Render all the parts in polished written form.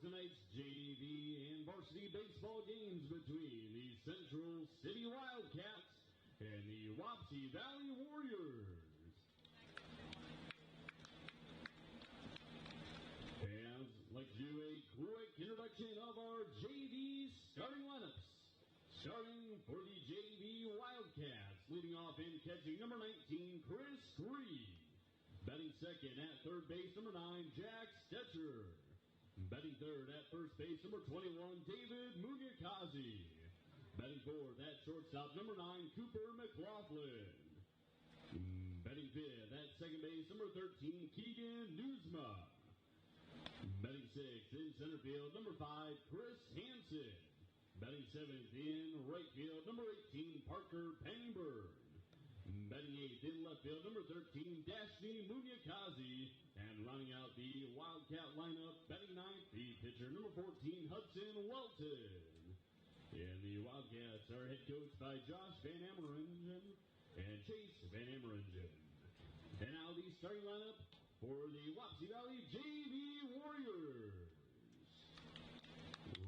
tonight's JV and varsity baseball games between the Central City Wildcats and the Wapsie Valley Warriors. And I'd like to do a quick introduction of our JV starting lineups. Starting for the JV Wildcats, leading off and catching number 19, Chris Reed. Batting second at third base, number 9, Jack Stetcher. Batting third at first base, number 21, David Munyakazi. Batting fourth at shortstop, number 9, Cooper McLaughlin. Batting fifth at second base, number 13, Keegan Newsma. Batting sixth in center field, number 5, Chris Hansen. Batting seventh in right field, number 18, Parker Penningburn. Batting eighth in left field, number 13, Dashni Munyakazi. And rounding out the Wildcat lineup, batting ninth, the pitcher, number 14, Hudson Welton. And the Wildcats are head coached by Josh Van Ameringen and Chase Van Ameringen. And now the starting lineup for the Wapsie Valley JV Warriors.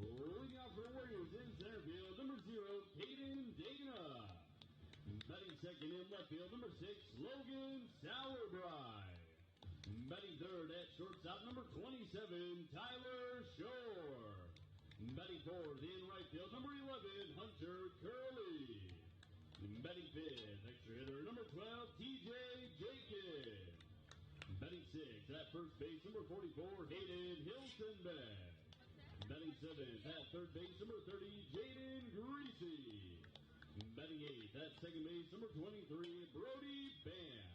Looking out for the Warriors in center field, number 0, Caden Dana. Batting second in left field, number 6, Logan Sauerbrei. Batting third at shortstop, number 27, Tyler Shore. Batting fourth in right field, number 11, Hunter Curley. Batting fifth, extra hitter, number 12, TJ Jacob. Batting sixth at first base, number 44, Hayden Hiltonbeck. Batting seventh at third base, number 30, Jaden Greasy. Batting eighth at second base, number 23, Brody Bands.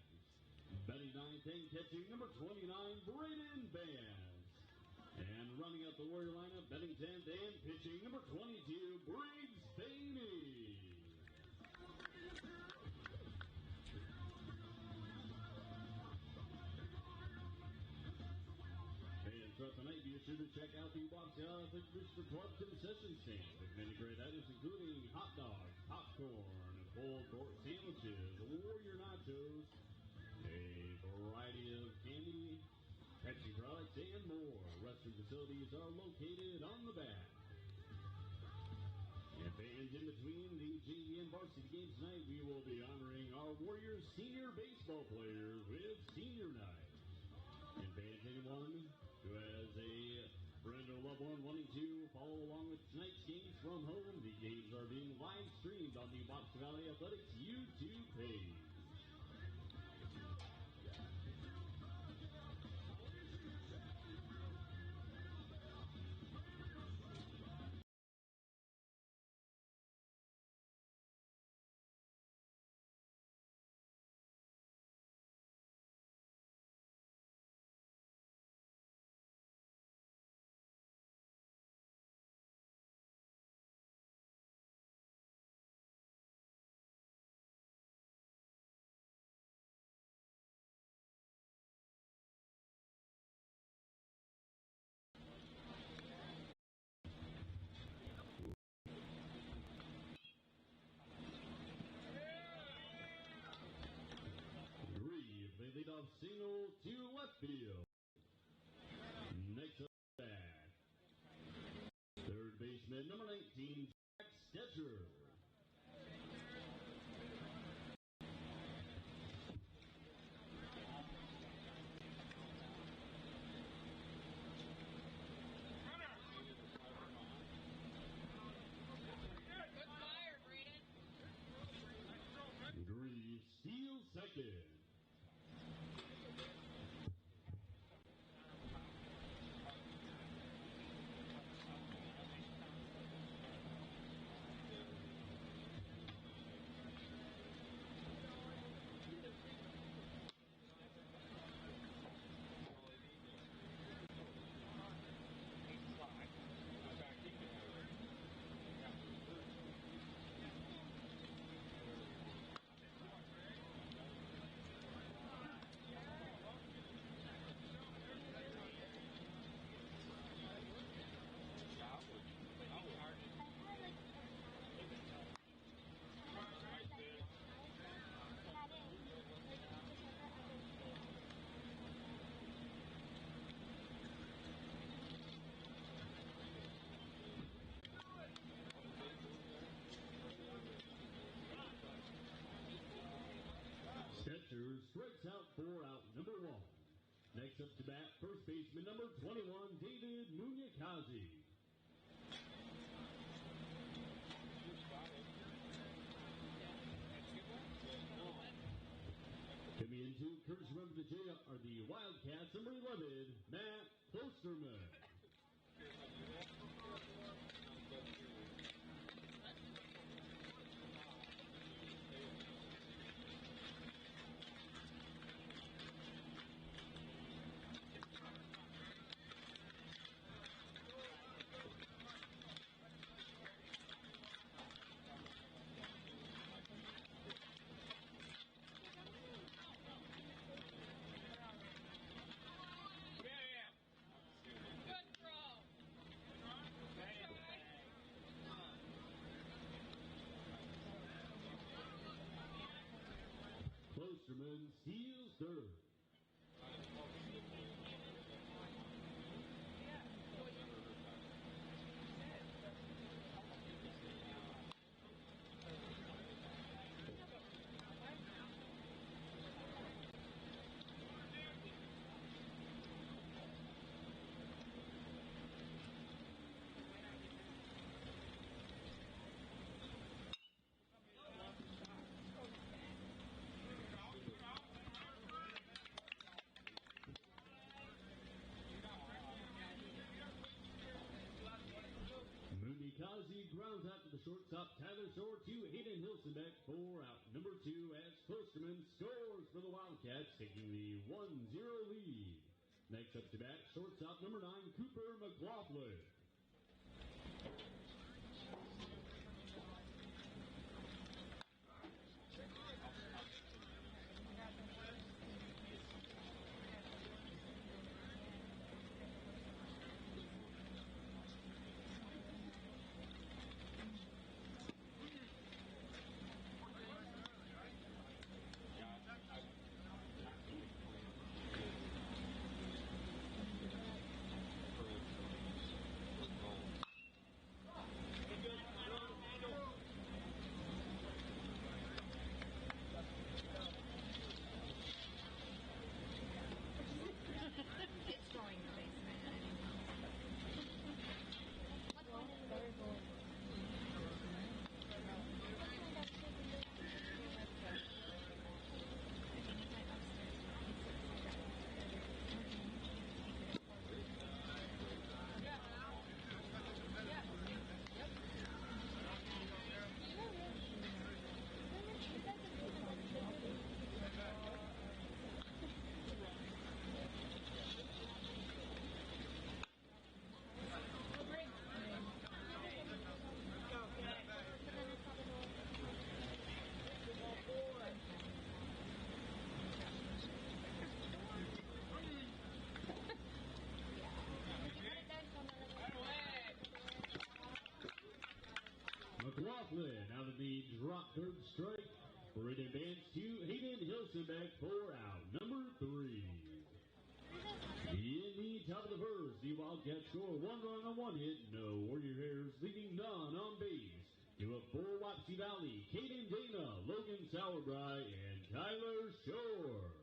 Batting ninth and catching, number 29, Braden Bands. And running out the Warrior lineup, batting 10th and pitching, number 22, Briggs Bainey. And throughout the night, be sure to check out the Wapsie Athletic Booster Club concession stand with many great items, including hot dogs, popcorn, full court sandwiches, Warrior nachos, a variety of candy, Pepsi products, and more. Restroom facilities are located on the back. And fans, in between the JV and varsity games tonight, we will be honoring our Warriors senior baseball players with senior night. And fans, anyone who has a friend or loved one wanting to follow along with tonight's games from home, the games are being live streamed on the Wapsie Valley Athletics YouTube page. They lead off single to left field. Next up back, third baseman, number 19, Jack Stetcher. Good fire, Braden. Green steals second. strikes out for out number 1. Next up to bat, first baseman number 21, David Munyakazi. Coming into courtesy of the the Wildcats, number 11, Matt Klosterman. Klosterman steals third. Munyakazi grounds out to the shortstop Tyler Shore to Hayden Hilsenbeck for out number 2 as Klosterman scores for the Wildcats, taking the 1-0 lead. Next up to bat, shortstop number 9, Cooper McLaughlin. It's going to the basement. McLaughlin out of the drop third strike for an advance to Hayden Hilsenbeck for out number 3. In the top of the first, the Wildcats score 1 run on 1 hit, no Warriors leaving none on base. Give up for Wapsie Valley, Caden Dana, Logan Sauerbry, and Tyler Shore.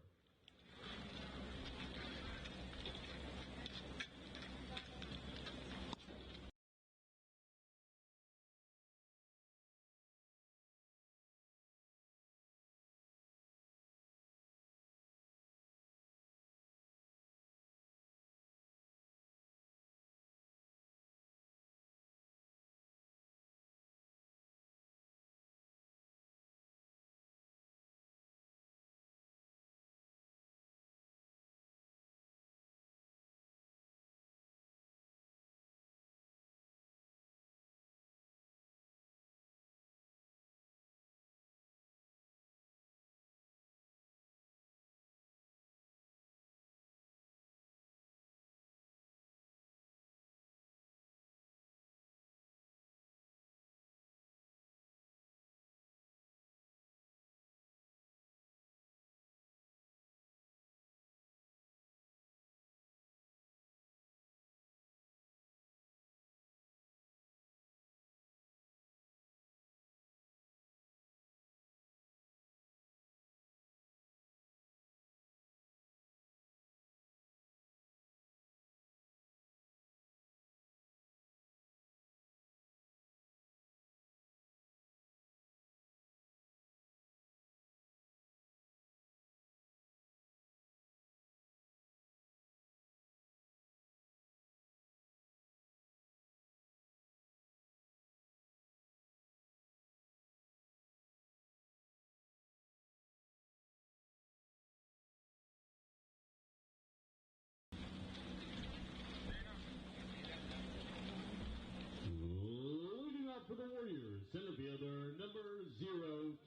fielder number 0,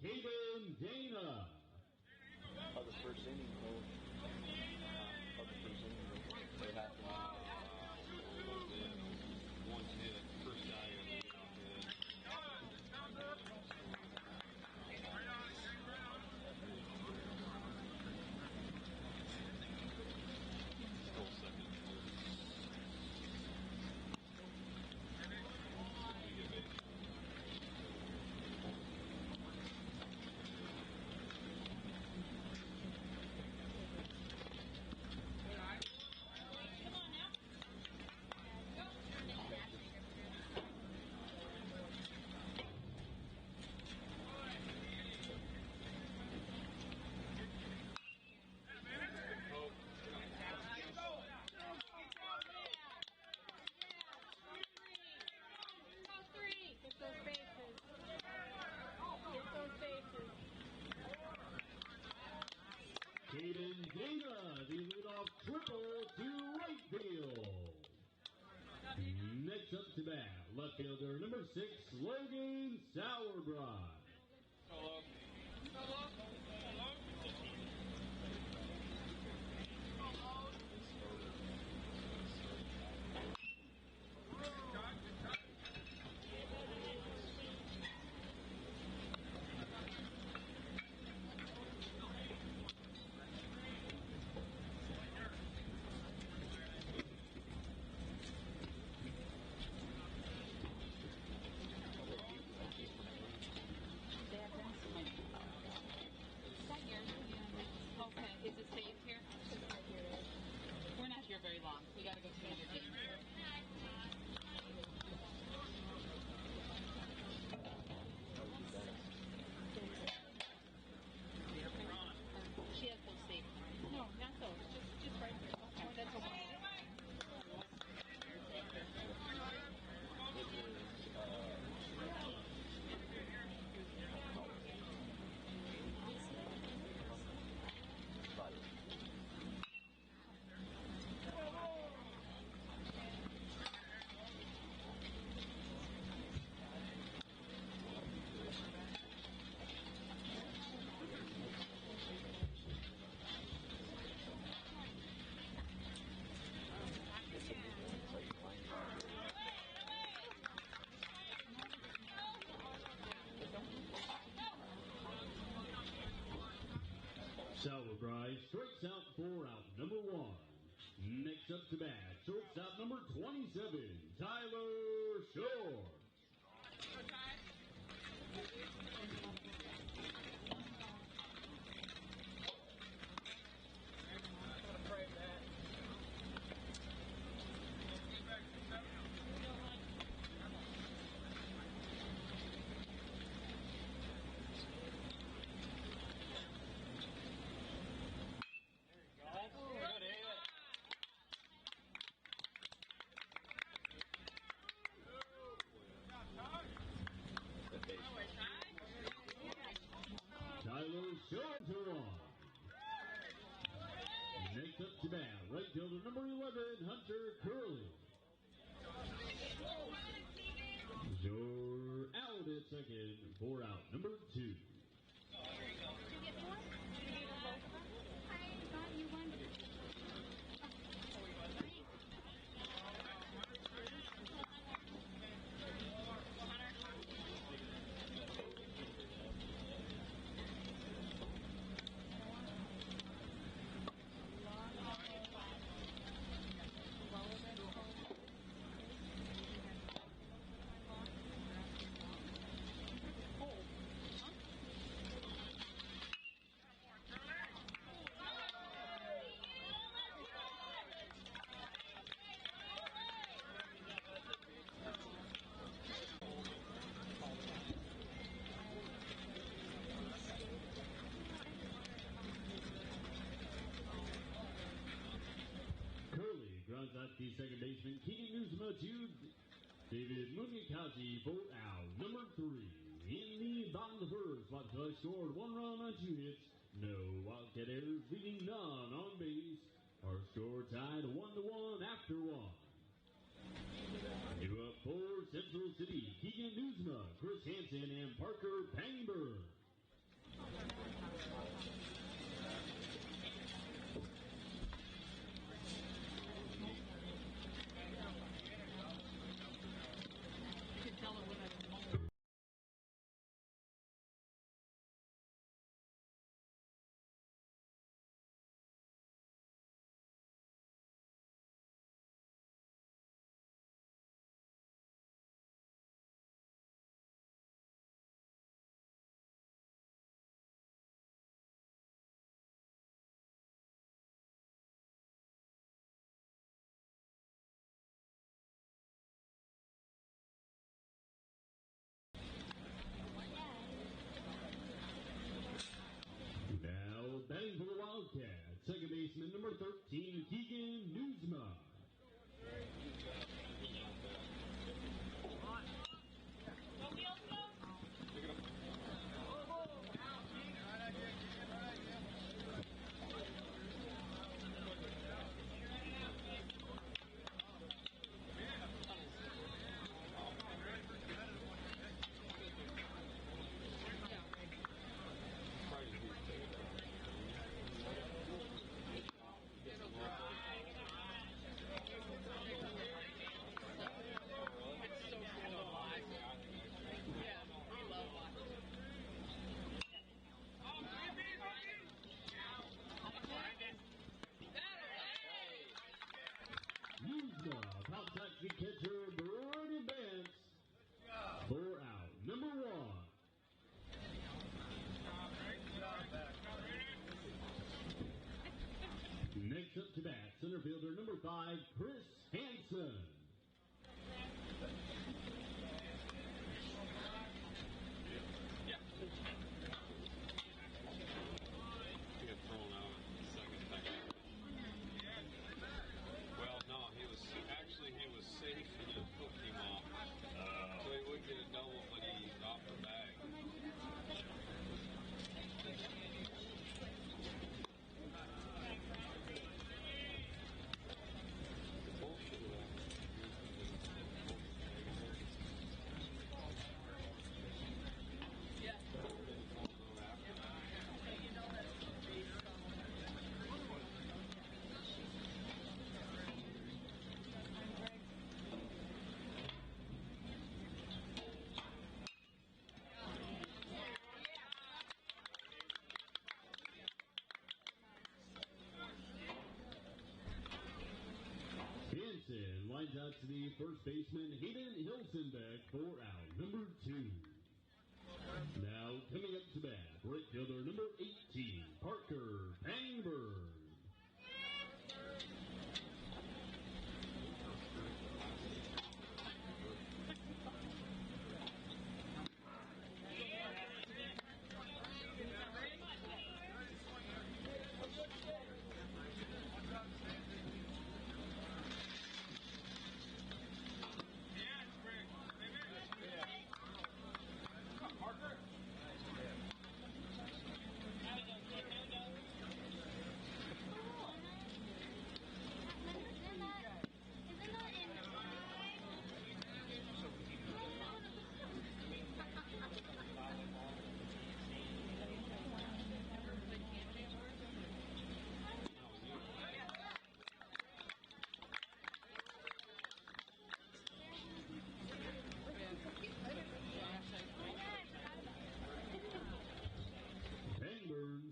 Caden Dana. Of the first inning, they have to one hit, first guy in the second. Caden Dana, the leadoff triple to right field. Next up to bat, left fielder number 6, Logan Sauerbrot. Okay, is it safe here? We're not here very long. We gotta go to another game. She has those safe. No, not those. Just right here. Okay, that's okay. Sauerbrot strikes out 4 out, number 1. Next up to bat, shortstop number 27, Tyler Shore. Tyler Shore to one. Next up to bat, right fielder number 11, Hunter Curley. Shore out at second, 4 out, number 2. Grounds out to second baseman Keegan Newsma to David Munikasi for out number 3. In the bottom of the first, Wapsie scored 1 run on 2 hits. No Wildcat errors, leaving none on base. Our score tied 1-1 after 1. Due up for Central City, Keegan Newsma, Chris Hansen, and Parker Pangberg. You can tell it when it's mold. Now batting for the Wildcats, second baseman number 13, Keegan Newsma. Newsma contact the catcher, Brody Vance. 4 out, number 1. Next up to bat, center fielder number 5, Chris Hansen. He got thrown out in the second time. Well, no, he was safe and the hook came off. So he would get a double, but he off the bag. Bullshit with that. Hansen lines out to the first baseman, Hayden Hilsenbeck, 4 out, number 2. Now coming up to bat, right fielder number 18, Parker Pangberg.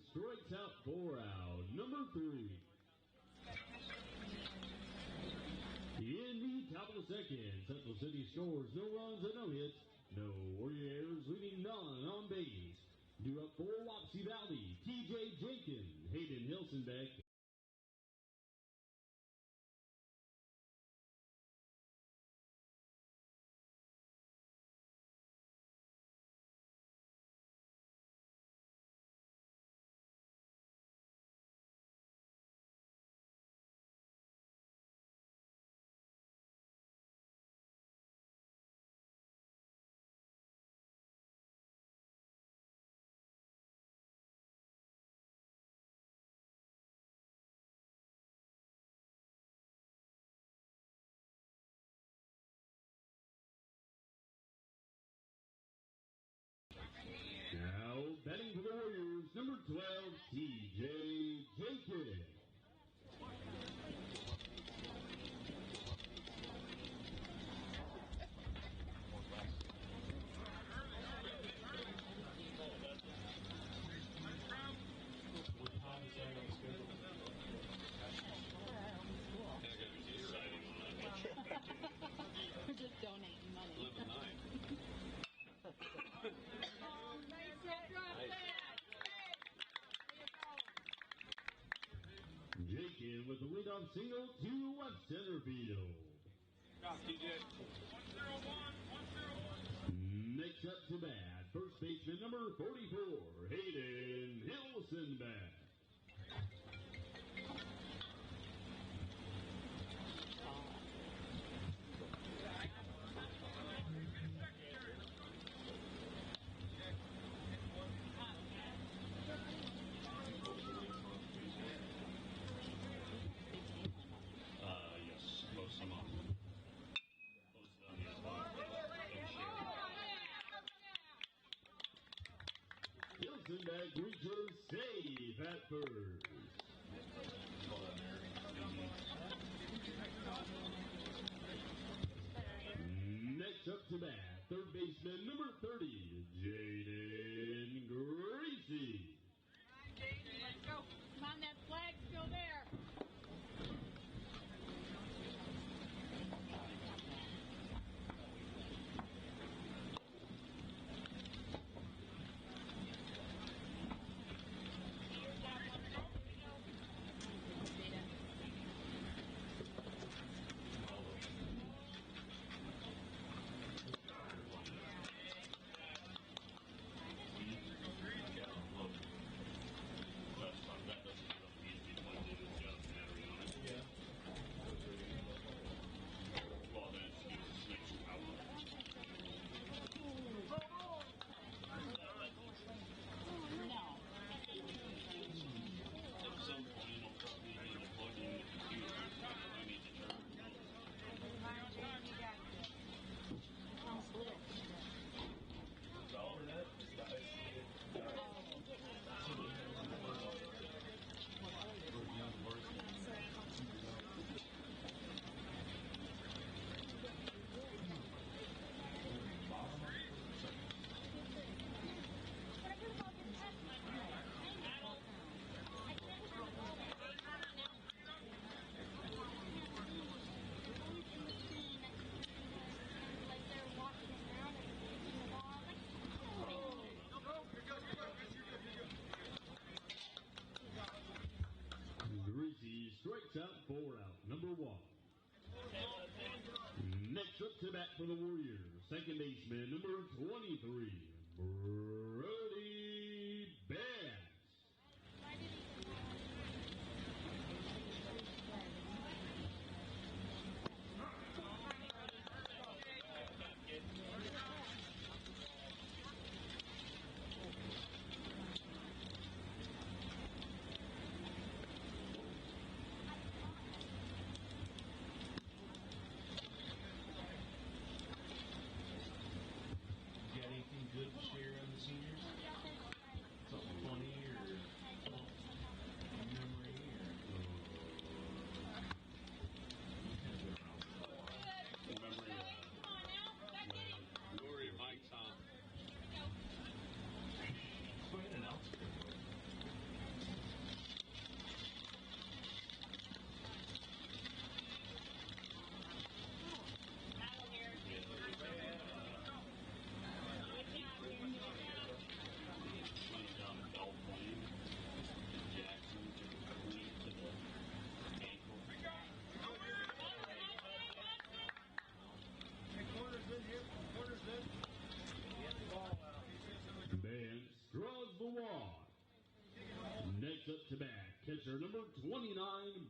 Strikes out 4 out, number 3. In the top of the second, Central City scores no runs and no hits. No Warriors, leaving none on base. Due up for Wapsie Valley, TJ Jenkins, Hayden Hilsenbeck, in with the leadoff single to left center field. Next up to bat, first baseman number 44, Hayden Hilsenbeck. Yes, close them up. Close them up. Hilsenbeck reaches safe at first. Next up to bat, third baseman number 30, Jaden Greasy. Let's go. Come on, that flag's still there. That doesn't need to be pointed to the battery on it. Yeah. Well, then it's used to switch power. No. At some point, it'll probably need to plug in the computer. I need to turn it on. It's all of that. Greasy strikes out 4 out. Number 1. Next up to bat for the Warriors, second baseman number 23, Brody Bass. Got anything good to share on the seniors? Something funny or memory Memory Glory Mike's on. or an announcer? running down the belt plane. Jackson took a knee to the ankle. Bass draws the walk. Next up to bat, catcher number 29,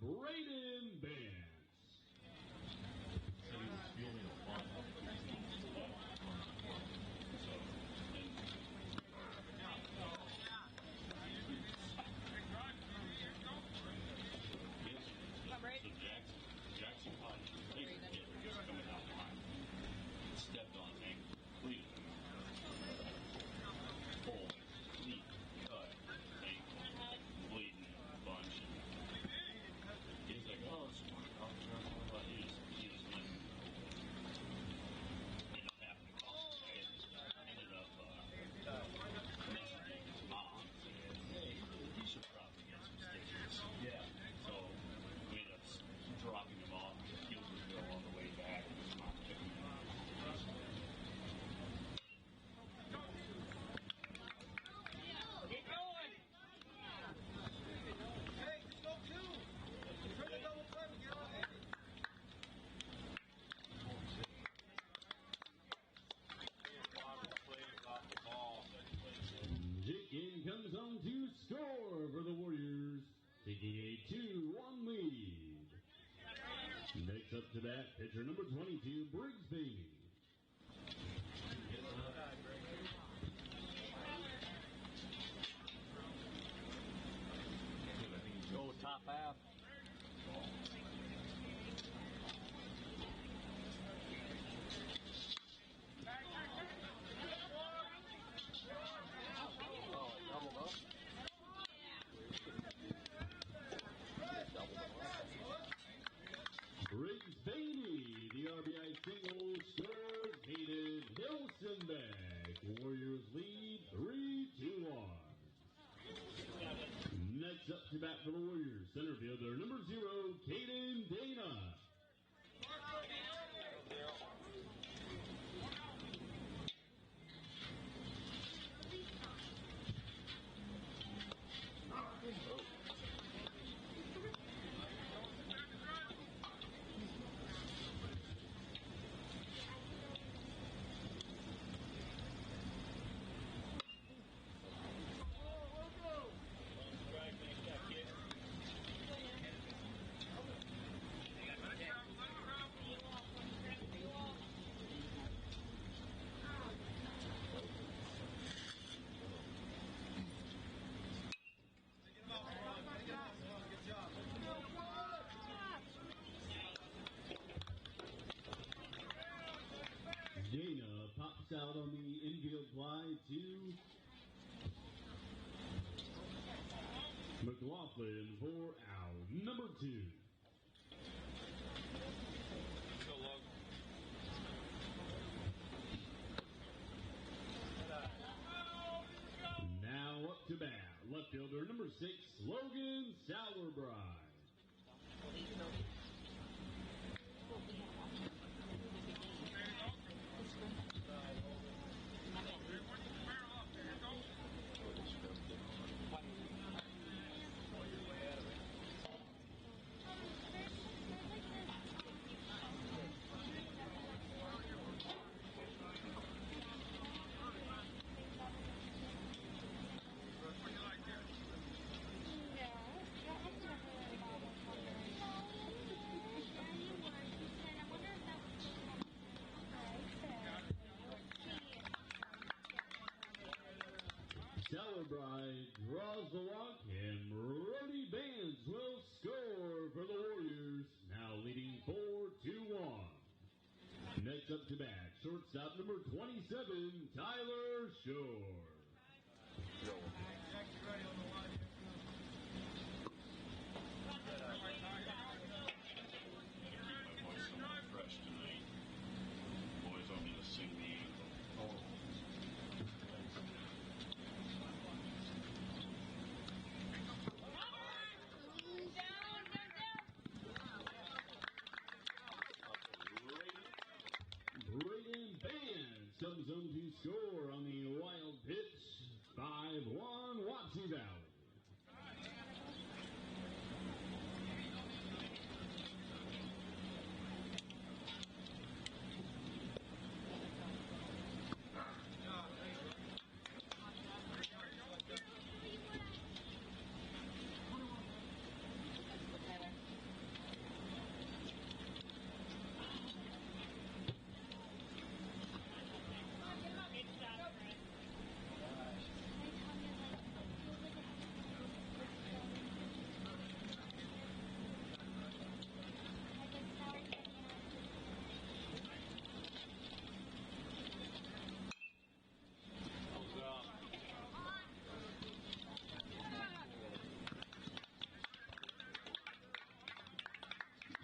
Braden Bass. So he was feeling a fun. So Jackson caught his laser hit just coming out behind. Stepped on his ankle, bleeding. Pull, knee, cut, ankle, bleeding a bunch. He's like, oh, it's fine. He just went 3-2-1 lead. Next up to bat, pitcher number 22, Pregame. Go top half. Doubled up. Pregame, the RBI single scores Hayden Hilsenbeck. Warriors lead 3-2-1. Next up to bat for the Warriors, center fielder number 0, Caden Dana. Dana pops out on the infield fly to McLaughlin for out number 2. So long. Now up to bat, left fielder number 6, Logan Sauerbrei. Sauerbrei draws the walk, and Brody Bands will score for the Warriors, now leading 4-1. Next up to bat, shortstop number 27, Tyler Shore. Fresh tonight. Boys want me to sing the anthem. Braden Bands comes home to score on the wild pitch. 5-1 Wapsie Valley.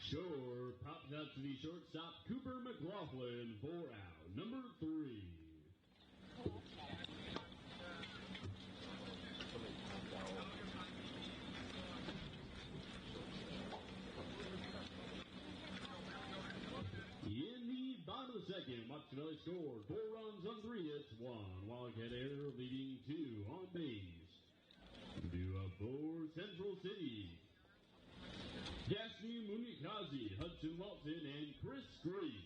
Shore pops out to the shortstop, Cooper McLaughlin, for out number 3. In the bottom of the second, Wapsie Valley scored 4 runs on 3 hits, 1 Wildcat error, leading 2 on base. Due up for Central City, Gaston Munikazi, Hudson Walton, and Chris Green.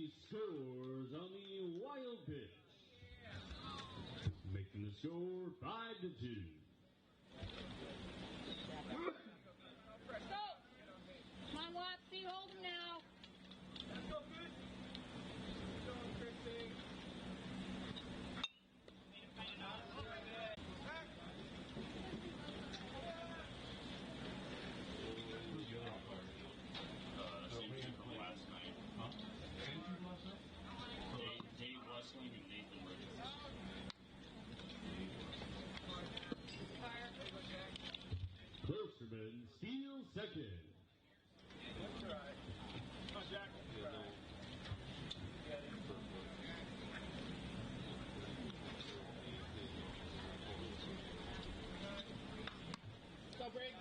JV scores on the wild pitch. Making the score 5-2. Come on, Wapsie, hold him now. Let's go, good. Let's go, Christy. Same team from last night. Huh? Same team last night? Dave Westling and Nathan Richards. Klosterman steals second. That's all right. Come on, Jack. Go, Brig.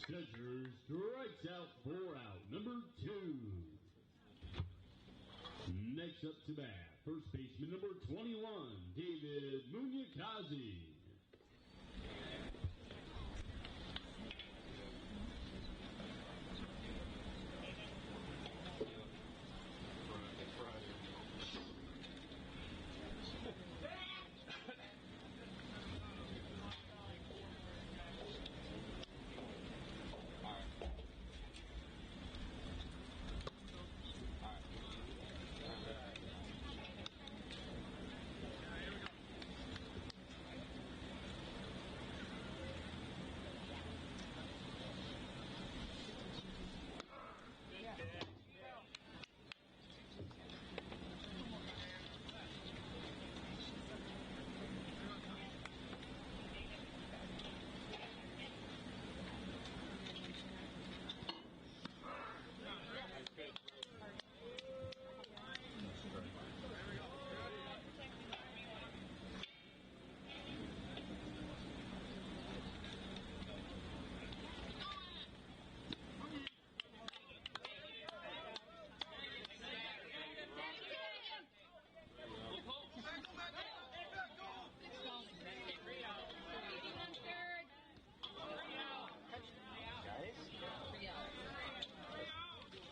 Stetcher strikes out 4 out. Number 2. Next up to bat, first baseman number 21, David Munyakazi.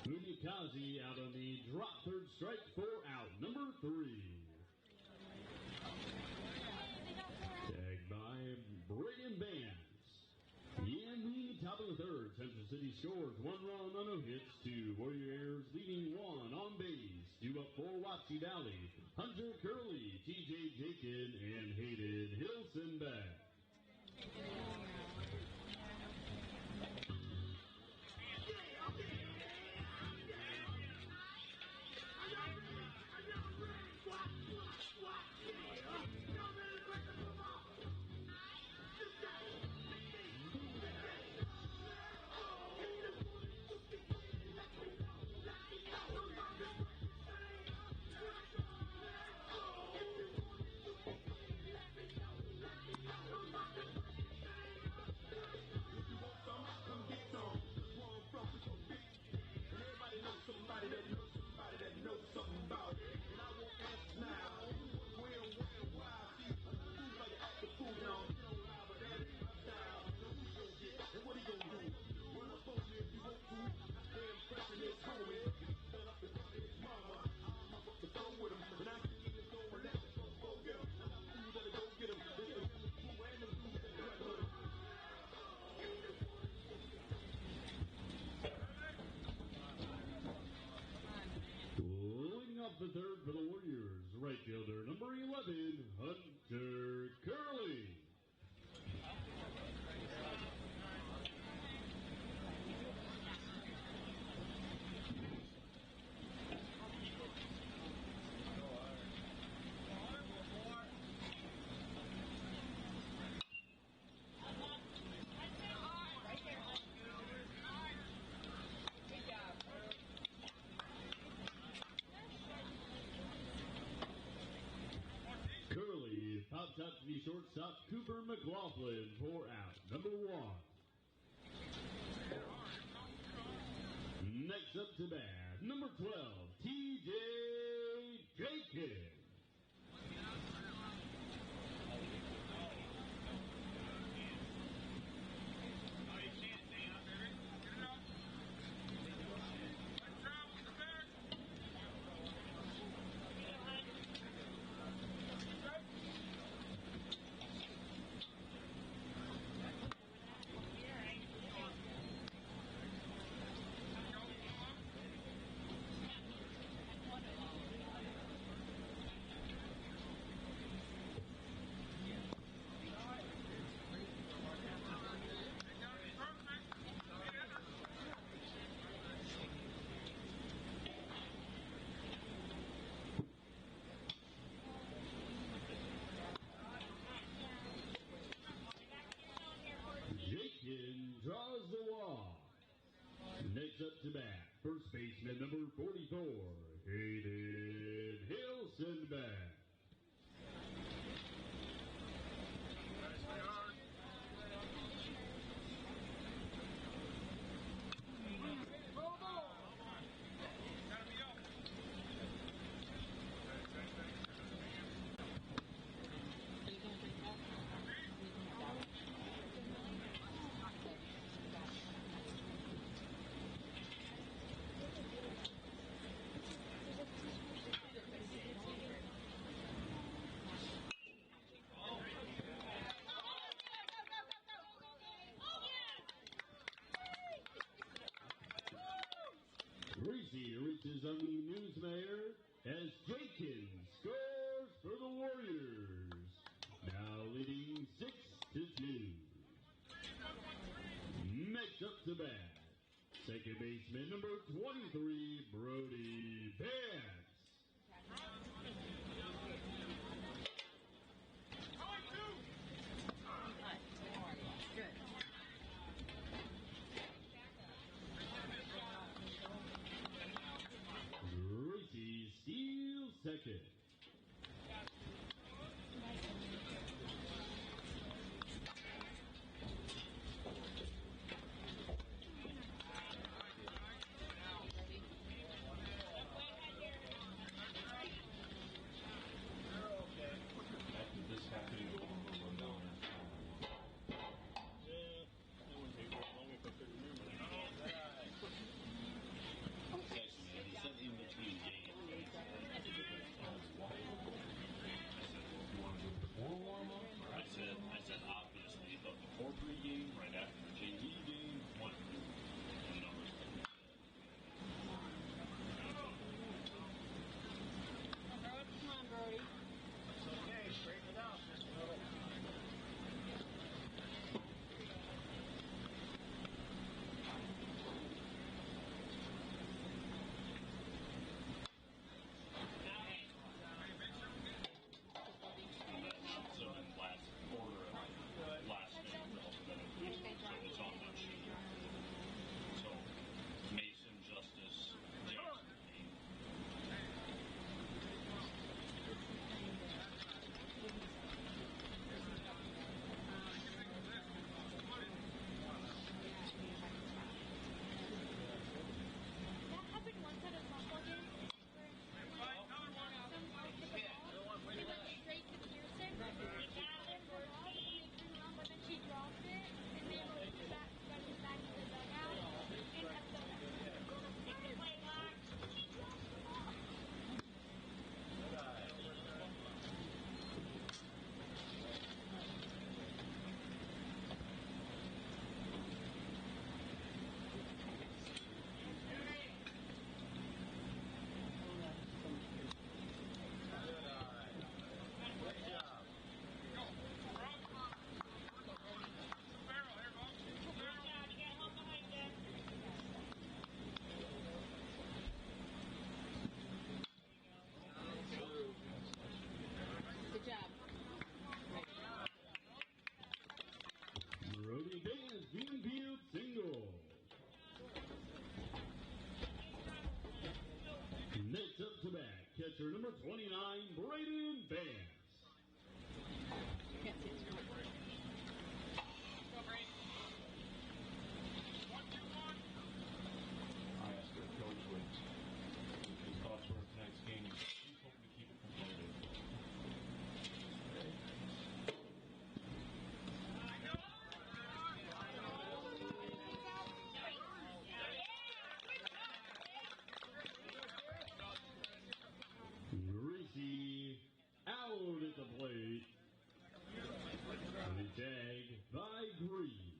Munyakazi out on the drop, third strike, 4 out. Number 3. Tagged by Braden Bands. In the top of the third, Central City scores 1 run on no hits, 2 Warriors leading 1 on base. 2 up for Wapsie Valley, Hunter Curley, TJ Jakin, and Hayden Hilson back. Somebody that knows something about it. And I won't ask now. Why? Food like the food now. You don't lie, but that ain't my style. So who you gonna get? And what he gonna do? Run up on me if you want to. Damn pressing is homie. Set up in front of his mama. I'm up the phone with him. And I can get his own relax. Go get him. I got food that'll go get him. There's the food and the food that run with him. Leading off the third for the Warriors, right fielder number 11, Hunter Curley. shortstop Cooper McLaughlin for out number 1. Next up to bat, number 12, T.J. Jenkins. Jenkins draws the walk. Next up to bat, first baseman number 44, Hayden Hilsenback. Greasy reaches on the newsmaker as Jenkins scores for the Warriors. Now leading 6-2. Next up to bat, second baseman number 23, Brody Vance. Greasy steals second. This happening to one down. He said in between games. I said obviously, but before pregame, right after the JV game, one numbers. Come on, Brody. It's okay. Straighten it out. So in last quarter, last minute, so it's on that sheet. So Mason, Justice, Jackson, That happened once at a softball game where she went straight to Pearson. And they turned around, but then she dropped it, and they were back to the dugout. And at the way back, she dropped the ball. Good job. Brody Vance, infield single. Next up to bat, catcher number 29, Braden Vance. Can't see tag by Green.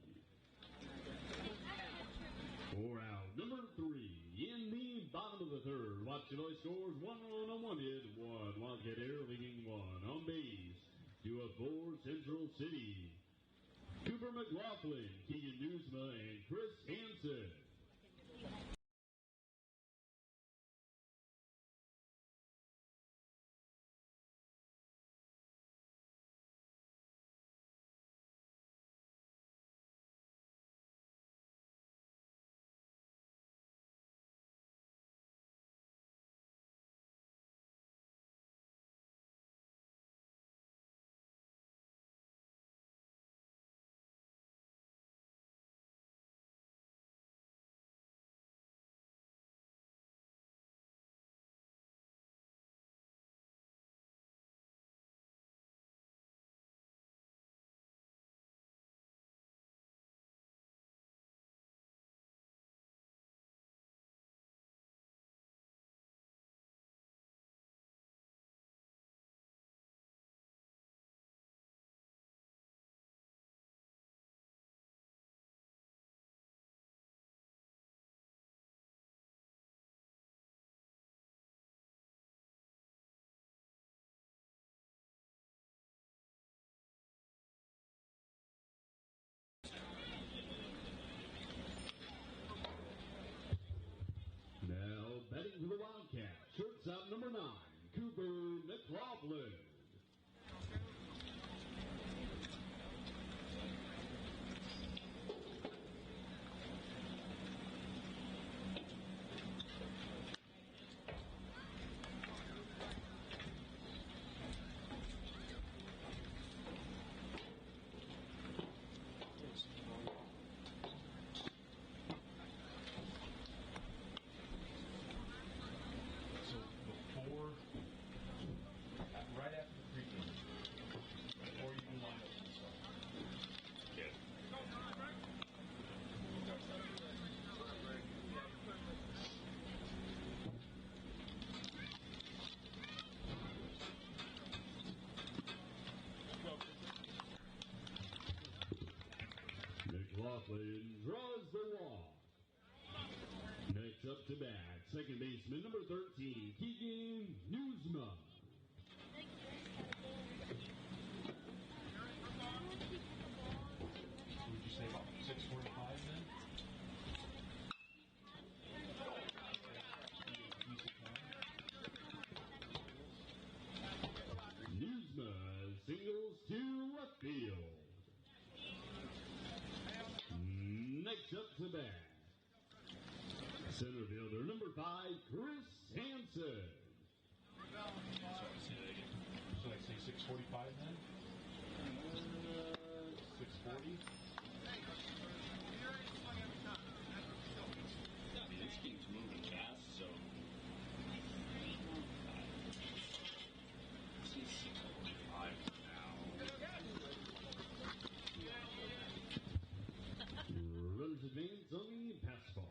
4 out. Number 3 in the bottom of the third. Wapsie scores 1 run on 1 hit, 1 Wildcat error, leaving 1 on base. 2-4 Central City. Cooper McLaughlin, Keegan Newsma, and Chris Hansen. Now batting for the Wildcats, shortstop number 9, Cooper McLaughlin. So before, right after the pregame, before you line up and stuff. Okay. McLaughlin draws the walk. Next up to bat, second baseman number 13, Keegan Newsma. So would you say about 6:45 then? Newsma singles to left field. Next up to bat, center fielder number 5, Chris Hansen. So I say 6:45 then? 6:40? I mean, this game's moving fast, so. This is 6:45 now. Runners advance on the pass ball.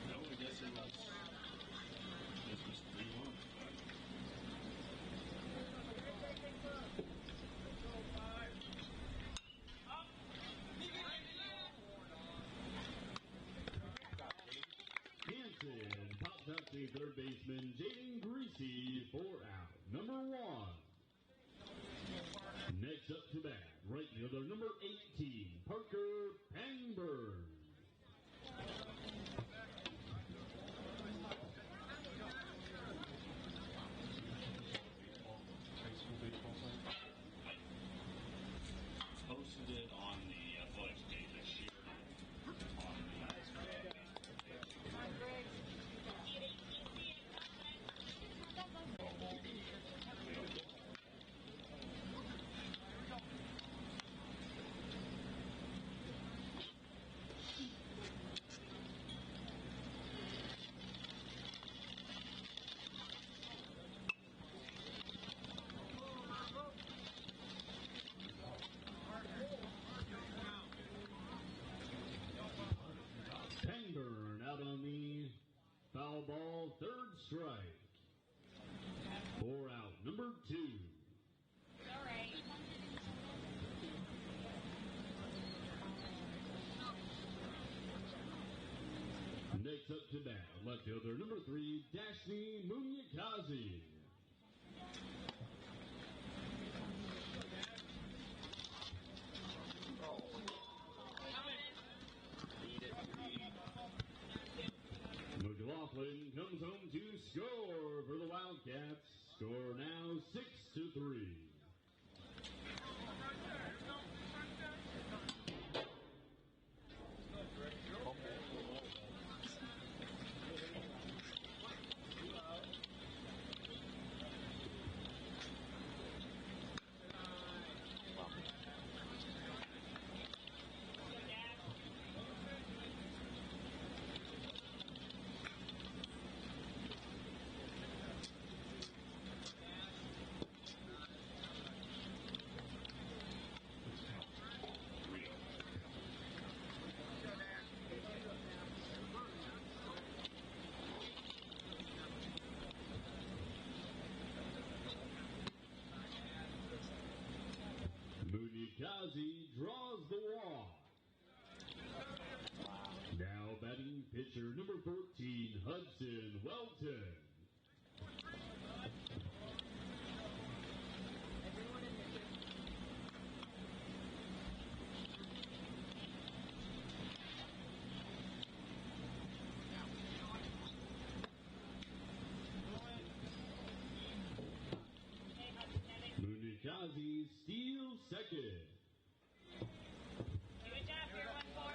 No, I guess it was. This was 3-1. Hansen pops up to third baseman Jaden Greasy, 4 out. Number 1. Next up to bat, right fielder number 18, Parker Pangburn. High school baseball side? Posted third strike. 4 out, number 2. All right. Next up to bat, left fielder number 3, Dashni Munyakazi. McLaughlin comes home to score for the Wildcats. Score now 6-3. Munyakazi draws the walk. Now batting pitcher number 14, Hudson Welton. Munyakazi steals second. Good job, here, 1-4.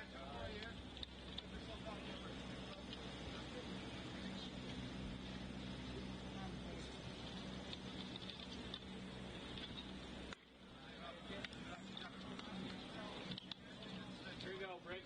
Here you go, Brick.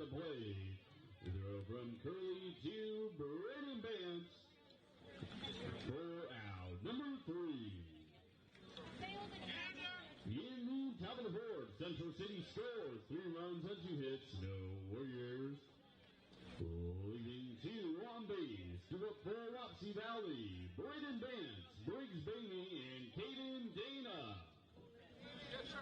the plate. The throw from Curly to Braden Vance for out number 3. In the top of the board, Central City scores 3 runs and 2 hits, no Warriors. Leading 2 on base to look for Wapsie Valley, Braden Vance, Briggs Bainey, and Caden Dana. Yes, sir.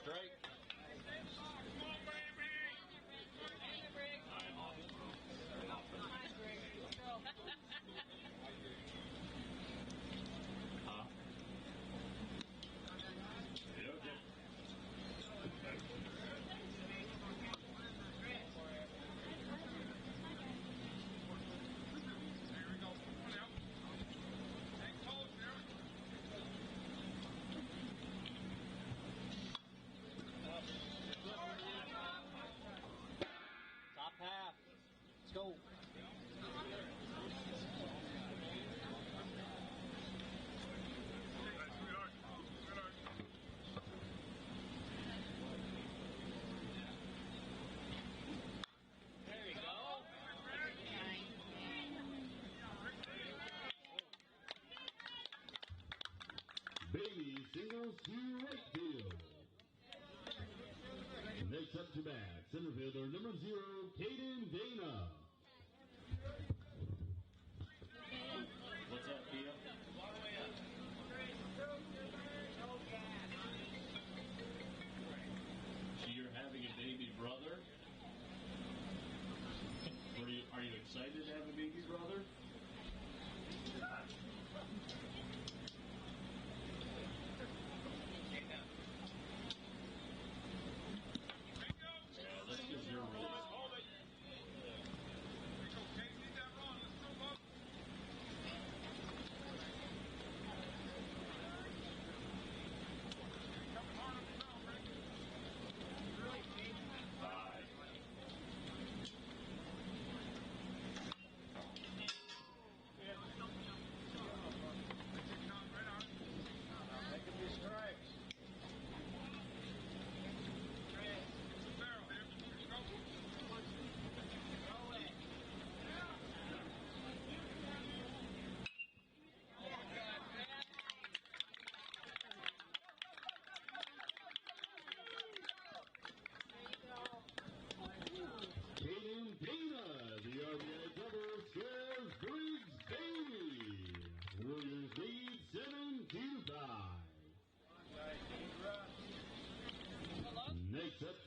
Strike. Huh? Okay. Top half. Let's go. There you go. Bailey singles to right field. Next up to bat, center fielder number 0, Caden Dana. What's up, Pia? So you're having a baby brother? Are you excited to have a baby brother? That's because you're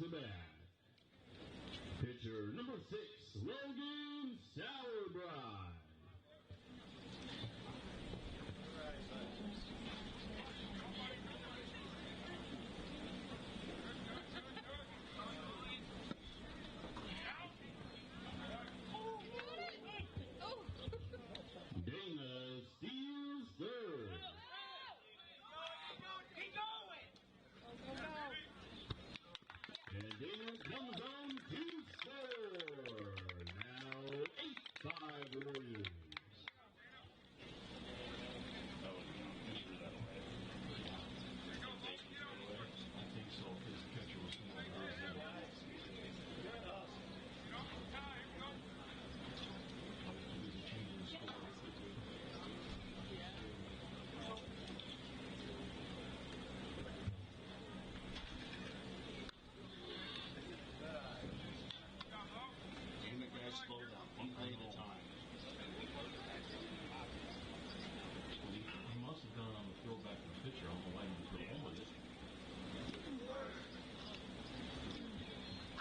to bat. Pitcher number 6, Logan Sauerbrei. Dana steals third. Keep going! And Dana comes on to score. Now 8-5 Warriors. That was consider that away. I think so. His catcher was more Damn it, guys, slow down. One play at a time. He must have gone on the throwback to the pitcher. I don't know why he didn't throw home with it.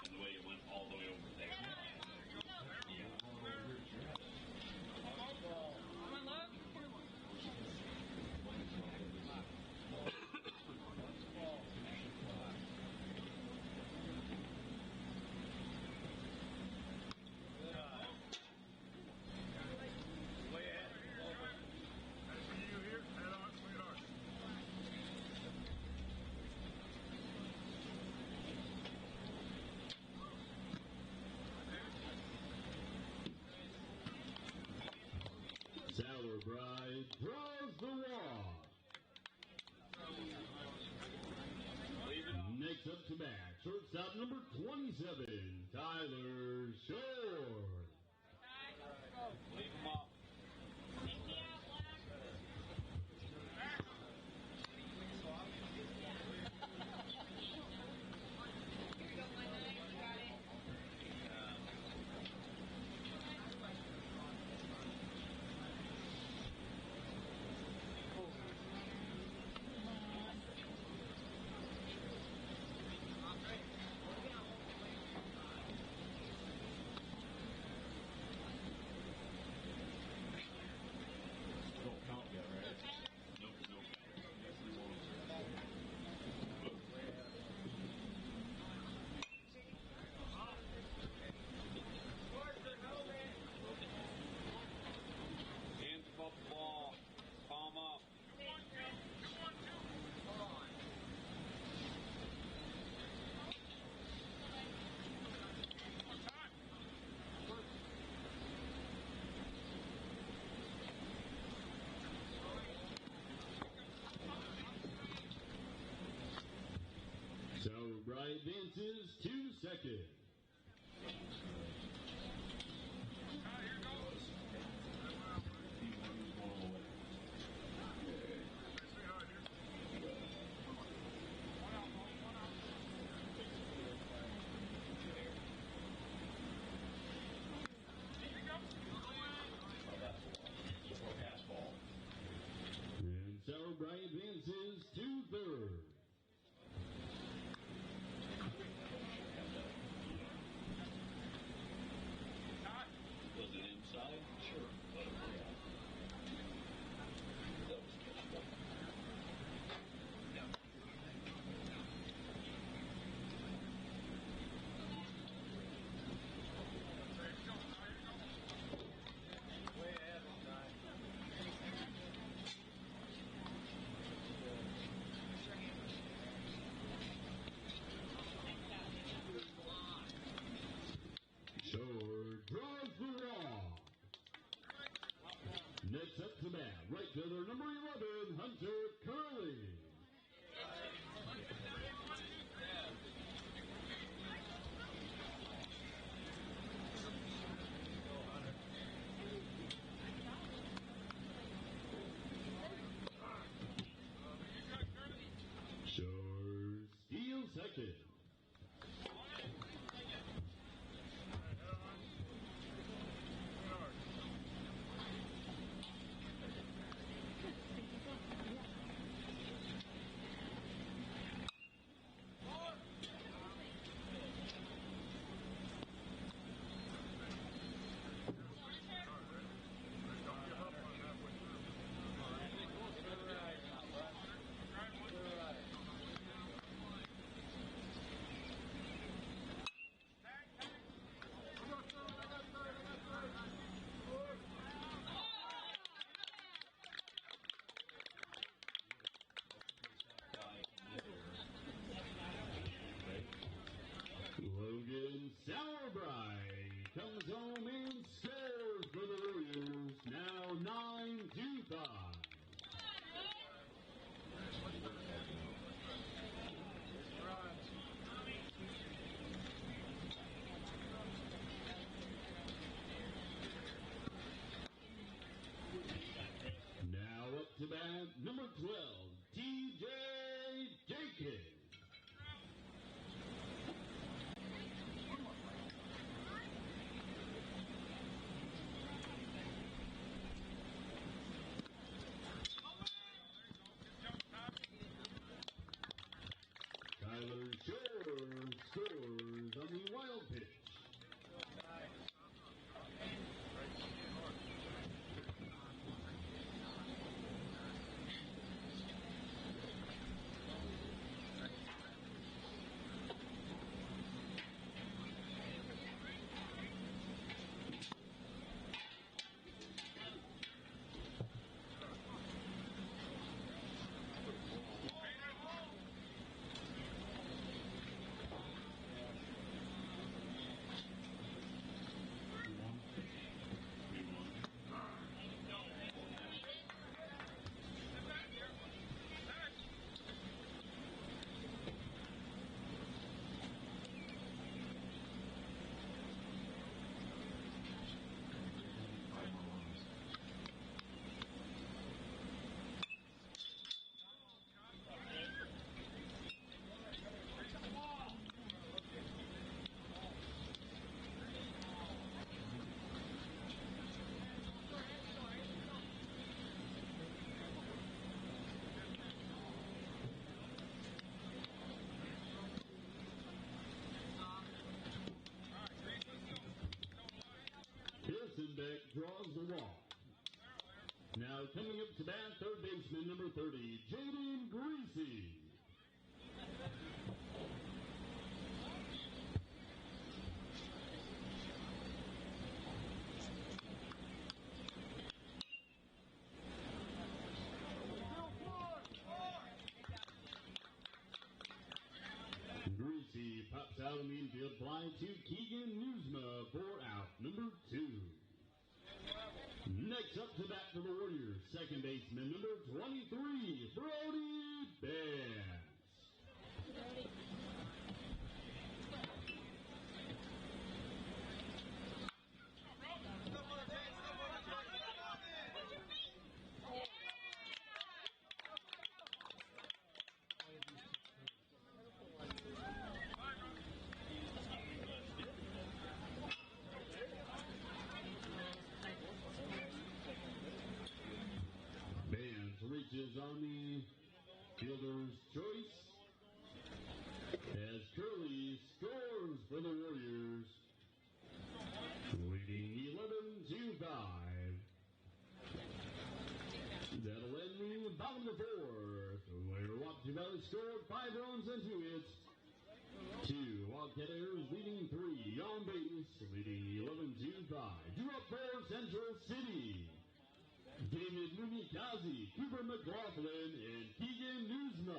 And the way it went all the way over there. Sauerbrei throws the walk. Next up to bat, shortstop number 27, Tyler Shore. Leave him up. Don't count yet, right? Nope. Hands above the ball. Palm up. Sauerbrei advances to second. And Sauerbrei advances to third. Was it inside? Sure. Let it play out. That was catchable. Yeah. Way ahead of time. scores on the wild pitch. Hilsenbeck draws the walk. Now coming up to bat, third baseman number 30, Jaden Greasy. Greasy pops out in the infield fly to Keegan Newsma for out number 2. Next up to bat for the Warriors, second baseman number 23, Brody Bass. Bass reaches on the fielder's choice as Curley scores for the Warriors, leading 11-5. That'll end the bottom of the fourth, where Wapsie Valley scored 5 runs and 2 hits. 2 Wildcatters leading 3 on base, leading 11-5. Drew up for Central City, David Munikazi, Cooper McLaughlin, and Keegan Newsma.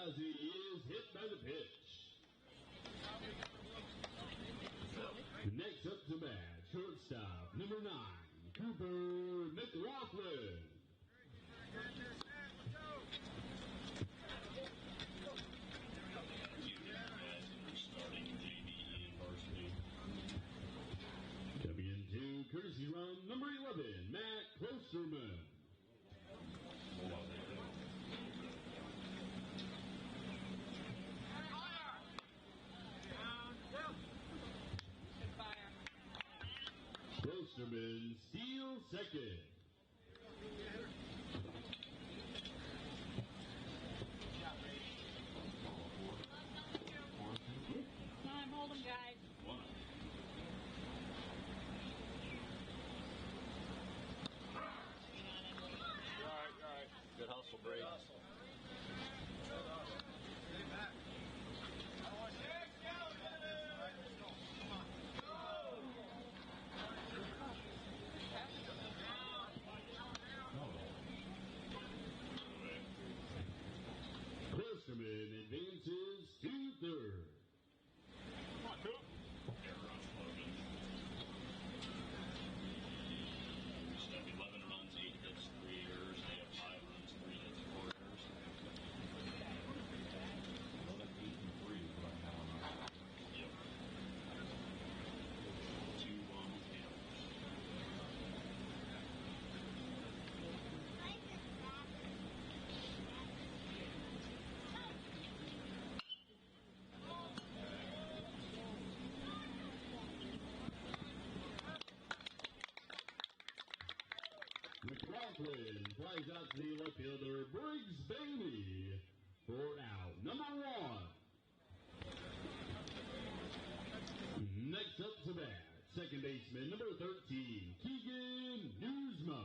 Wapsie is hit by the pitch. Next up to bat, shortstop, number 9, Cooper McLaughlin. Starting JV and Varsity. Coming into courtesy run, number 11, Matt Klosterman. Klosterman steals second. Come on, hold him, guys. One. You're all right. Good hustle, Brady. Klosterman advances to third. Come on, Coop. Just have 11 runs, 8 hits, 3 errors. They have 5 runs, 3 hits, 4 errors. 8-3 right now. Yep. 2 errors. McLaughlin flies out to the left fielder, Briggs Bailey, for out number 1. Next up to bat, second baseman, number 13, Keegan Newsma.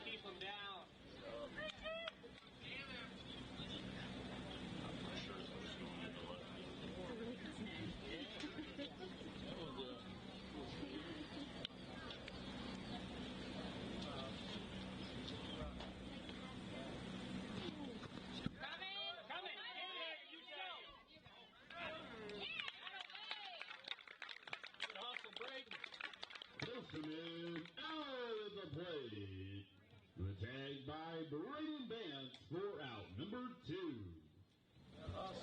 Keep him down. I'm sure it's what's going in the left. Coming. You Good hustle, Brady. Klosterman out of the plate. The tag by Braden Vance for out number 2. Out.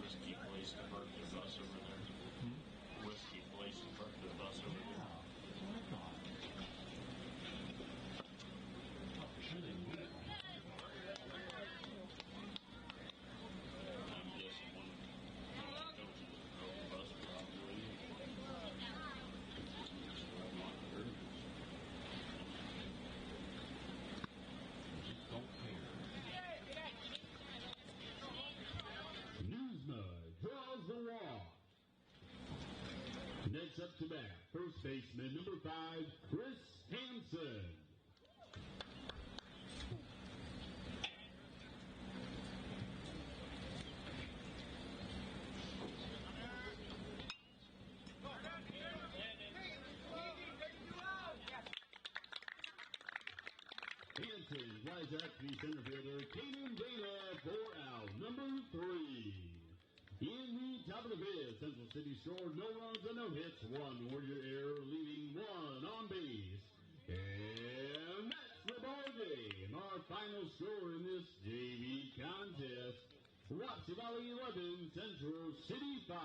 Risky place to park the bus over there. Risky place to park the bus over there. That's what I thought. Oh, for sure they would. I'm guessing one of the coaches drove the bus probably. Just don't care. Newsma draws the walk. Next up to bat, first baseman, number 5, Chris Hansen. Hansen flies out to the center fielder, Kaden Dana, for out number 3. In the top of the fifth, Central City scored no runs and no hits, 1 Warrior error, leaving 1 on base. And that's the ball game. Our final score in this JV contest: Wapsie Valley 11, Central City 5.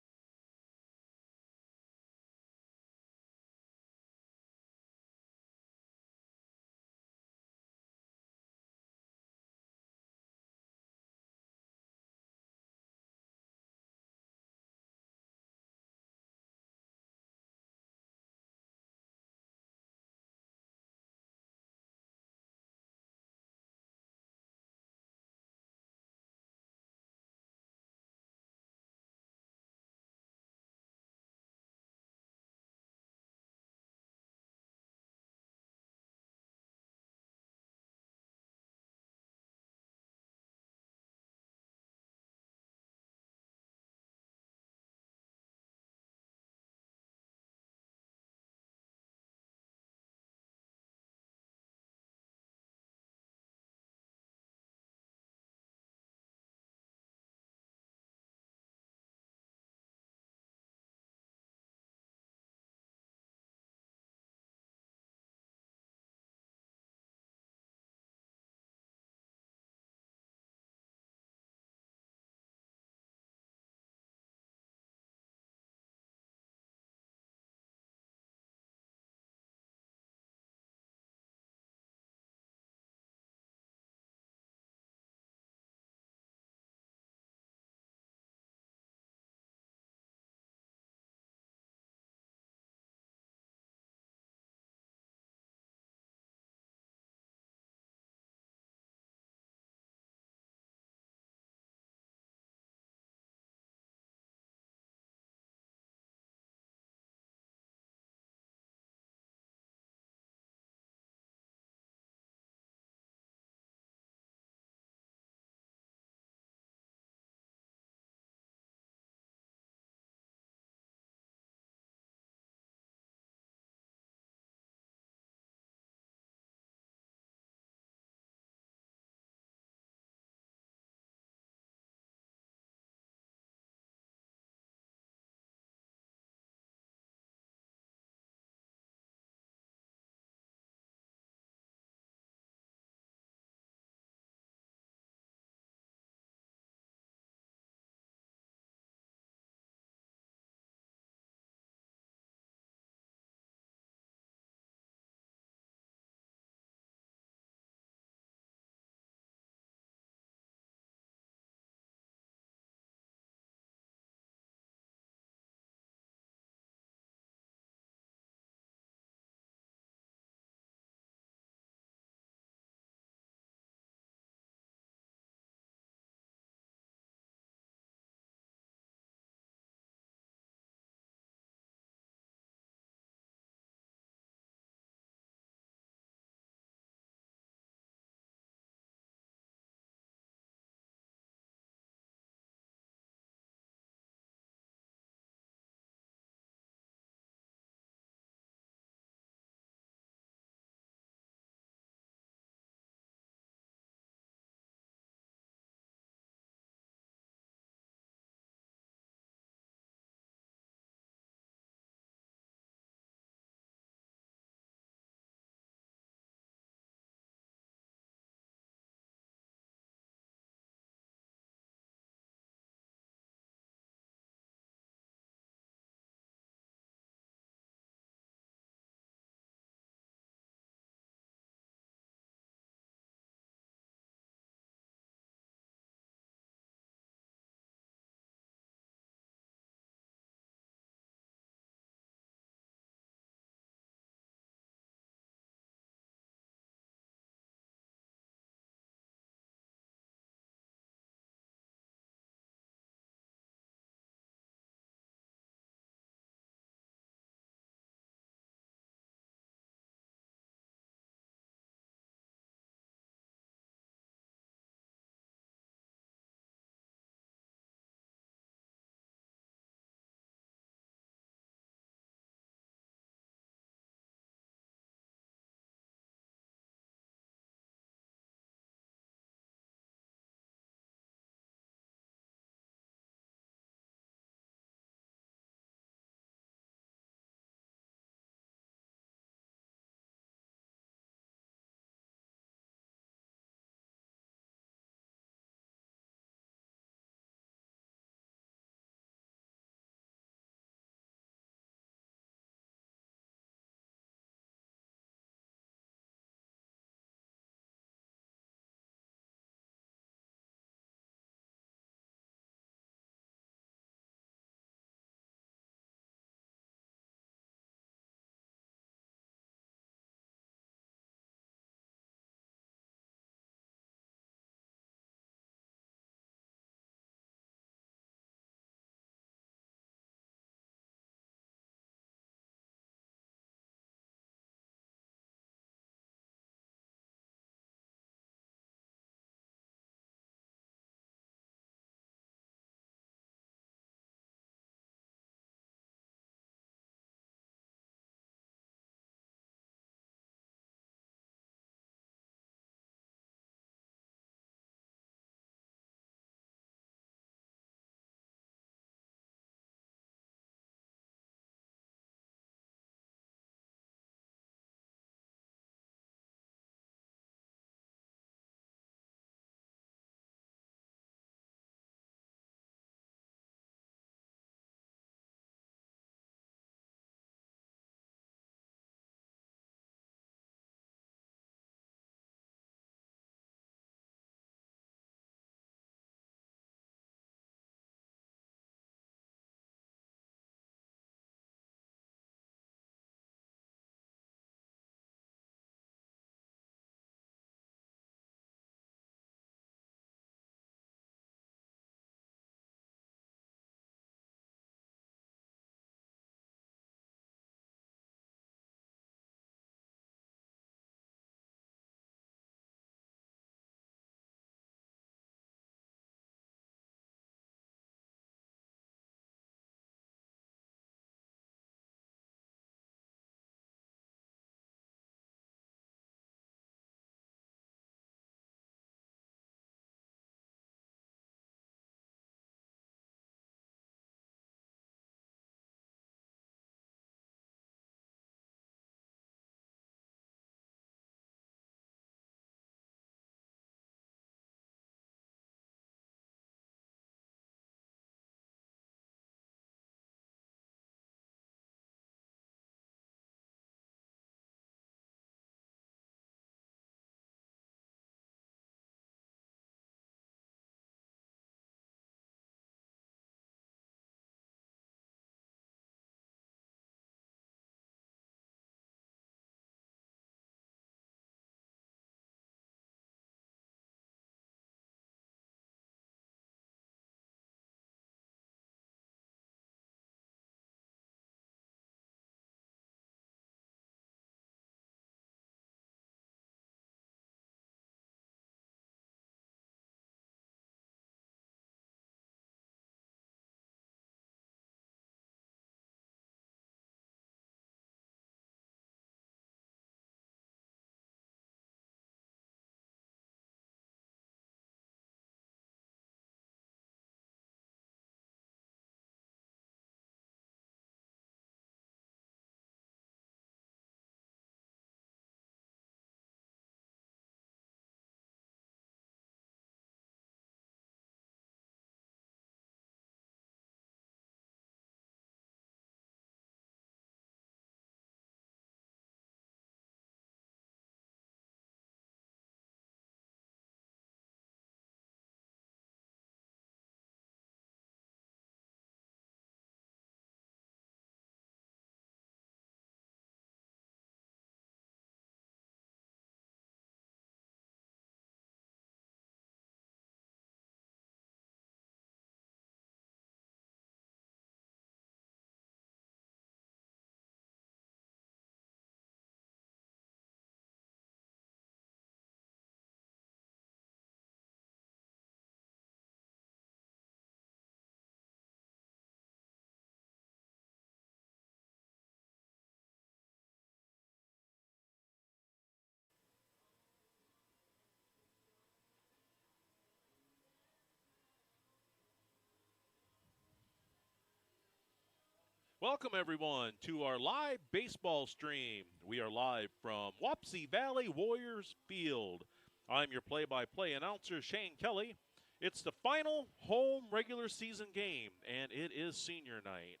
Welcome, everyone, to our live baseball stream. We are live from Wapsie Valley Warriors Field. I'm your play-by-play announcer, Shane Kelly. It's the final home regular season game, and it is senior night.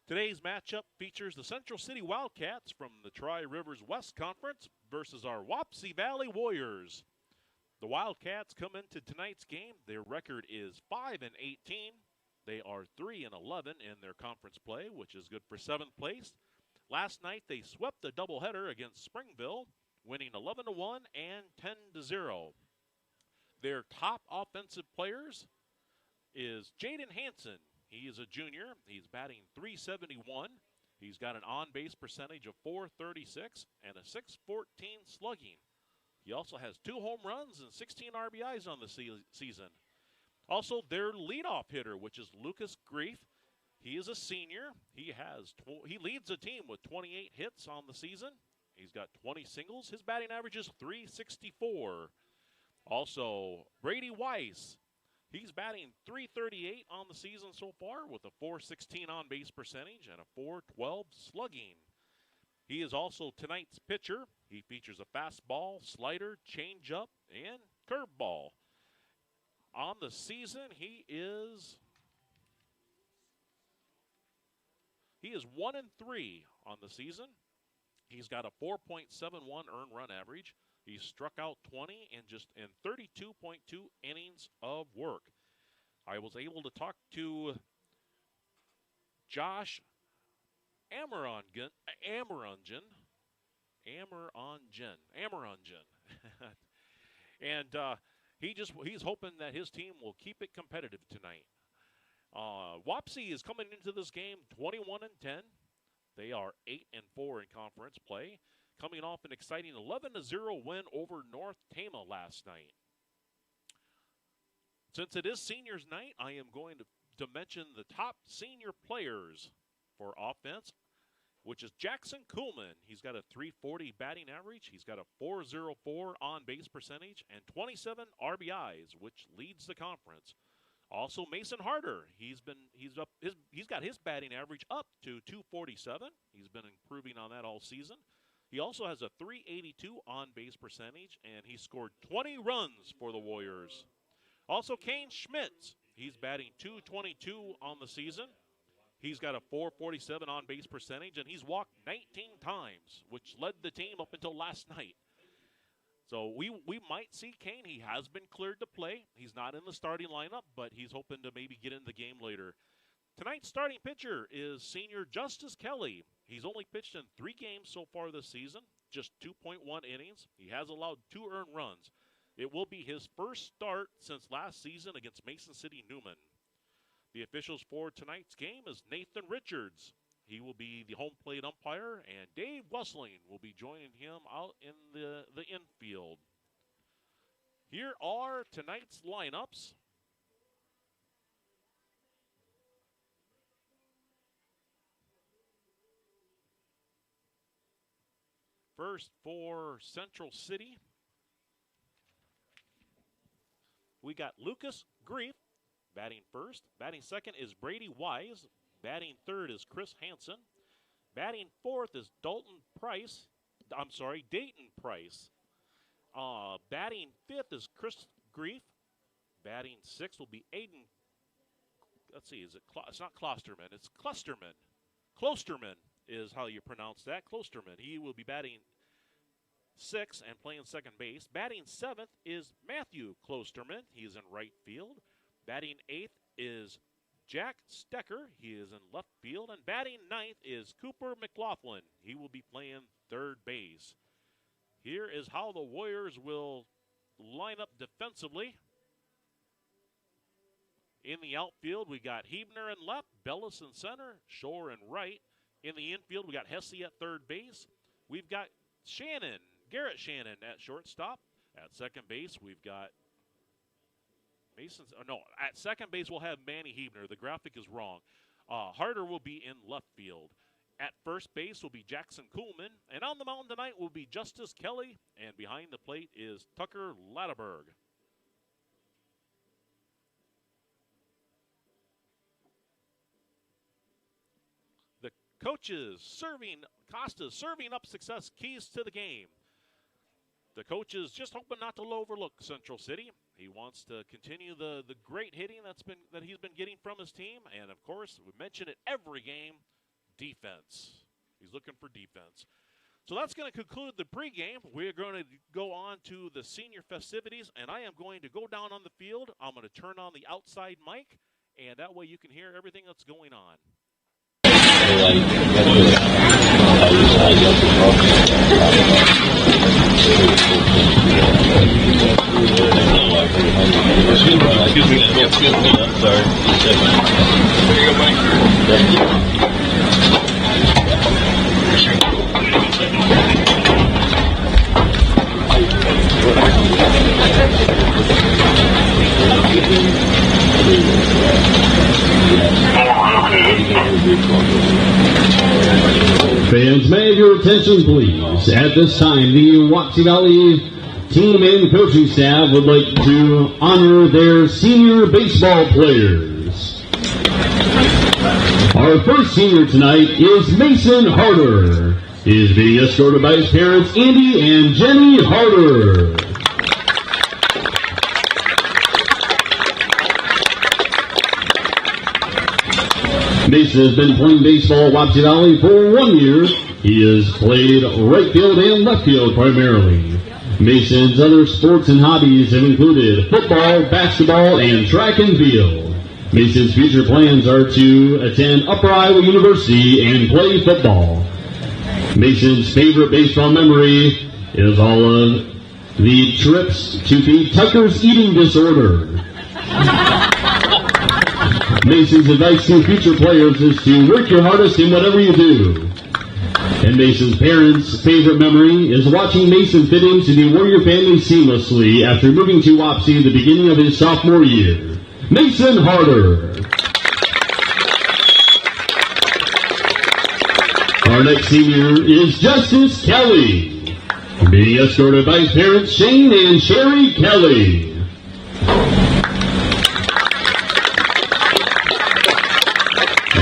Today's matchup features the Central City Wildcats from the Tri-Rivers West Conference versus our Wapsie Valley Warriors. The Wildcats come into tonight's game. Their record is 5-18. They are 3-11 in their conference play, which is good for 7th place. Last night, they swept the doubleheader against Springville, winning 11-1 and 10-0. Their top offensive players is Jaden Hansen. He is a junior. He's batting .371. He's got an on-base percentage of .436 and a .614 slugging. He also has 2 home runs and 16 RBIs on the season. Also, their leadoff hitter, which is Lucas Grief. He is a senior. He leads the team with 28 hits on the season. He's got 20 singles. His batting average is .364. Also, Brady Weiss. He's batting .338 on the season so far with a .416 on-base percentage and a .412 slugging. He is also tonight's pitcher. He features a fastball, slider, changeup, and curveball. On the season, he is 1-3 on the season. He's got a 4.71 earned run average. He's struck out 20 in 32.2 innings of work. I was able to talk to Josh Amarongen. And he's hoping that his team will keep it competitive tonight. Wapsie is coming into this game 21-10. They are 8-4 in conference play, coming off an exciting 11-0 win over North Tama last night. Since it is seniors night, I am going to mention the top senior players for offense, which is Jackson Kuhlman. He's got a .340 batting average. He's got a .404 on-base percentage and 27 RBIs, which leads the conference. Also, Mason Harder. He's got his batting average up to .247. He's been improving on that all season. He also has a .382 on-base percentage, and he scored 20 runs for the Warriors. Also, Kane Schmitz. He's batting .222 on the season. He's got a .447 on-base percentage, and he's walked 19 times, which led the team up until last night. So we might see Kane. He has been cleared to play. He's not in the starting lineup, but he's hoping to maybe get in the game later. Tonight's starting pitcher is senior Justice Kelly. He's only pitched in 3 games so far this season, just 2.1 innings. He has allowed 2 earned runs. It will be his first start since last season against Mason City Newman. The officials for tonight's game is Nathan Richards. He will be the home plate umpire, and Dave Wessling will be joining him out in the infield. Here are tonight's lineups. First for Central City, we got Lucas Grief batting first. Batting second is Brady Wise. Batting third is Chris Hansen. Batting fourth is Dayton Price. Batting fifth is Chris Grief. Batting sixth will be Aiden. Let's see, it's not Klosterman, it's Clusterman. Klosterman is how you pronounce that, Klosterman. He will be batting sixth and playing second base. Batting seventh is Matthew Klosterman. He is in right field. Batting eighth is Jack Stecker. He is in left field. And batting ninth is Cooper McLaughlin. He will be playing third base. Here is how the Warriors will line up defensively. In the outfield, we got Hebner in left, Bellis in center, Shore in right. In the infield, we got Hesse at third base. We've got Garrett Shannon at shortstop. At second base, we've got at second base, we'll have Manny Hebner. The graphic is wrong. Harder will be in left field. At first base will be Jackson Kuhlman. And on the mound tonight will be Justice Kelly. And behind the plate is Tucker Latterberg. coaches Costa serving up success keys to the game. The coach is just hoping not to overlook Central City. He wants to continue the great hitting that he's been getting from his team. And, of course, we mention it every game, defense. He's looking for defense. So that's going to conclude the pregame. We're going to go on to the senior festivities, and I am going to go down on the field. I'm going to turn on the outside mic, and that way you can hear everything that's going on. Excuse me. I'm sorry. There you go, Mike. Thank you. Fans, may I have your attention, please? At this time, the Wapsie Valley team and coaching staff would like to honor their senior baseball players. Our first senior tonight is Mason Harder. He is being escorted by his parents, Andy and Jenny Harder. Mason has been playing baseball at Wapsie Valley for 1 year. He has played right field and left field primarily. Mason's other sports and hobbies have included football, basketball, and track and field. Mason's future plans are to attend Upper Iowa University and play football. Mason's favorite baseball memory is all of the trips to feed Tucker's eating disorder. Mason's advice to future players is to work your hardest in whatever you do. And Mason's parents' favorite memory is watching Mason fit into the Warrior family seamlessly after moving to Wapsie at the beginning of his sophomore year. Mason Harder. Our next senior is Justice Kelly, being escorted by his parents Shane and Sherry Kelly.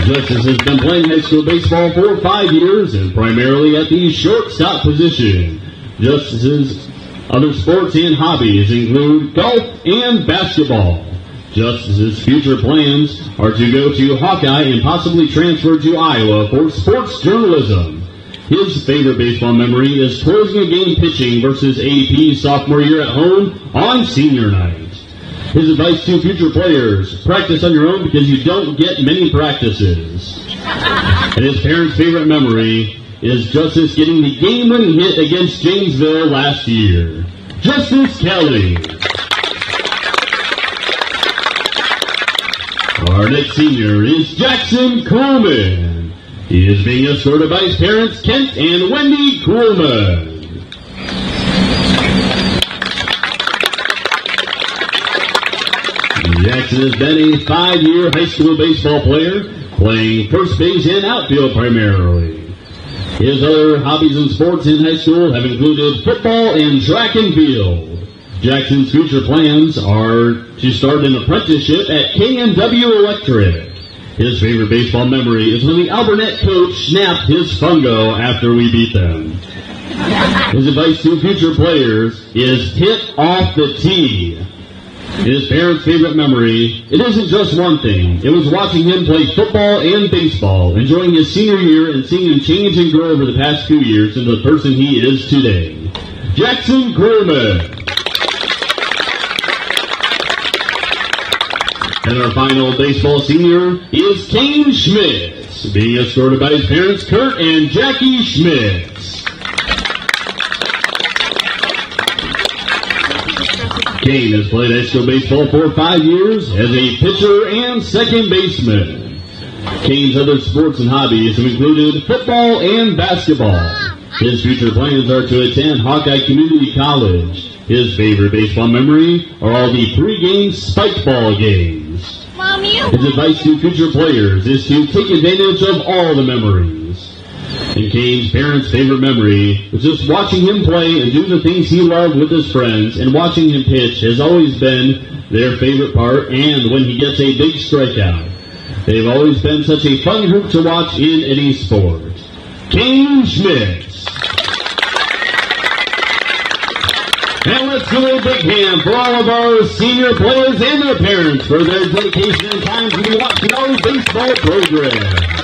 Justice has been playing high school baseball for 5 years and primarily at the shortstop position. Justice's other sports and hobbies include golf and basketball. Justice's future plans are to go to Hawkeye and possibly transfer to Iowa for sports journalism. His favorite baseball memory is closing a game pitching versus AP sophomore year at home on senior night. His advice to future players, practice on your own because you don't get many practices. And his parents' favorite memory is Justice getting the game-winning hit against Janesville last year. Justice Kelly. Our next senior is Jackson Coleman. He is being escorted by his parents, Kent and Wendy Coleman. Jackson has been a 5-year high school baseball player, playing first base and outfield primarily. His other hobbies and sports in high school have included football and track and field. Jackson's future plans are to start an apprenticeship at K&W Electric. His favorite baseball memory is when the Alburnett coach snapped his fungo after we beat them. His advice to future players is hit off the tee. His parents' favorite memory, it isn't just one thing. It was watching him play football and baseball, enjoying his senior year and seeing him change and grow over the past few years into the person he is today. Jackson Coleman. And our final baseball senior is Kane Schmitz, being escorted by his parents, Kurt and Jackie Schmitz. Kane has played high school baseball for 5 years as a pitcher and second baseman. Kane's other sports and hobbies have included football and basketball. His future plans are to attend Hawkeye Community College. His favorite baseball memory are all the pregame spike ball games. His advice to future players is to take advantage of all the memories. And Kane's parents' favorite memory was just watching him play and do the things he loved with his friends, and watching him pitch has always been their favorite part, and when he gets a big strikeout. They've always been such a fun group to watch in any sport. King Schmidt. And let's give a big hand for all of our senior players and their parents for their dedication and time to be watching our baseball program.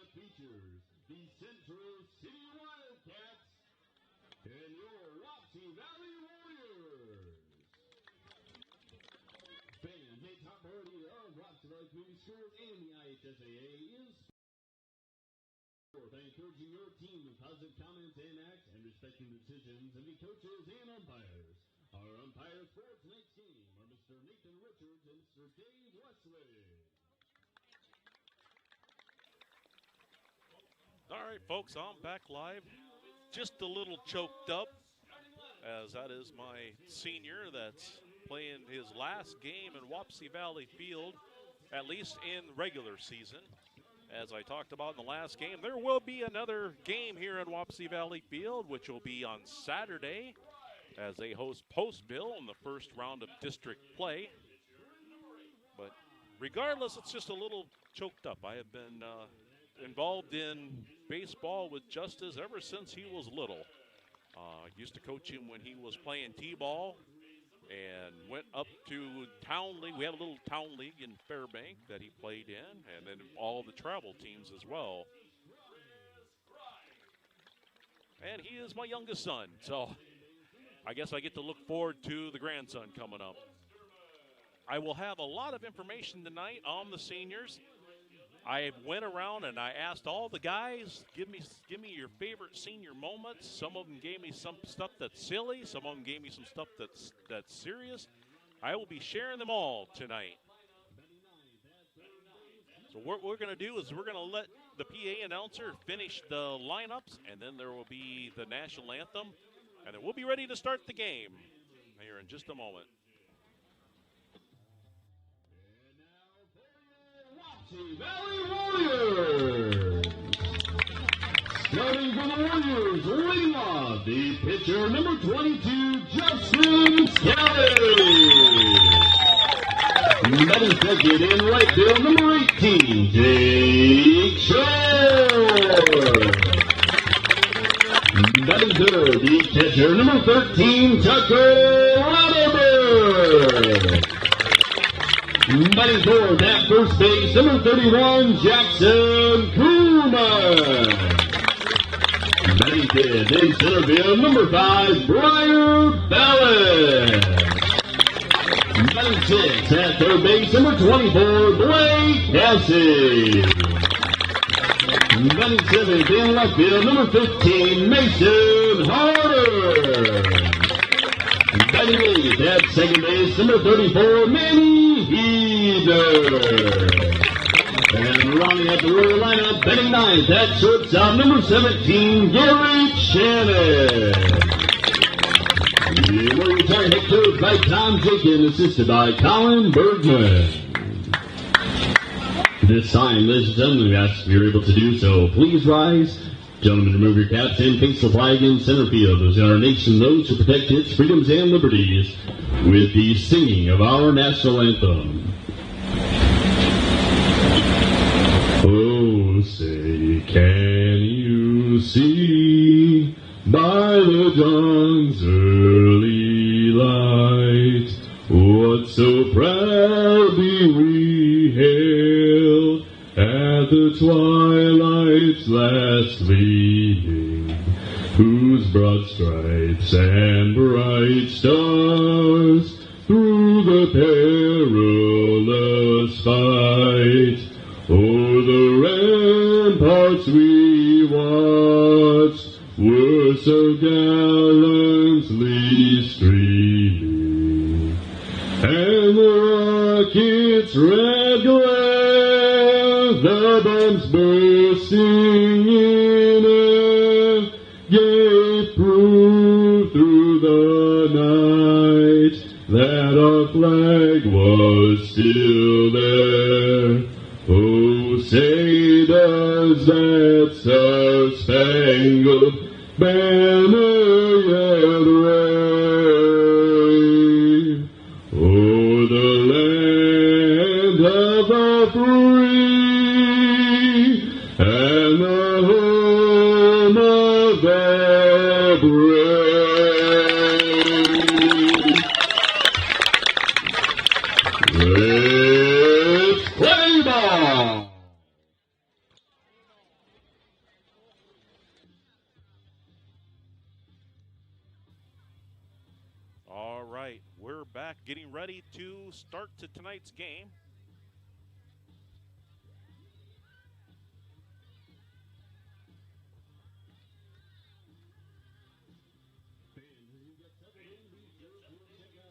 Features the Central City Wildcats and your Wapsie Valley Warriors. Fans, a top priority of Wapsie Valley Community Schools and the IHSAA is by encouraging your team with positive comments and acts and respecting decisions of the coaches and umpires. Our umpires for tonight's game are Mr. Nathan Richards and Mr. Dave Wesley. All right, folks, I'm back live. Just a little choked up, as that is my senior that's playing his last game in Wapsie Valley Field, at least in regular season. As I talked about in the last game, there will be another game here in Wapsie Valley Field, which will be on Saturday, as they host Postville in the first round of district play. But regardless, it's just a little choked up. I have been involved in baseball with Justice ever since he was little. Used to coach him when he was playing T-ball and went up to Town League. We had a little Town League in Fairbank that he played in, and then all the travel teams as well. And he is my youngest son, so I guess I get to look forward to the grandson coming up. I will have a lot of information tonight on the seniors. I went around and I asked all the guys, give me your favorite senior moments. Some of them gave me some stuff that's silly. Some of them gave me some stuff that's serious. I will be sharing them all tonight. So what we're going to do is we're going to let the PA announcer finish the lineups, and then there will be the national anthem, and then we'll be ready to start the game here in just a moment. Valley Warriors. Starting for the Warriors, leading off the pitcher, number 22, Justin Skelly. Batting second in right field, number 18, Jake Shore. Batting third, the catcher, number 13, Tucker Rutherford. Batting fourth at first base, number 31, Jackson Kuma. Batting fifth in center field, number 5, Briar Bellis. Batting six at third base, number 24, Blake Wapsie. Batting seventh in left field, number 15, Mason Harder. Batting eighth at second base, number 34, Manny Heater. And rounding out the rear lineup, batting ninth at shortstop, number 17, Gary Shannon. The Warrior Retired head coach by Tom Jakin, assisted by Colin Bergman. This time, ladies and gentlemen, we ask if you're able to do so, please rise. Gentlemen, remove your caps and face the flag in center field as our nation knows to protect its freedoms and liberties with the singing of our national anthem. Oh, say, can you see by the dawn's early light what so proudly we hailed at the twilight's last gleaming, whose broad stripes and bright stars through the perilous fight o'er the ramparts we watched were so gallantly streaming, and the rocket's red glare, the bombs bursting in air, gave proof through the night that our flag was still there. Oh, say does that star-spangled banner yet wave o'er the land of the free and the home of the brave. Let's play ball! All right, we're back getting ready to start to tonight's game.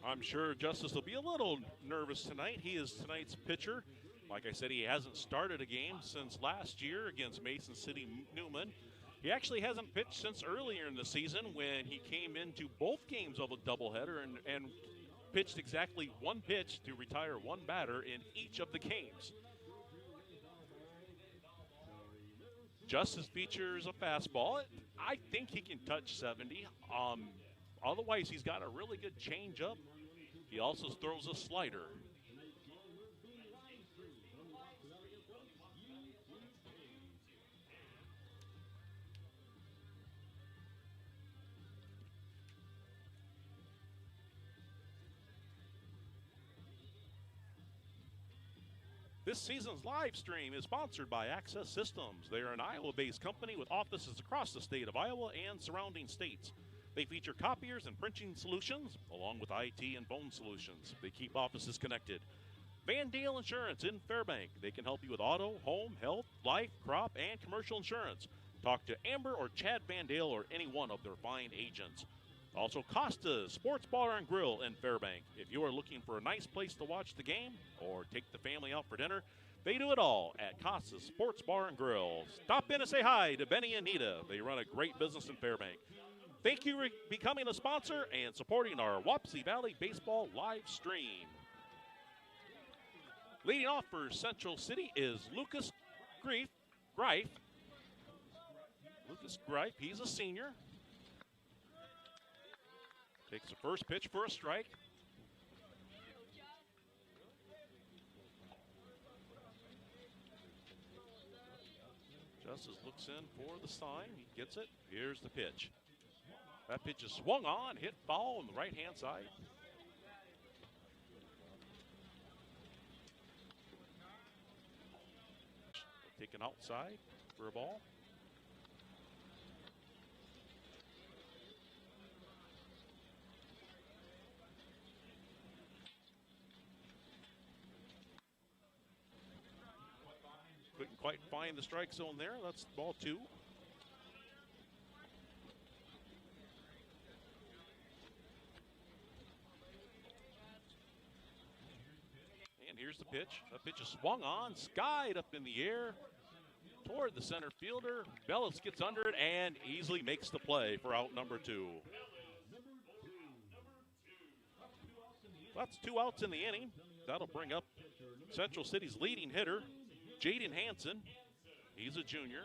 I'm sure Justice will be a little nervous tonight. He is tonight's pitcher. Like I said, he hasn't started a game since last year against Mason City Newman. He actually hasn't pitched since earlier in the season when he came into both games of a doubleheader and pitched exactly one pitch to retire one batter in each of the games. Justice features a fastball. I think he can touch 70. Otherwise, he's got a really good changeup. He also throws a slider. This season's live stream is sponsored by Access Systems. They are an Iowa-based company with offices across the state of Iowa and surrounding states. They feature copiers and printing solutions, along with IT and phone solutions. They keep offices connected. Van Dale Insurance in Fairbank. They can help you with auto, home, health, life, crop, and commercial insurance. Talk to Amber or Chad Van Dale or any one of their fine agents. Also, Costa's Sports Bar and Grill in Fairbank. If you are looking for a nice place to watch the game or take the family out for dinner, they do it all at Costa's Sports Bar and Grill. Stop in and say hi to Benny and Nita. They run a great business in Fairbank. Thank you for becoming a sponsor and supporting our Wapsie Valley Baseball live stream. Leading off for Central City is Lucas Greif. Lucas Greif, he's a senior. Takes the first pitch for a strike. Justice looks in for the sign. He gets it. Here's the pitch. That pitch is swung on, hit foul on the right-hand side. Taken outside for a ball. quite find the strike zone there. That's ball 2. And here's the pitch. That pitch is swung on, skied up in the air toward the center fielder. Bellis gets under it and easily makes the play for out number 2. That's 2 outs in the inning. That'll bring up Central City's leading hitter, Jaden Hansen. He's a junior.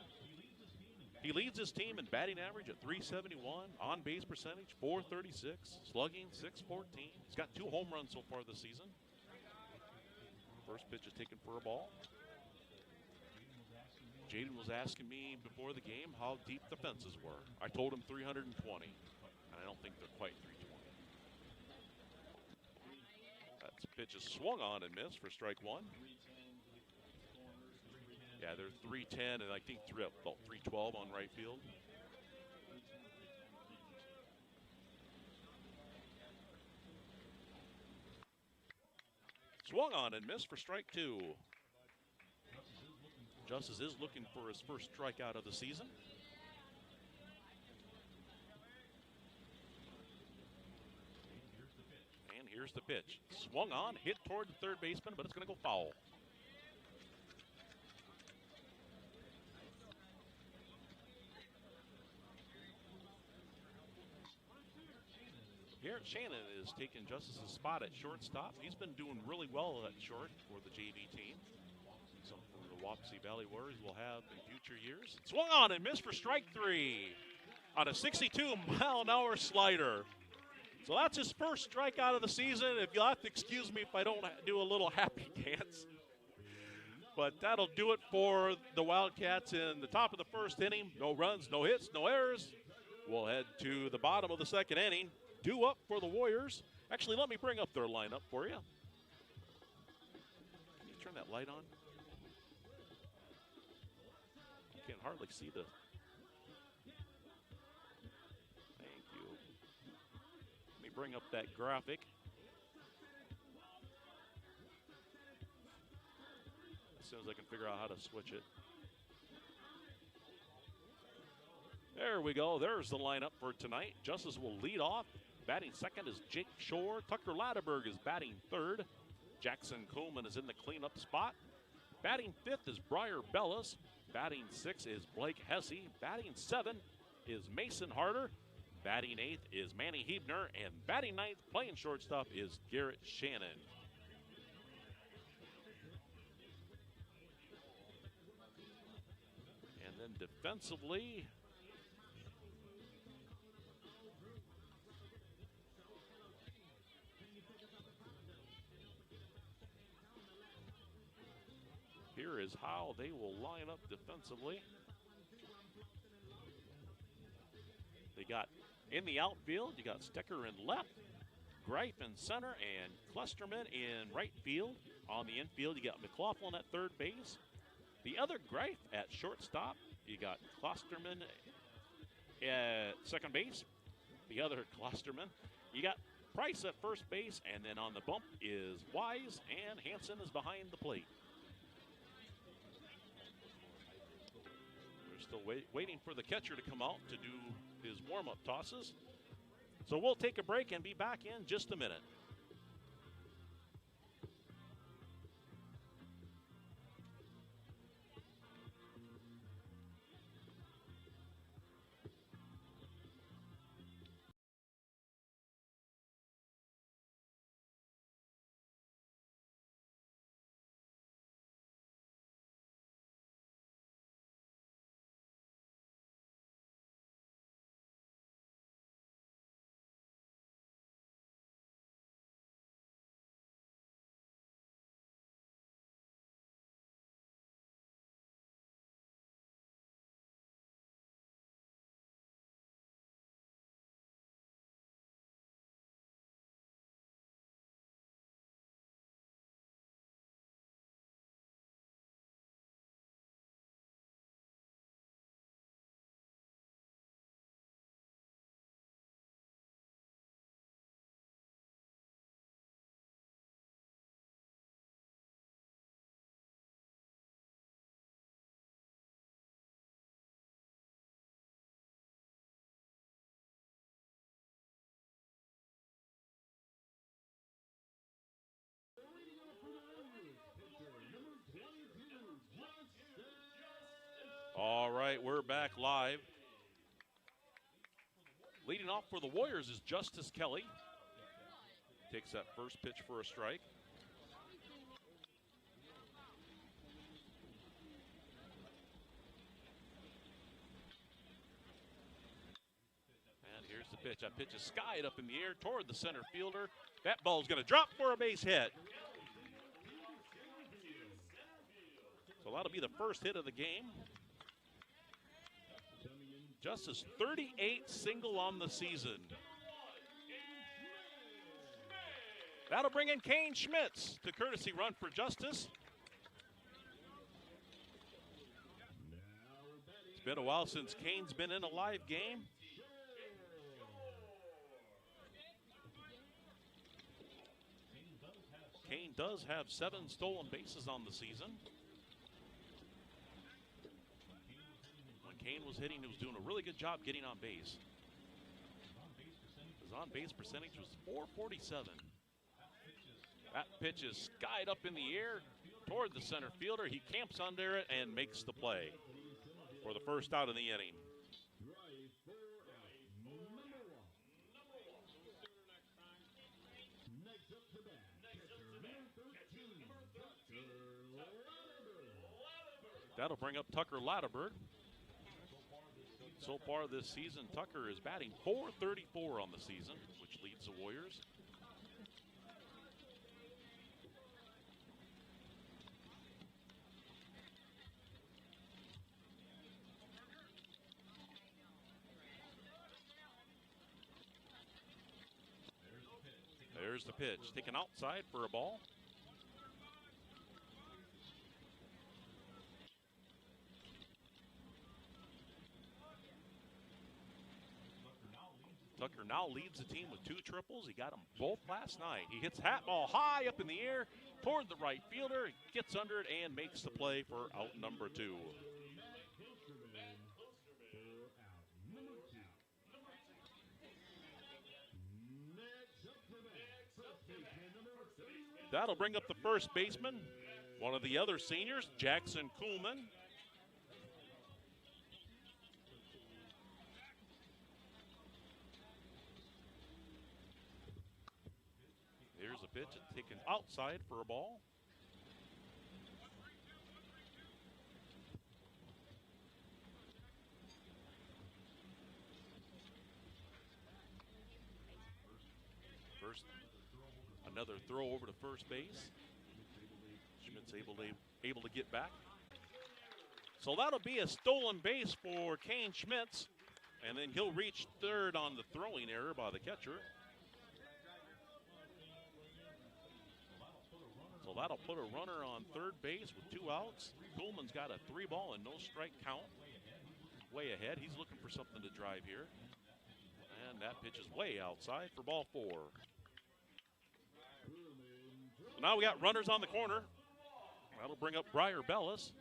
He leads his team in batting average at .371, on-base percentage .436, slugging .614. He's got 2 home runs so far this season. First pitch is taken for a ball. Jaden was asking me before the game how deep the fences were. I told him 320, and I don't think they're quite 320. That pitch is swung on and missed for strike 1. Yeah, they're 310 and I think 312 on right field. Swung on and missed for strike 2. Justice is looking for his first strikeout of the season. And here's the pitch. Swung on, hit toward the third baseman, but it's going to go foul. Garrett Shannon is taking Justice's spot at shortstop. He's been doing really well at short for the JV team. Something the Wapsie Valley Warriors will have in future years. Swung on and missed for strike 3 on a 62-mile-an-hour slider. So that's his first strikeout of the season. If you'll have to excuse me if I don't do a little happy dance. But that'll do it for the Wildcats in the top of the first inning. No runs, no hits, no errors. We'll head to the bottom of the second inning. 2 up for the Warriors. Actually, let me bring up their lineup for you. Can you turn that light on? You can hardly see the... Thank you. Let me bring up that graphic. As soon as I can figure out how to switch it. There we go. There's the lineup for tonight. Justice will lead off. Batting second is Jake Shore. Tucker Latterberg is batting third. Jackson Coleman is in the cleanup spot. Batting fifth is Briar Bellis. Batting sixth is Blake Hesse. Batting seventh is Mason Harder. Batting eighth is Manny Hebner. And batting ninth, playing shortstop, is Garrett Shannon. And then defensively, here is how they will line up defensively. They got in the outfield, you got Stecker in left, Greif in center, and Clusterman in right field. On the infield, you got McLaughlin at third base. The other Greif at shortstop, you got Clusterman at second base. The other Clusterman, you got Price at first base, and then on the bump is Wise, and Hansen is behind the plate. We're still waiting for the catcher to come out to do his warm-up tosses. So we'll take a break and be back in just a minute. All right, we're back live. Leading off for the Warriors is Justice Kelly. Takes that first pitch for a strike. And here's the pitch. That pitch is skied up in the air toward the center fielder. That ball's going to drop for a base hit. So that'll be the first hit of the game. Justice 38 single on the season. That'll bring in Kane Schmitz to courtesy run for Justice. It's been a while since Kane's been in a live game. Kane does have 7 stolen bases on the season. When Kane was hitting, he was doing a really good job getting on base. His on-base percentage was .447. That pitch is skied up in the air toward the center fielder. He camps under it and makes the play for the first out of the inning. That'll bring up Tucker Latterberg. So far this season, Tucker is batting .434 on the season, which leads the Warriors. There's the pitch, taken outside for a ball. Tucker now leads the team with 2 triples. He got them both last night. He hits that ball high up in the air toward the right fielder, gets under it, and makes the play for out number 2. That'll bring up the first baseman, one of the other seniors, Jackson Kuhlman. Here's a pitch taken outside for a ball. First, another throw over to first base. Schmidt's able to get back. So that'll be a stolen base for Kane Schmitz, and then he'll reach third on the throwing error by the catcher. So that'll put a runner on third base with 2 outs. Kuhlman's got a 3-ball and no strike count. Way ahead. He's looking for something to drive here. And that pitch is way outside for ball 4. So now we got runners on the corner. That'll bring up Briar Bellis.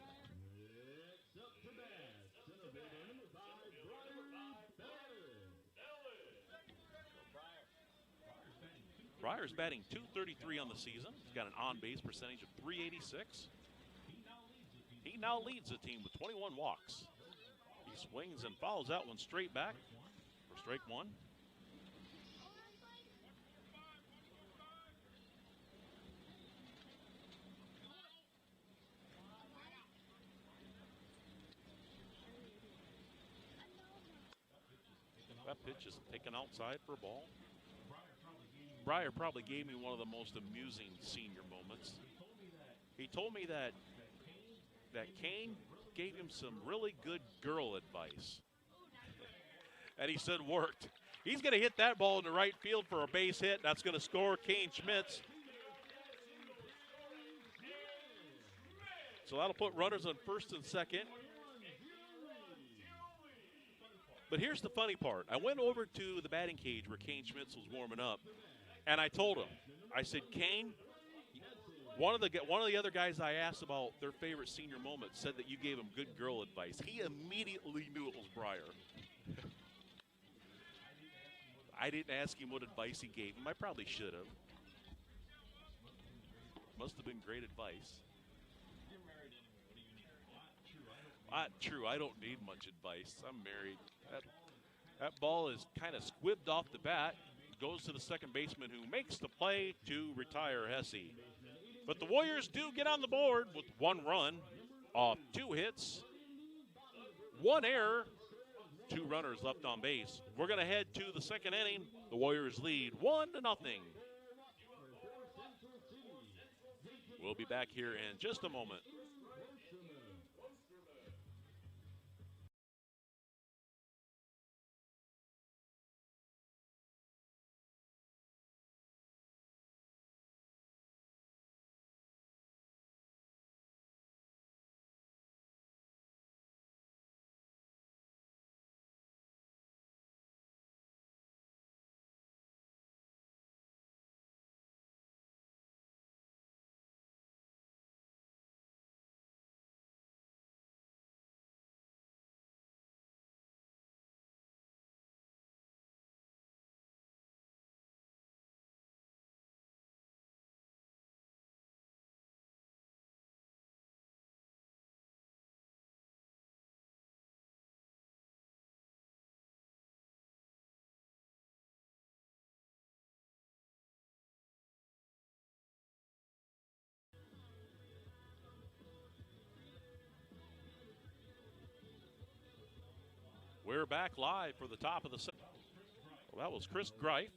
Briar's batting .233 on the season. He's got an on-base percentage of .386. He now leads the team with 21 walks. He swings and fouls that one straight back for strike 1. That pitch is taken outside for a ball. Briar probably gave me one of the most amusing senior moments. He told me that Kane gave him some really good girl advice. And he said worked. He's going to hit that ball in the right field for a base hit. That's going to score Kane Schmitz. So that'll put runners on first and second. But here's the funny part. I went over to the batting cage where Kane Schmitz was warming up. And I told him, I said, Kane, one of the other guys I asked about their favorite senior moment said that you gave him good girl advice. He immediately knew it was Briar. I didn't ask him what advice he gave him. I probably should have. Must have been great advice. Not true. I don't need much advice. I'm married. That ball is kind of squibbed off the bat. Goes to the second baseman who makes the play to retire Hesse. But the Warriors do get on the board with 1 run off 2 hits, 1 error, 2 runners left on base. We're going to head to the second inning. The Warriors lead 1-0. We'll be back here in just a moment. We're back live for the top of the second. Well, that was Chris Greif.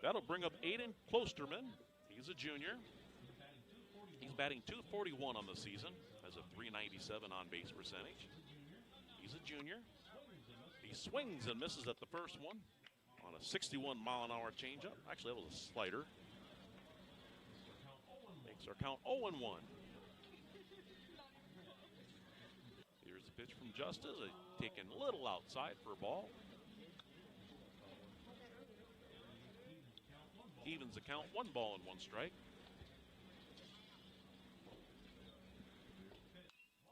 That'll bring up Aiden Klosterman. He's a junior. He's batting .241 on the season, has a .397 on-base percentage. He's a junior. He swings and misses at the first one on a 61-mile-an-hour changeup. Actually, that was a slider. Makes our count 0-1. Here's the pitch from Justice, taken a little outside for a ball. Evens the count, 1 ball and 1 strike.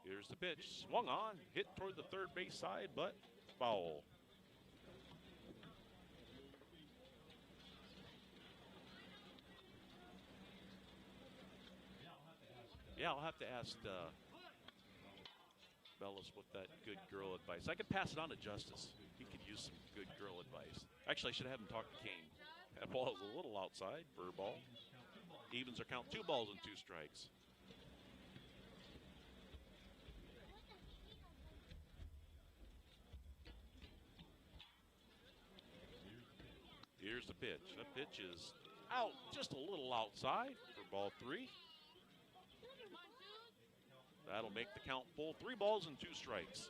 Here's the pitch, swung on, hit toward the third base side, but foul. Yeah, I'll have to ask Bellis with that good girl advice. I could pass it on to Justice. He could use some good girl advice. Actually, I should have him talk to Kane. That ball is a little outside for a ball. Evens our count, 2 balls and 2 strikes. Here's the pitch. That pitch is out, just a little outside for ball 3. That'll make the count full, 3 balls and 2 strikes.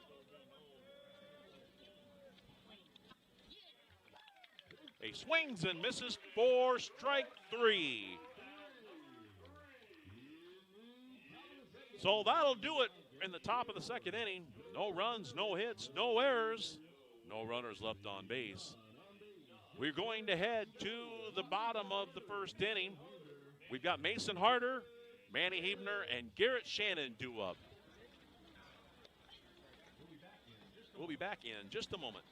He swings and misses for strike 3. So that'll do it in the top of the second inning. No runs, no hits, no errors, no runners left on base. We're going to head to the bottom of the first inning. We've got Mason Harder, Manny Hebner, and Garrett Shannon due up. We'll be back in just a moment.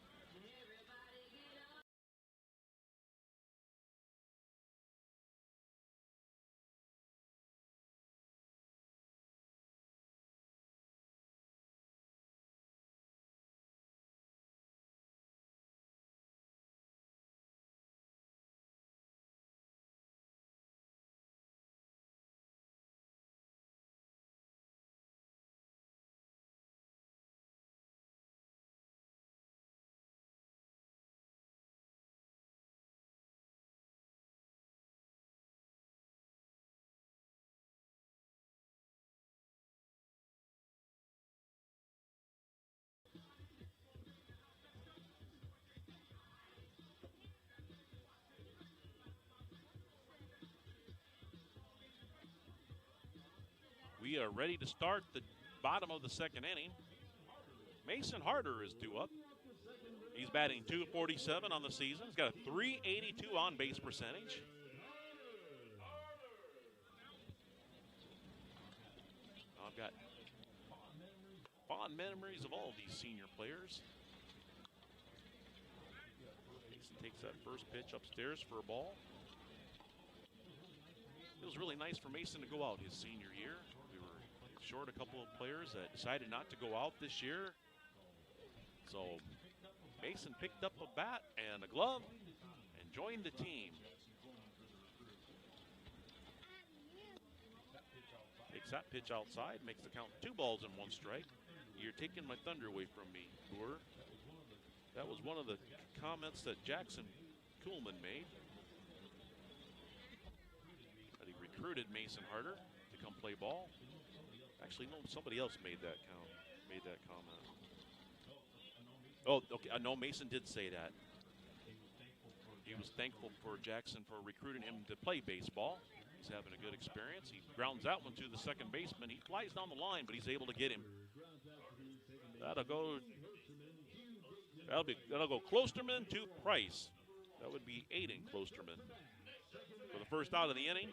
We are ready to start the bottom of the second inning. Mason Harder is due up. He's batting .247 on the season. He's got a .382 on-base percentage. I've got fond memories of all these senior players. Mason takes that first pitch upstairs for a ball. it was really nice for Mason to go out his senior year. We were short a couple of players that decided not to go out this year. So Mason picked up a bat and a glove and joined the team. Takes that pitch outside, makes the count 2 balls and 1 strike. You're taking my thunder away from me, Boer. That was one of the comments that Jackson Kuhlman made. That he recruited Mason Harder to come play ball. Actually, no, somebody else made that comment. Oh, okay. No, Mason did say that. He was thankful for Jackson for recruiting him to play baseball. He's having a good experience. He grounds that one to the second baseman. He flies down the line, but he's able to get him. That'll go Klosterman to Price. That would be Aiden Klosterman for the first out of the inning.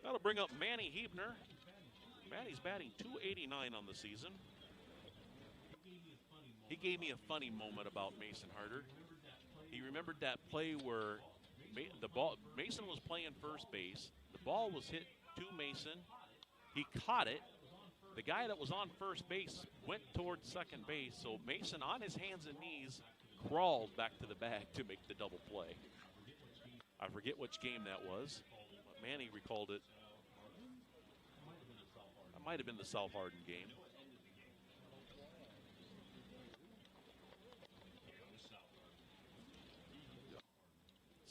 That'll bring up Manny Hebner. Manny's batting .289 on the season. He gave me a funny moment about Mason Harder. He remembered that play where Mason was playing first base. The ball was hit to Mason. He caught it. The guy that was on first base went towards second base, so Mason, on his hands and knees, crawled back to the bag to make the double play. I forget which game that was, but Manny recalled it. That might have been the South Hardin game.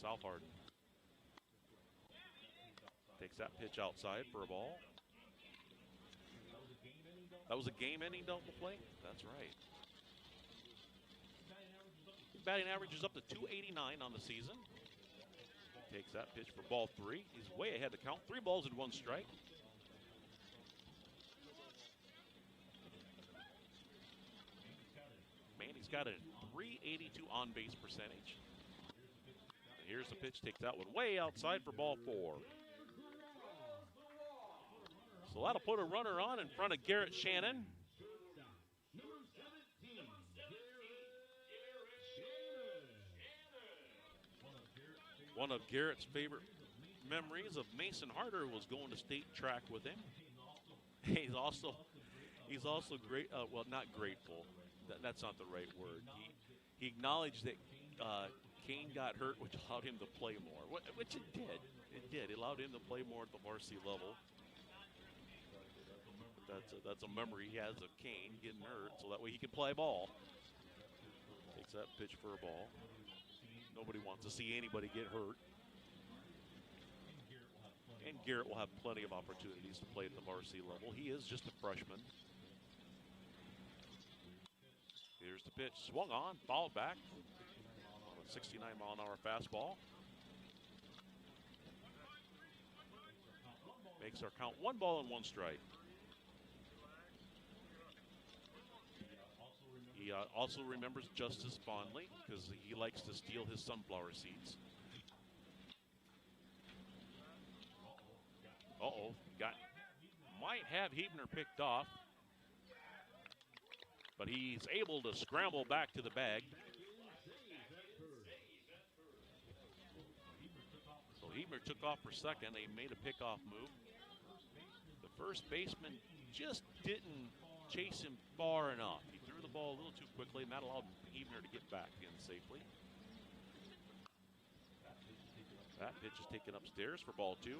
South Hardin takes that pitch outside for a ball. That was a game-ending double play? That's right. His batting average is up to .289 on the season. Takes that pitch for ball 3. He's way ahead to count. 3 balls and 1 strike. Manny's got a .382 on-base percentage. And here's the pitch. Takes that one way outside for ball 4. So that'll put a runner on in front of Garrett Shannon. One of Garrett's favorite memories of Mason Harder was going to state track with him. He's also great. Well, not grateful. That's not the right word. He acknowledged that Kane got hurt, which allowed him to play more. Which it did. It did. It allowed him to play more at the varsity level. That's a memory he has of Kane getting hurt, so that way he can play ball. Takes that pitch for a ball. Nobody wants to see anybody get hurt. And Garrett will have plenty of opportunities to play at the varsity level. He is just a freshman. Here's the pitch. Swung on, fouled back. On a 69-mile-an-hour fastball. Makes our count 1 ball and 1 strike. He also remembers Justice fondly because he likes to steal his sunflower seeds. Might have Hebner picked off, but he's able to scramble back to the bag. So Hebner took off for second. They made a pickoff move. The first baseman just didn't chase him far enough. He threw the ball a little too quickly, and that allowed Hebner to get back in safely. That pitch is taken upstairs for ball 2.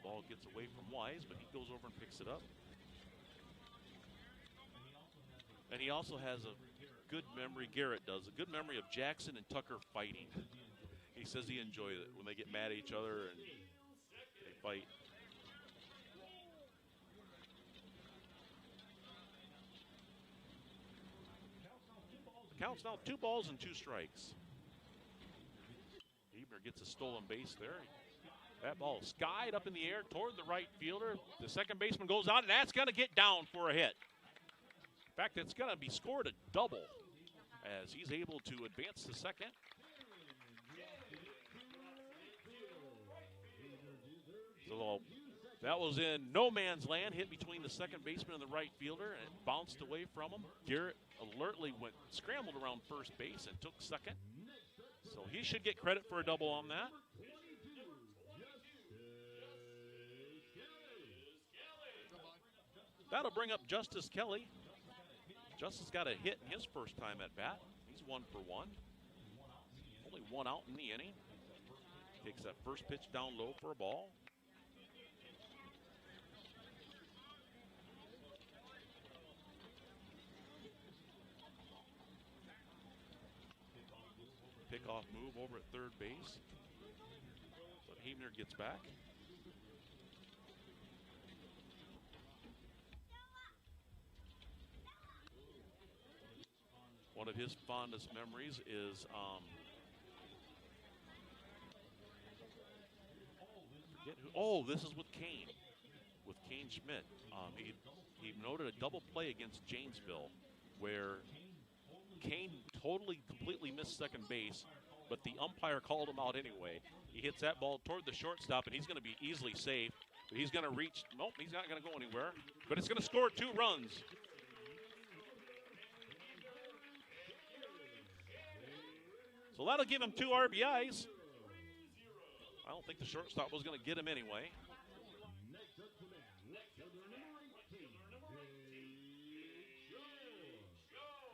Ball gets away from Wise, but he goes over and picks it up. And he also has a good memory, Garrett does, a good memory of Jackson and Tucker fighting. He says he enjoys it when they get mad at each other and they fight. The count's now 2 balls and 2 strikes. Hebner gets a stolen base there. That ball skied up in the air toward the right fielder. The second baseman goes out, and that's going to get down for a hit. In fact, it's going to be scored a double as he's able to advance to second. So That was in no man's land, hit between the second baseman and the right fielder, and it bounced away from him. Garrett alertly scrambled around first base and took second. So he should get credit for a double on that. That'll bring up Justice Kelly. Justice got a hit in his first time at bat. He's 1 for 1. Only 1 out in the inning. Takes that first pitch down low for a ball. Pickoff move over at third base. But Hebner gets back. One of his fondest memories is this is with Kane Schmidt. He noted a double play against Janesville where Kane completely missed second base, but the umpire called him out anyway. He hits that ball toward the shortstop, and he's going to be easily safe. But he's going to reach. Nope, he's not going to go anywhere. But it's going to score 2 runs. So that'll give him 2 RBIs. I don't think the shortstop was going to get him anyway.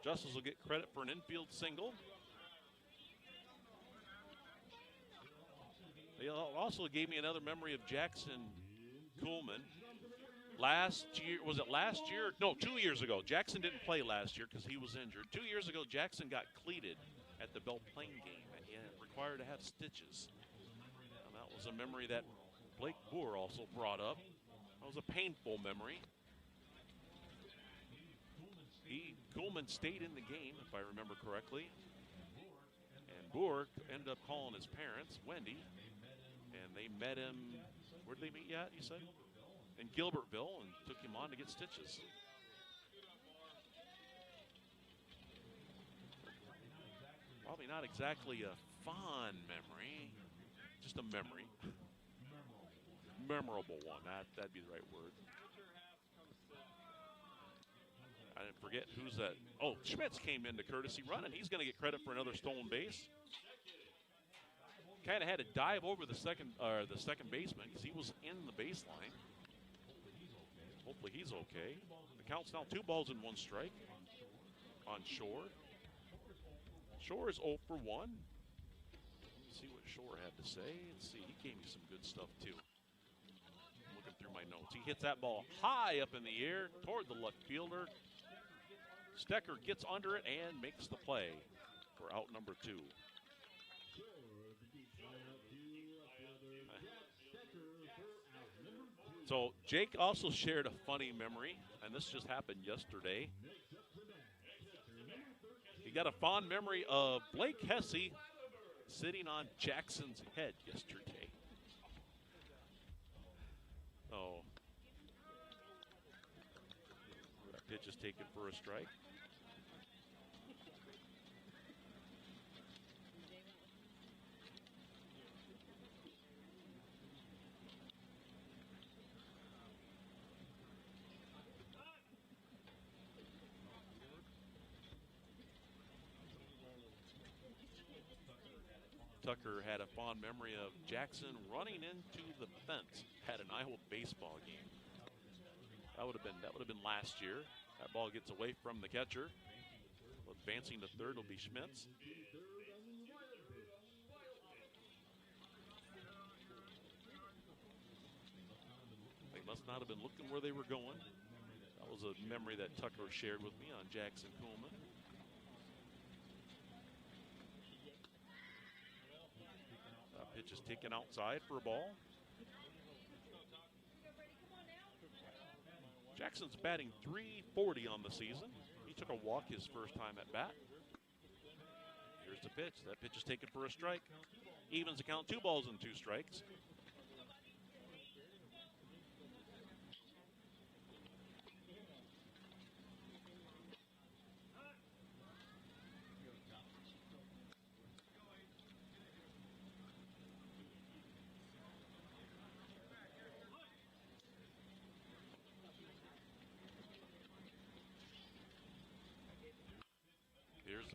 Justice will get credit for an infield single. They also gave me another memory of Jackson Kuhlman. Last year, was it last year? No, 2 years ago. Jackson didn't play last year because he was injured. 2 years ago, Jackson got cleated at the Belle Plaine game, and he required to have stitches. And that was a memory that Blake Boer also brought up. That was a painful memory. Kuhlman stayed in the game, if I remember correctly. And Boer ended up calling his parents, Wendy, and they met him, where did they meet at, you said? In Gilbertville, and took him on to get stitches. Probably not exactly a fond memory, just a memory. Memorable one, that'd be the right word. I didn't forget who's that. Oh, Schmitz came in to courtesy run, and he's going to get credit for another stolen base. Kind of had to dive over the second baseman because he was in the baseline. Hopefully he's okay. The count's now 2 balls and 1 strike on Shore. Shore is 0 for 1. Let's see what Shore had to say. Let's see. He gave me some good stuff too. I'm looking through my notes. He hits that ball high up in the air toward the left fielder. Stecker gets under it and makes the play for out number 2. So Jake also shared a funny memory, and this just happened yesterday. He got a fond memory of Blake Hesse sitting on Jackson's head yesterday. Oh. That pitch is taken for a strike. Tucker had a fond memory of Jackson running into the fence at an Iowa baseball game. That would have been last year. That ball gets away from the catcher. Advancing to third will be Schmitz. They must not have been looking where they were going. That was a memory that Tucker shared with me on Jackson Kuhlman. Pitch is taken outside for a ball. Jackson's batting .340 on the season. He took a walk his first time at bat. Here's the pitch. That pitch is taken for a strike. Evens the count, 2 balls and 2 strikes.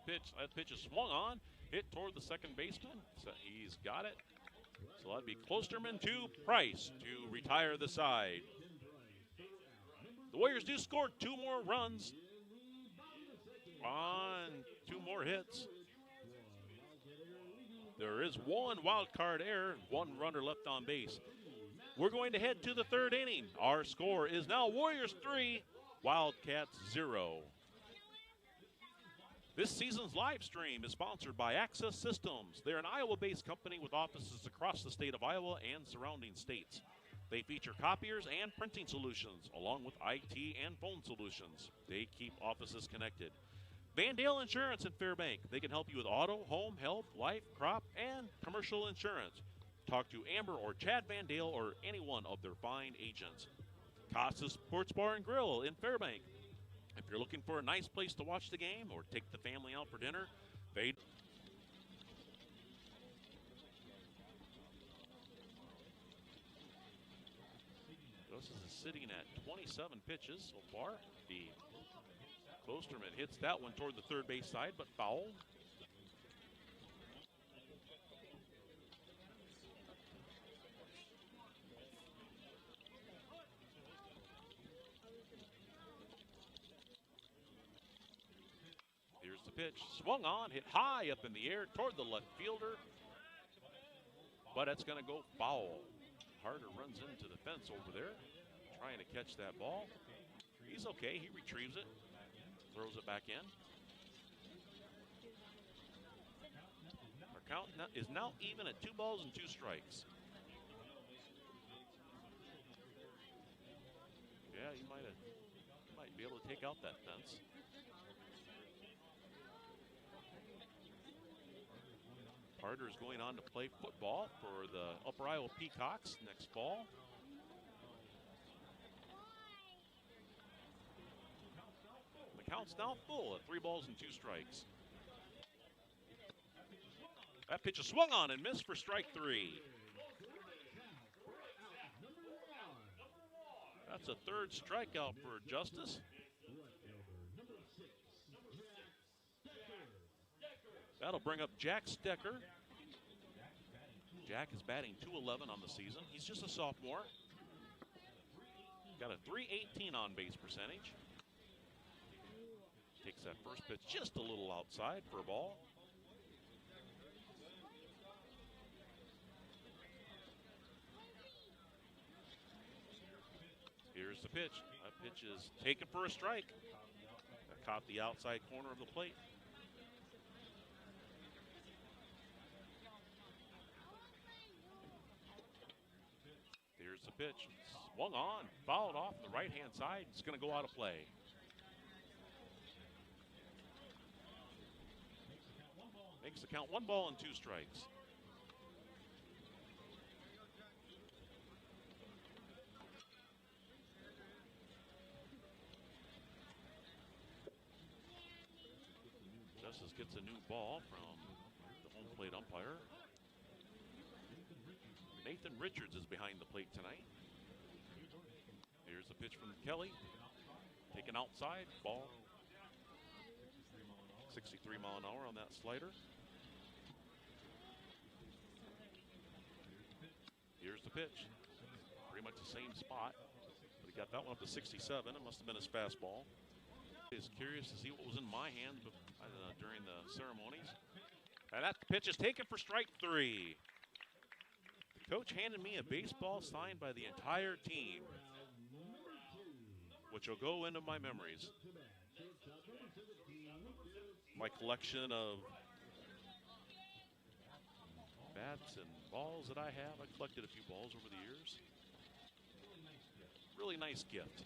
pitch. That pitch is swung on, hit toward the second baseman. So he's got it. So that'd be Klosterman to Price to retire the side. The Warriors do score 2 more runs on 2 more hits. There is 1 wild card error, 1 runner left on base. We're going to head to the 3rd inning. Our score is now Warriors 3, Wildcats 0. This season's live stream is sponsored by Access Systems. They're an Iowa-based company with offices across the state of Iowa and surrounding states. They feature copiers and printing solutions, along with IT and phone solutions. They keep offices connected. Vandale Insurance in Fairbank. They can help you with auto, home, health, life, crop, and commercial insurance. Talk to Amber or Chad Vandale or any one of their fine agents. Costa's Sports Bar and Grill in Fairbank. If you're looking for a nice place to watch the game or take the family out for dinner, they... This is sitting at 27 pitches so far. The Klosterman hits that one toward the third base side, but foul. Here's the pitch. Swung on, hit high up in the air toward the left fielder. But it's going to go foul. Harder runs into the fence over there, trying to catch that ball. He's okay. He retrieves it, throws it back in. Our count is now even at 2 balls and 2 strikes. Yeah, he might be able to take out that fence. Carter is going on to play football for the Upper Iowa Peacocks next fall. The count's now full at 3 balls and 2 strikes. That pitch is swung on and missed for strike 3. That's a 3rd strikeout for Justice. That'll bring up Jack Stecker. Jack is batting .211 on the season. He's just a sophomore. Got a .318 on base percentage. Takes that first pitch just a little outside for a ball. Here's the pitch. That pitch is taken for a strike. That caught the outside corner of the plate. Here's the pitch. Swung on, fouled off the right-hand side. It's going to go out of play. Makes the count 1 ball and 2 strikes. Justice gets a new ball from the home plate umpire. Nathan Richards is behind the plate tonight. Here's the pitch from Kelly. Taken outside, ball. 63 mile an hour on that slider. Here's the pitch. Pretty much the same spot, but he got that one up to 67. It must have been his fastball. Is curious to see what was in my hand during the ceremonies. And that pitch is taken for strike 3. Coach handed me a baseball signed by the entire team, which will go into my memories. My collection of bats and balls that I have. I collected a few balls over the years. Really nice gift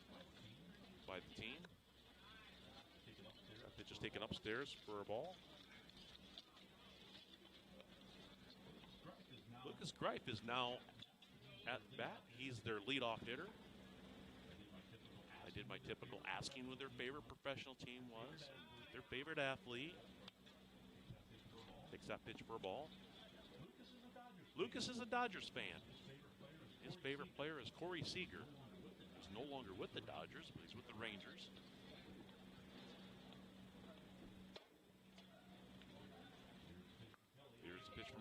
by the team. That pitch is taken upstairs for a ball. Lucas Greif is now at bat. He's their leadoff hitter. I did my typical asking who their favorite professional team was, their favorite athlete. Takes that pitch for a ball. Lucas is a Dodgers fan. His favorite player is Corey Seager. He's no longer with the Dodgers, but he's with the Rangers.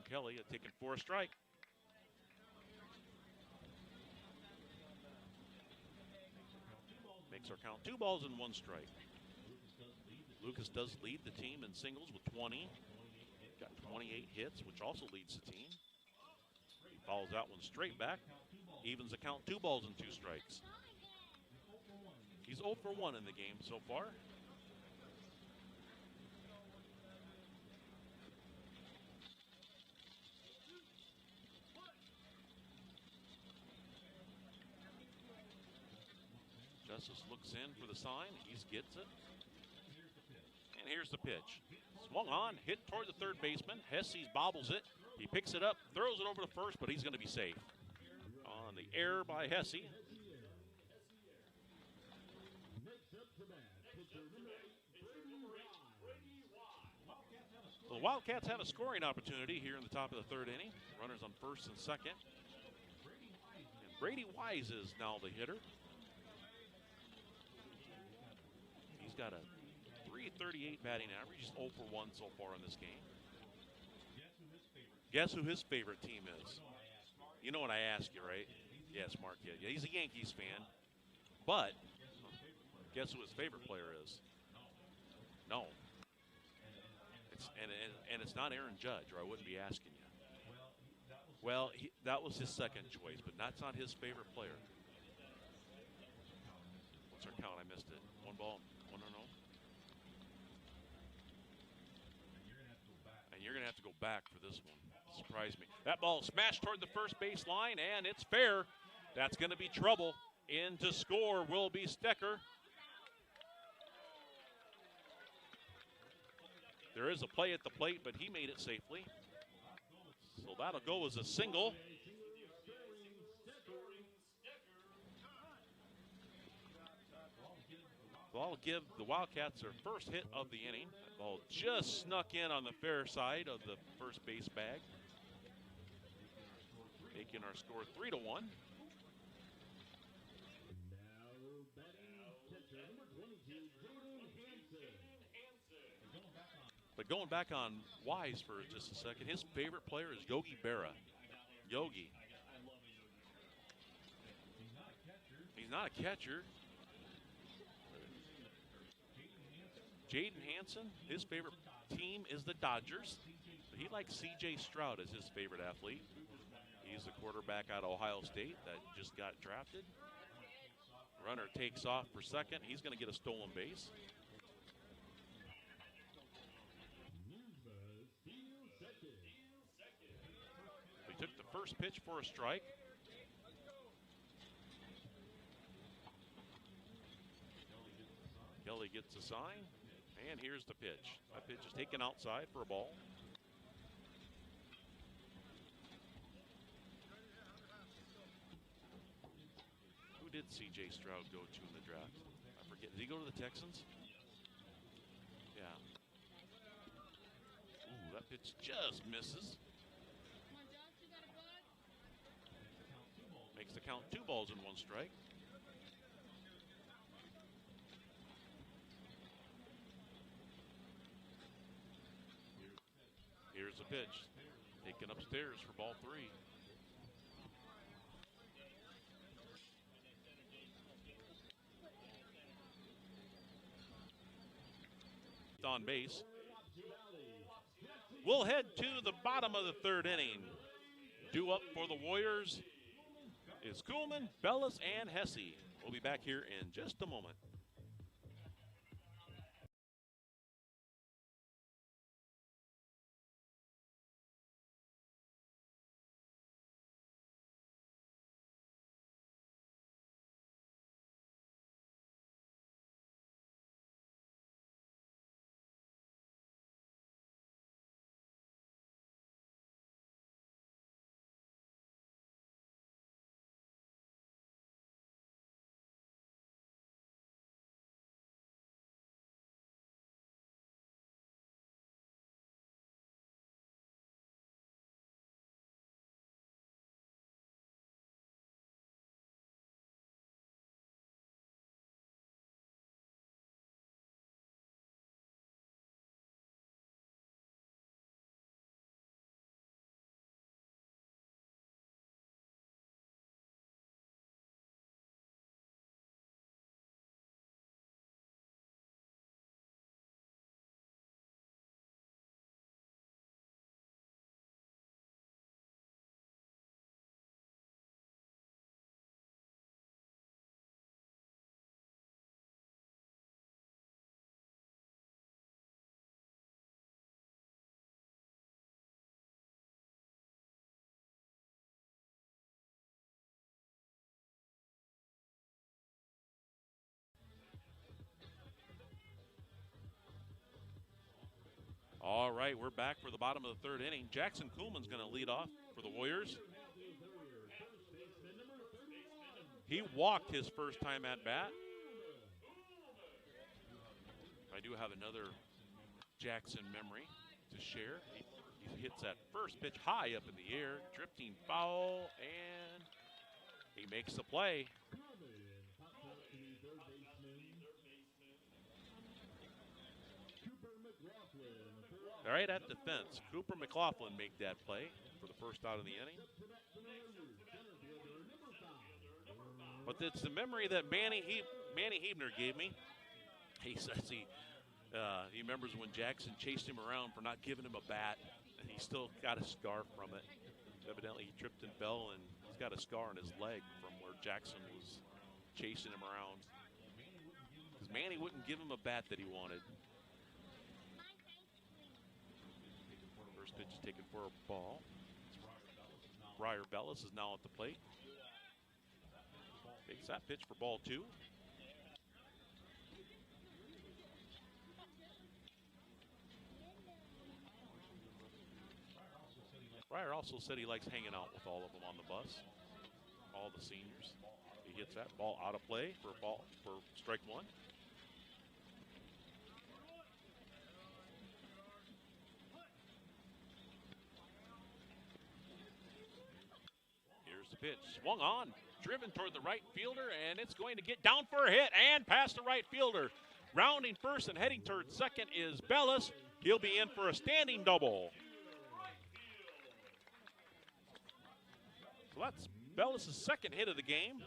Kelly taking for a strike. Makes our count 2 balls and 1 strike. Lucas does lead the team in singles with 20. Got 28 hits, which also leads the team. He follows that one straight back. Evens the count 2 balls and 2 strikes. He's 0 for 1 in the game so far. Justice looks in for the sign. He gets it. And here's the pitch. Swung on, hit toward the third baseman. Hesse bobbles it. He picks it up, throws it over to first, but he's going to be safe. On the error by Hesse. So the Wildcats have a scoring opportunity here in the top of the 3rd inning. Runners on 1st and 2nd. And Brady Wise is now the hitter. He's got a .338 batting average. He's 0 for 1 so far in this game. Guess who his favorite team is? You know what I asked you, right? Yes, Mark. Yeah, he's a Yankees fan. But guess who his favorite player is? No. And it's not Aaron Judge, or I wouldn't be asking you. Well, that was his second choice, but that's not his favorite player. What's our count? I missed it. 1 ball, 1-0. And you're going to have to go back for this one. Surprised me. That ball smashed toward the first base line, and it's fair. That's going to be trouble. In to score will be Stecker. There is a play at the plate, but he made it safely. So that'll go as a single. So I'll give the Wildcats their first hit of the inning. That ball just snuck in on the fair side of the first base bag, making our score 3-1. But going back on Wise for just a second, his favorite player is Yogi Berra. Yogi. He's not a catcher. Jaden Hanson, his favorite team is the Dodgers. He likes C.J. Stroud as his favorite athlete. He's the quarterback out of Ohio State that just got drafted. Runner takes off for second. He's going to get a stolen base. He took the first pitch for a strike. Kelly gets a sign, and here's the pitch. That pitch is taken outside for a ball. Who did C.J. Stroud go to in the draft? I forget. Did he go to the Texans? Yeah. Ooh, that pitch just misses. Makes the count 2 balls and 1 strike. Here's the pitch. Taken upstairs for ball 3. On base. We'll head to the bottom of the 3rd inning. Due up for the Warriors is Kuhlman, Bellis, and Hesse. We'll be back here in just a moment. All right, we're back for the bottom of the third inning. Jackson Kuhlman's going to lead off for the Warriors. He walked his first time at bat. I do have another Jackson memory to share. He hits that first pitch high up in the air, drifting foul, and he makes the play. All right, at the fence, Cooper McLaughlin make that play for the first out of the inning. But it's the memory that Manny Hebner gave me. He says he remembers when Jackson chased him around for not giving him a bat, and he still got a scar from it. Evidently, he tripped and fell, and he's got a scar on his leg from where Jackson was chasing him around. Because Manny wouldn't give him a bat that he wanted. First pitch is taken for a ball. Briar Bellis is now at the plate. Takes that pitch for ball 2. Briar also said he likes hanging out with all of them on the bus, all the seniors. He hits that ball out of play for strike 1. Here's the pitch, swung on, driven toward the right fielder, and it's going to get down for a hit and past the right fielder. Rounding first and heading toward second is Bellis. He'll be in for a standing double. So that's Bellis' second hit of the game.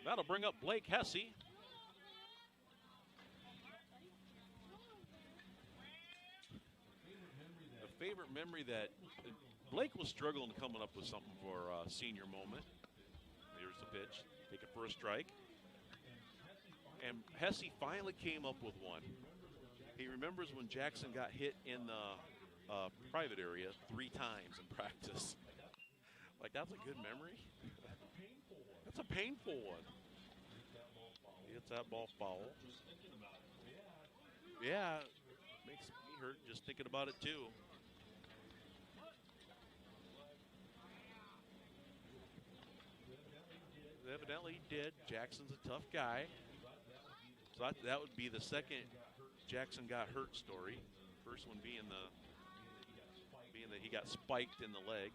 That'll bring up Blake Hesse. A favorite memory that Blake was struggling coming up with something for a senior moment. Here's the pitch, taken for a strike. And Hesse finally came up with one. He remembers when Jackson got hit in the private area 3 times in practice. Like, that's a good memory. That's a painful one. He hits that ball foul. Yeah, makes me hurt just thinking about it too. Evidently he did. Jackson's a tough guy. So that would be the second Jackson got hurt story. First one being that he got spiked in the leg,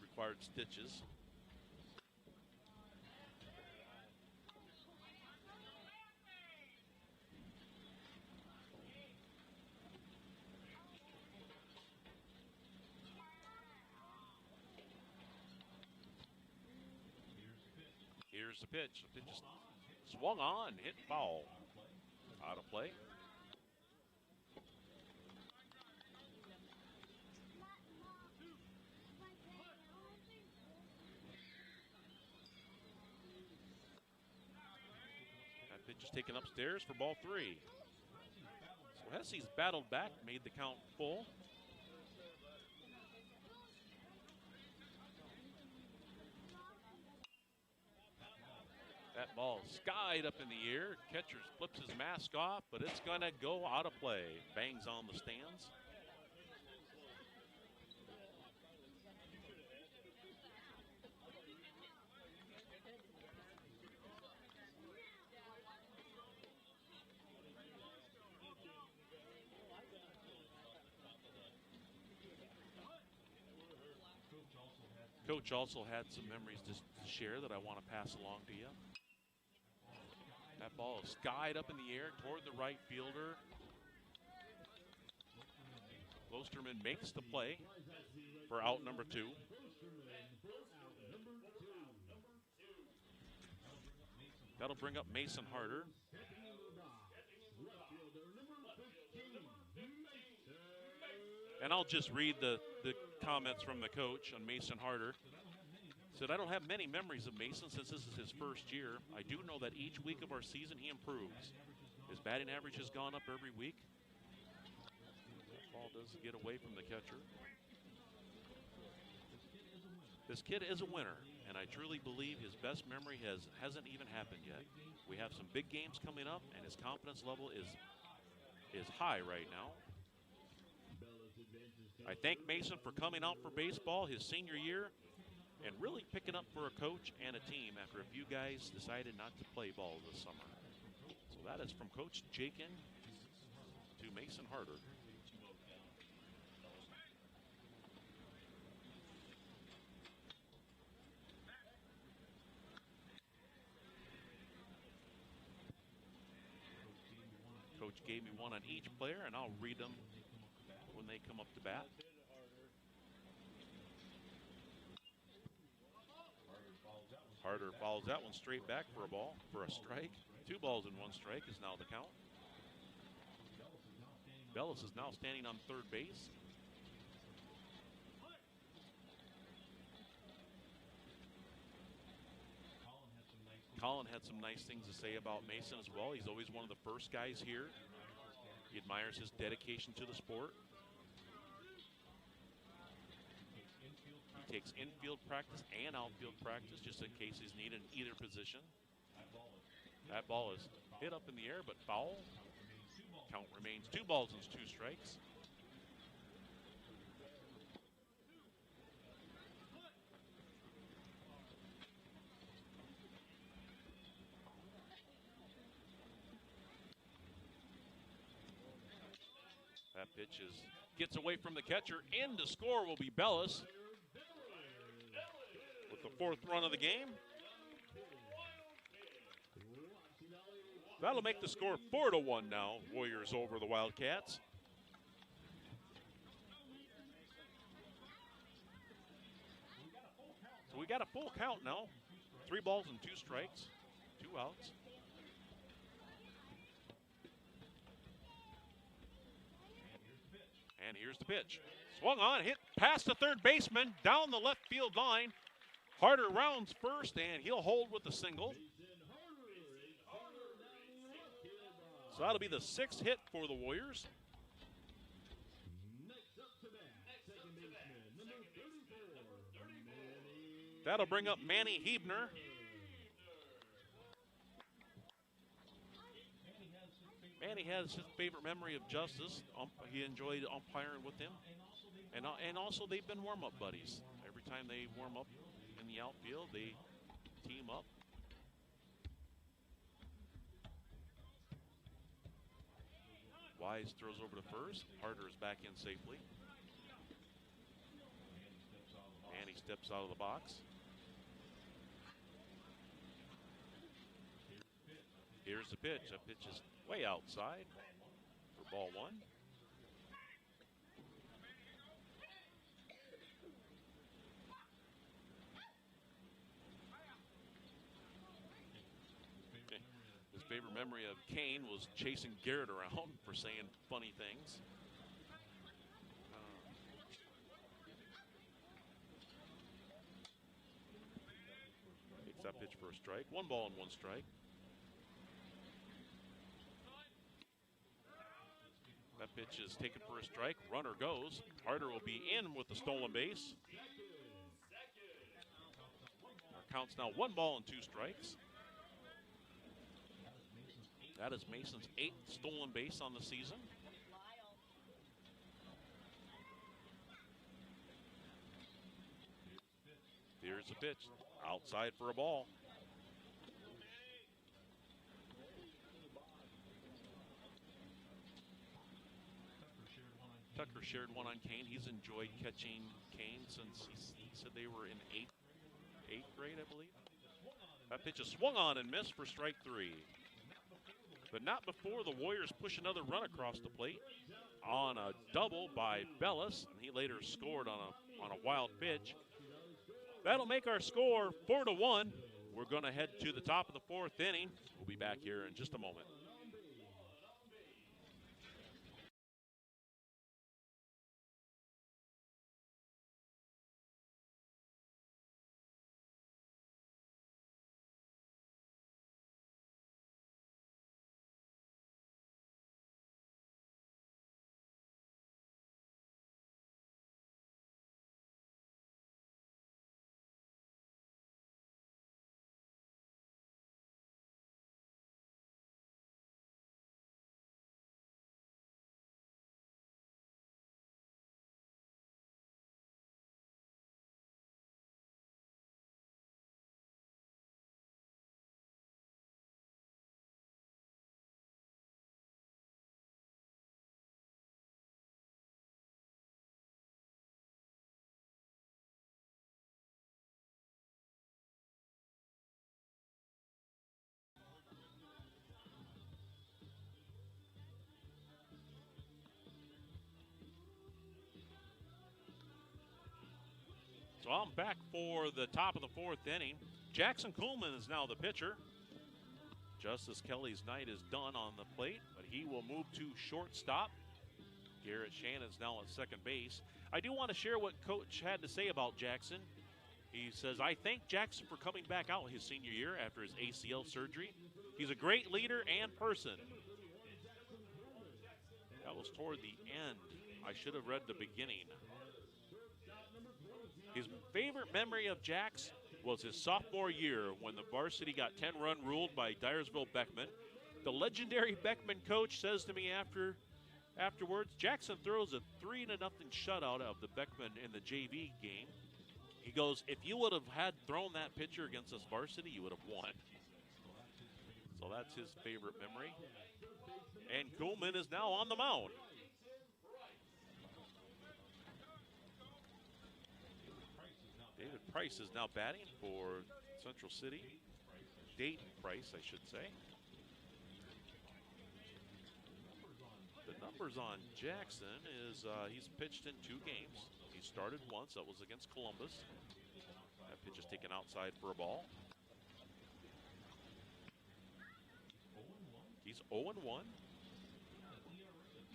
required stitches. Here's the pitch. The pitch is swung on, hit foul. Out of play. That pitch is taken upstairs for ball 3. So Hesse's battled back, made the count full. That ball skied up in the air. Catcher flips his mask off, but it's going to go out of play. Bangs on the stands. Coach also had some memories to share that I want to pass along to you. That ball is skied up in the air toward the right fielder. Klosterman makes the play for out number 2. That'll bring up Mason Harder. And I'll just read the comments from the coach on Mason Harder. Said, I don't have many memories of Mason since this is his first year. I do know that each week of our season he improves. His batting average has gone up every week. That ball does get away from the catcher. This kid is a winner, and I truly believe his best memory hasn't even happened yet. We have some big games coming up, and his confidence level is high right now. I thank Mason for coming out for baseball his senior year and really picking up for a coach and a team after a few guys decided not to play ball this summer. So that is from Coach Jakin to Mason Harder. Coach gave me one on each player, and I'll read them when they come up to bat. Harder follows that one straight back for a strike. 2 balls and 1 strike is now the count. Bellis is now standing on third base. Colin had some nice things to say about Mason as well. He's always one of the first guys here. He admires his dedication to the sport. He takes infield practice and outfield practice just in case he's needed in either position. That ball is hit up in the air but foul. Count remains 2 balls and 2 strikes. That pitch gets away from the catcher. In to score will be Bellis with the 4th run of the game. That'll make the score 4-1 now. Warriors over the Wildcats. So we got a full count now. 3 balls and 2 strikes. 2 outs. And here's the pitch. Swung on, hit past the third baseman, down the left field line. Harder rounds first, and he'll hold with the single. So that'll be the 6th hit for the Warriors. That'll bring up Manny Hebner. Manny has his favorite memory of Justice. He enjoyed umpiring with him. And also they've been warm-up buddies. Every time they warm up in the outfield, they team up. Wise throws over to first. Harder is back in safely. Manny steps out of the box. Here's the pitch. That pitch is way outside for ball 1. His favorite memory of Kane was chasing Garrett around for saying funny things. Takes that pitch for a strike. 1 ball and 1 strike. That pitch is taken for a strike. Runner goes. Harder will be in with the stolen base. Our count's now 1 ball and 2 strikes. That is Mason's 8th stolen base on the season. Here's the pitch. Outside for a ball. Tucker shared one on Kane. He's enjoyed catching Kane since he said they were in 8th grade, I believe. That pitch is swung on and missed for strike 3. But not before the Warriors push another run across the plate on a double by Bellis. And he later scored on a wild pitch. That'll make our score 4-1. We're going to head to the top of the 4th inning. We'll be back here in just a moment. Well, I'm back for the top of the fourth inning. Jackson Coolman is now the pitcher. Justice Kelly's night is done on the plate, but he will move to shortstop. Garrett Shannon's now at second base. I do want to share what Coach had to say about Jackson. He says, I thank Jackson for coming back out his senior year after his ACL surgery. He's a great leader and person. That was toward the end. I should have read the beginning. His favorite memory of Jax was his sophomore year when the varsity got 10-run ruled by Dyersville Beckman. The legendary Beckman coach says to me afterwards, Jackson throws a 3-0 shutout of the Beckman in the JV game. He goes, if you would have had thrown that pitcher against us varsity, you would have won. So that's his favorite memory. And Coolman is now on the mound. David Price is now batting for Central City. Dayton Price, I should say. The numbers on Jackson is he's pitched in 2 games. He started once. That was against Columbus. That pitch is taken outside for a ball. He's 0-1.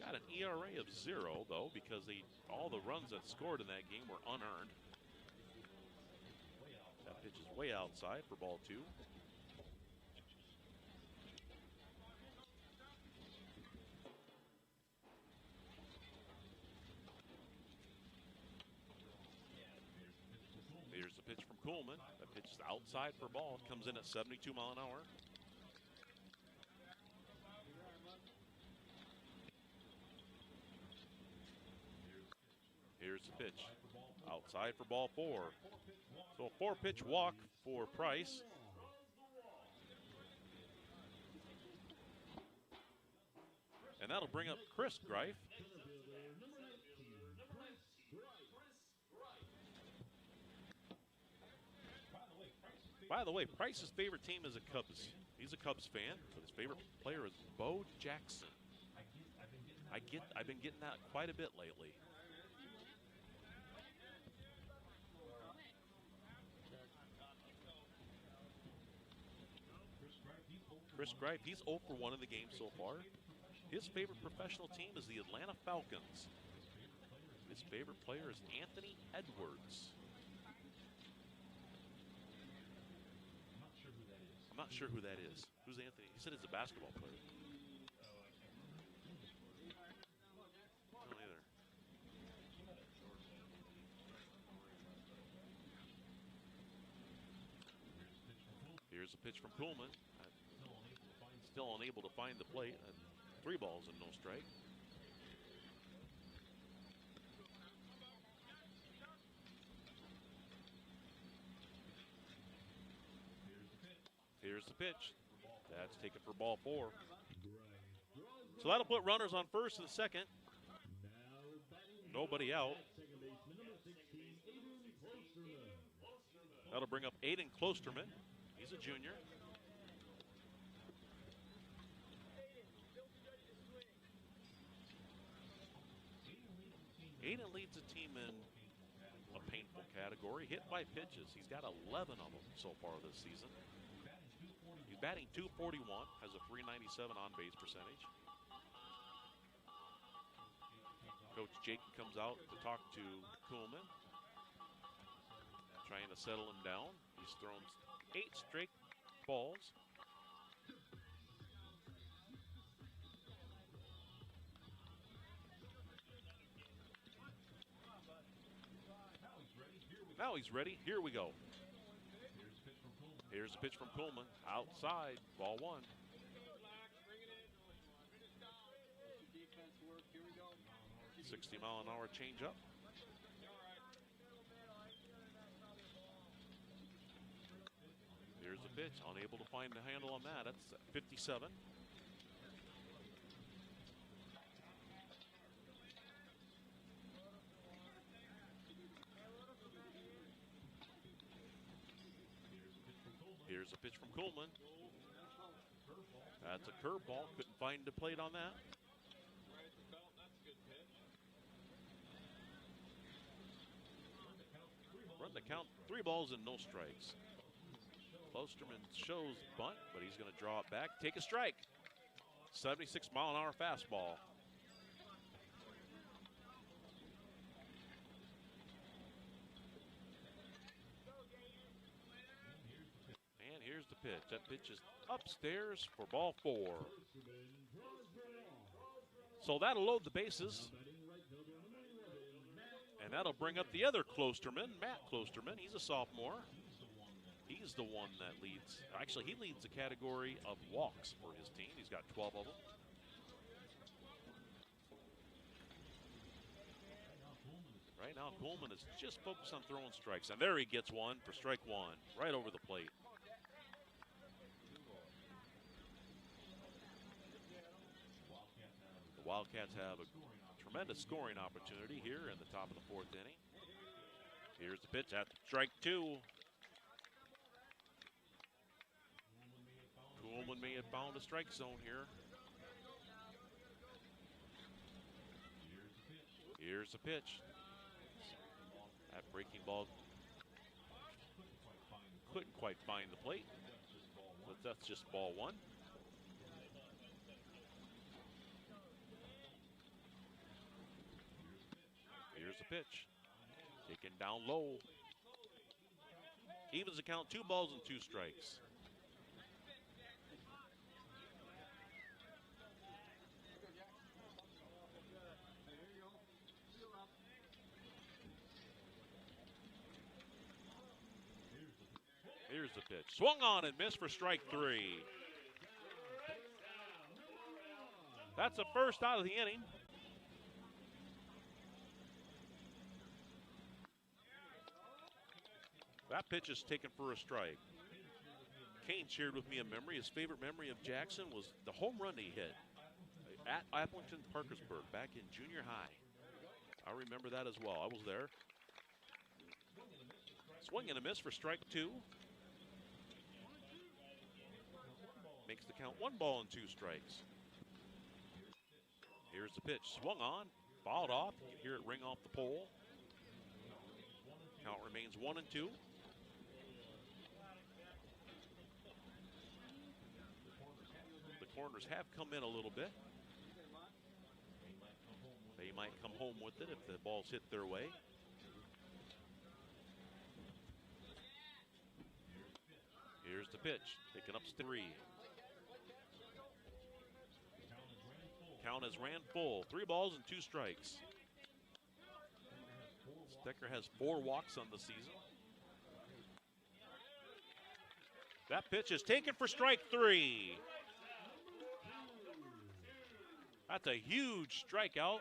Got an ERA of 0, though, because all the runs that scored in that game were unearned. That pitch is way outside for ball 2. Here's the pitch from Coolman. That pitch is outside for ball. It comes in at 72 mile an hour. Here's the pitch. Outside for ball 4. So a 4-pitch walk for Price. And that'll bring up Chris Greif. By the way, Price's favorite team is the Cubs. He's a Cubs fan, but his favorite player is Bo Jackson. I've been getting that quite a bit lately. Chris Greif, he's 0 for 1 in the game so far. His favorite professional team is the Atlanta Falcons. His favorite player is Anthony Edwards. I'm not sure who that is. Who's Anthony? He said he's a basketball player. I don't either. Here's a pitch from Coolman. Still unable to find the plate. 3 balls and no strike. Here's the pitch. That's taken for ball 4. So that'll put runners on first and second. Nobody out. That'll bring up Aiden Klosterman. He's a junior. Aiden leads the team in a painful category, hit by pitches. He's got 11 of them so far this season. He's batting .241, has a .397 on-base percentage. Coach Jacob comes out to talk to Coolman, trying to settle him down. He's thrown 8 straight balls. Now he's ready. Here we go. Here's the pitch from Coolman. Outside, ball 1. .60 mile an hour changeup. Here's the pitch. Unable to find the handle on that. That's 57. Here's a pitch from Coolman. That's a curveball. Couldn't find the plate on that. Run the count, 3 balls and no strikes. Klosterman shows bunt, but he's going to draw it back, take a strike. 76-mile-an-hour fastball. And here's the pitch. That pitch is upstairs for ball 4. So that'll load the bases. And that'll bring up the other Klosterman, Matt Klosterman. He's a sophomore. He's the one that leads. Actually, he leads the category of walks for his team. He's got 12 of them. Right now, Coleman is just focused on throwing strikes. And there he gets one for strike 1, right over the plate. The Wildcats have a tremendous scoring opportunity here in the top of the 4th inning. Here's the pitch at strike 2. Coleman may have found a strike zone here. Here's the pitch. That breaking ball couldn't quite find the plate, but that's just ball 1. Here's the pitch. Taken down low. Evens the count, 2 balls and 2 strikes. Here's the pitch. Swung on and missed for strike 3. That's the first out of the inning. That pitch is taken for a strike. Kane shared with me a memory. His favorite memory of Jackson was the home run he hit at Appleton Parkersburg back in junior high. I remember that as well. I was there. Swing and a miss for strike 2. Makes the count 1 ball and 2 strikes. Here's the pitch. Swung on, fouled off. You can hear it ring off the pole. Count remains 1 and 2. The corners have come in a little bit. They might come home with it if the ball's hit their way. Here's the pitch. Taken up 3. Count has ran full. 3 balls and 2 strikes. Stecker has 4 walks on the season. That pitch is taken for strike 3. That's a huge strikeout.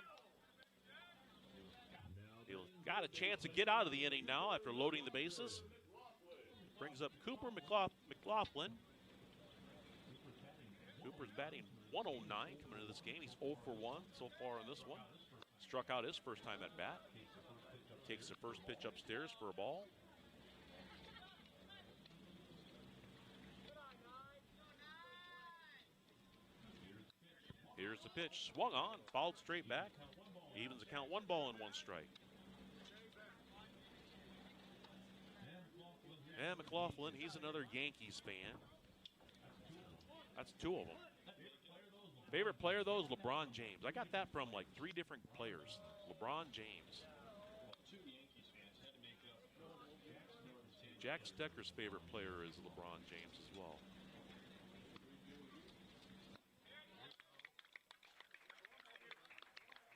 He's got a chance to get out of the inning now after loading the bases. Brings up Cooper McLaughlin. Cooper's batting 109 coming into this game. He's 0 for 1 so far in this one. Struck out his first time at bat. Takes the first pitch upstairs for a ball. Here's the pitch. Swung on, fouled straight back. Evens the count, 1 ball and 1 strike. And McLaughlin, he's another Yankees fan. That's 2 of them. Favorite player, though, is LeBron James. I got that from like 3 different players. LeBron James. Jack Stecker's favorite player is LeBron James as well.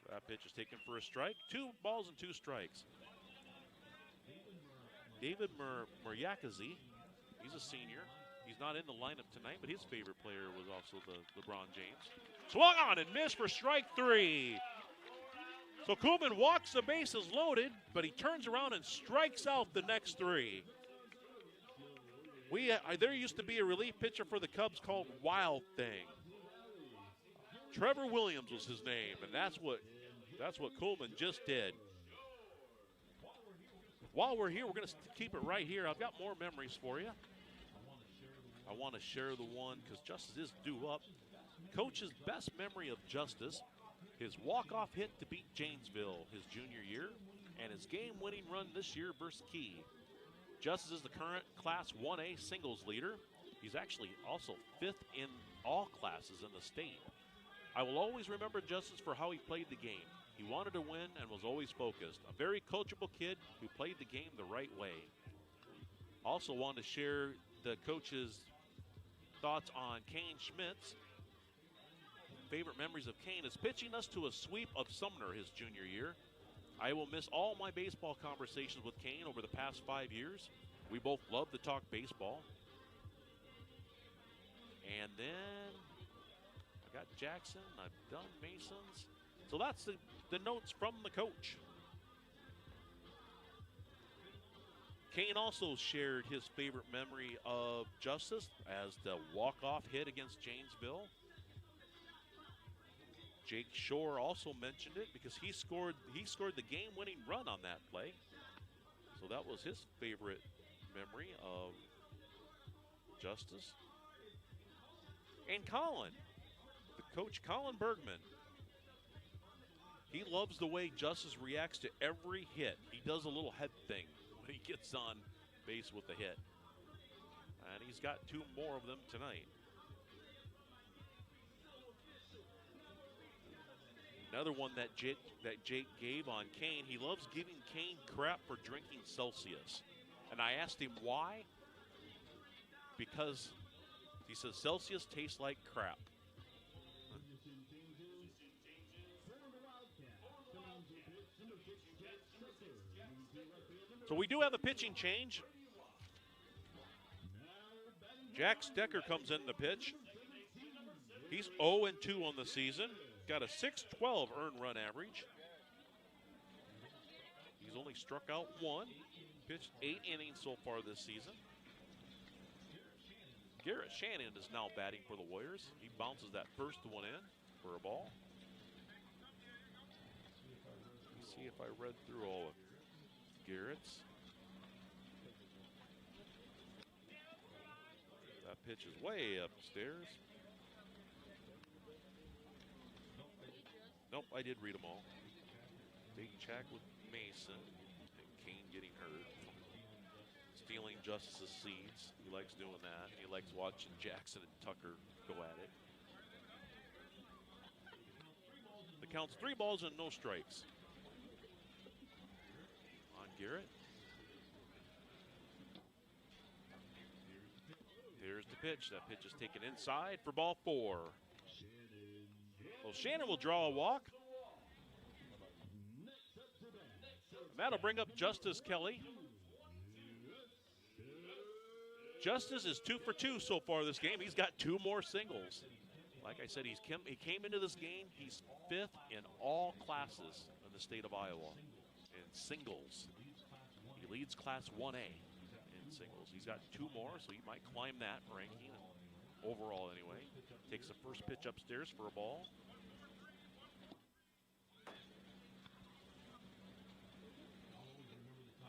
That pitch is taken for a strike. 2 balls and 2 strikes. David Muriakazi, he's a senior. He's not in the lineup tonight, but his favorite player was also the LeBron James. Swung on and missed for strike 3. So Koolman walks the bases loaded, but he turns around and strikes out the next 3. There used to be a relief pitcher for the Cubs called Wild Thing. Trevor Williams was his name, and that's what Koolman just did. While we're here, we're going to keep it right here. I've got more memories for you. I want to share the one because Justice is due up. Coach's best memory of Justice, his walk-off hit to beat Janesville his junior year, and his game-winning run this year versus Key. Justice is the current Class 1A singles leader. He's actually also 5th in all classes in the state. I will always remember Justice for how he played the game. He wanted to win and was always focused. A very coachable kid who played the game the right way. Also wanted to share the coach's thoughts on Kane Schmitz. Favorite memories of Kane is pitching us to a sweep of Sumner his junior year. I will miss all my baseball conversations with Kane over the past 5 years. We both love to talk baseball. And then I got Jackson, I've done Masons. So that's the notes from the coach. Kane also shared his favorite memory of Justice as the walk-off hit against Janesville. Jake Shore also mentioned it because he scored the game-winning run on that play. So that was his favorite memory of Justice. And Colin, the coach Colin Bergman. He loves the way Justice reacts to every hit. He does a little head thing when he gets on base with the hit. And he's got 2 more of them tonight. Another one that Jake gave on Kane, he loves giving Kane crap for drinking Celsius. And I asked him why. Because he says Celsius tastes like crap. So we do have a pitching change. Jack Stecker comes in the pitch. He's 0-2 on the season. Got a .612 earned run average. He's only struck out 1. Pitched 8 innings so far this season. Garrett Shannon is now batting for the Warriors. He bounces that first one in for a ball. Let's see if I read through all of Garrett's. That pitch is way upstairs. Nope, I did read them all. Big check with Mason and Kane getting hurt. Stealing Justice's seeds. He likes doing that. He likes watching Jackson and Tucker go at it. The count's 3 balls and no strikes. On Garrett. Here's the pitch. That pitch is taken inside for ball 4. Well, Shannon will draw a walk. That'll bring up Justice Kelly. Justice is 2 for 2 so far this game. He's got 2 more singles. Like I said, he came into this game. He's 5th in all classes in the state of Iowa in singles. He leads Class 1A in singles. He's got 2 more, so he might climb that ranking overall anyway. Takes the first pitch upstairs for a ball.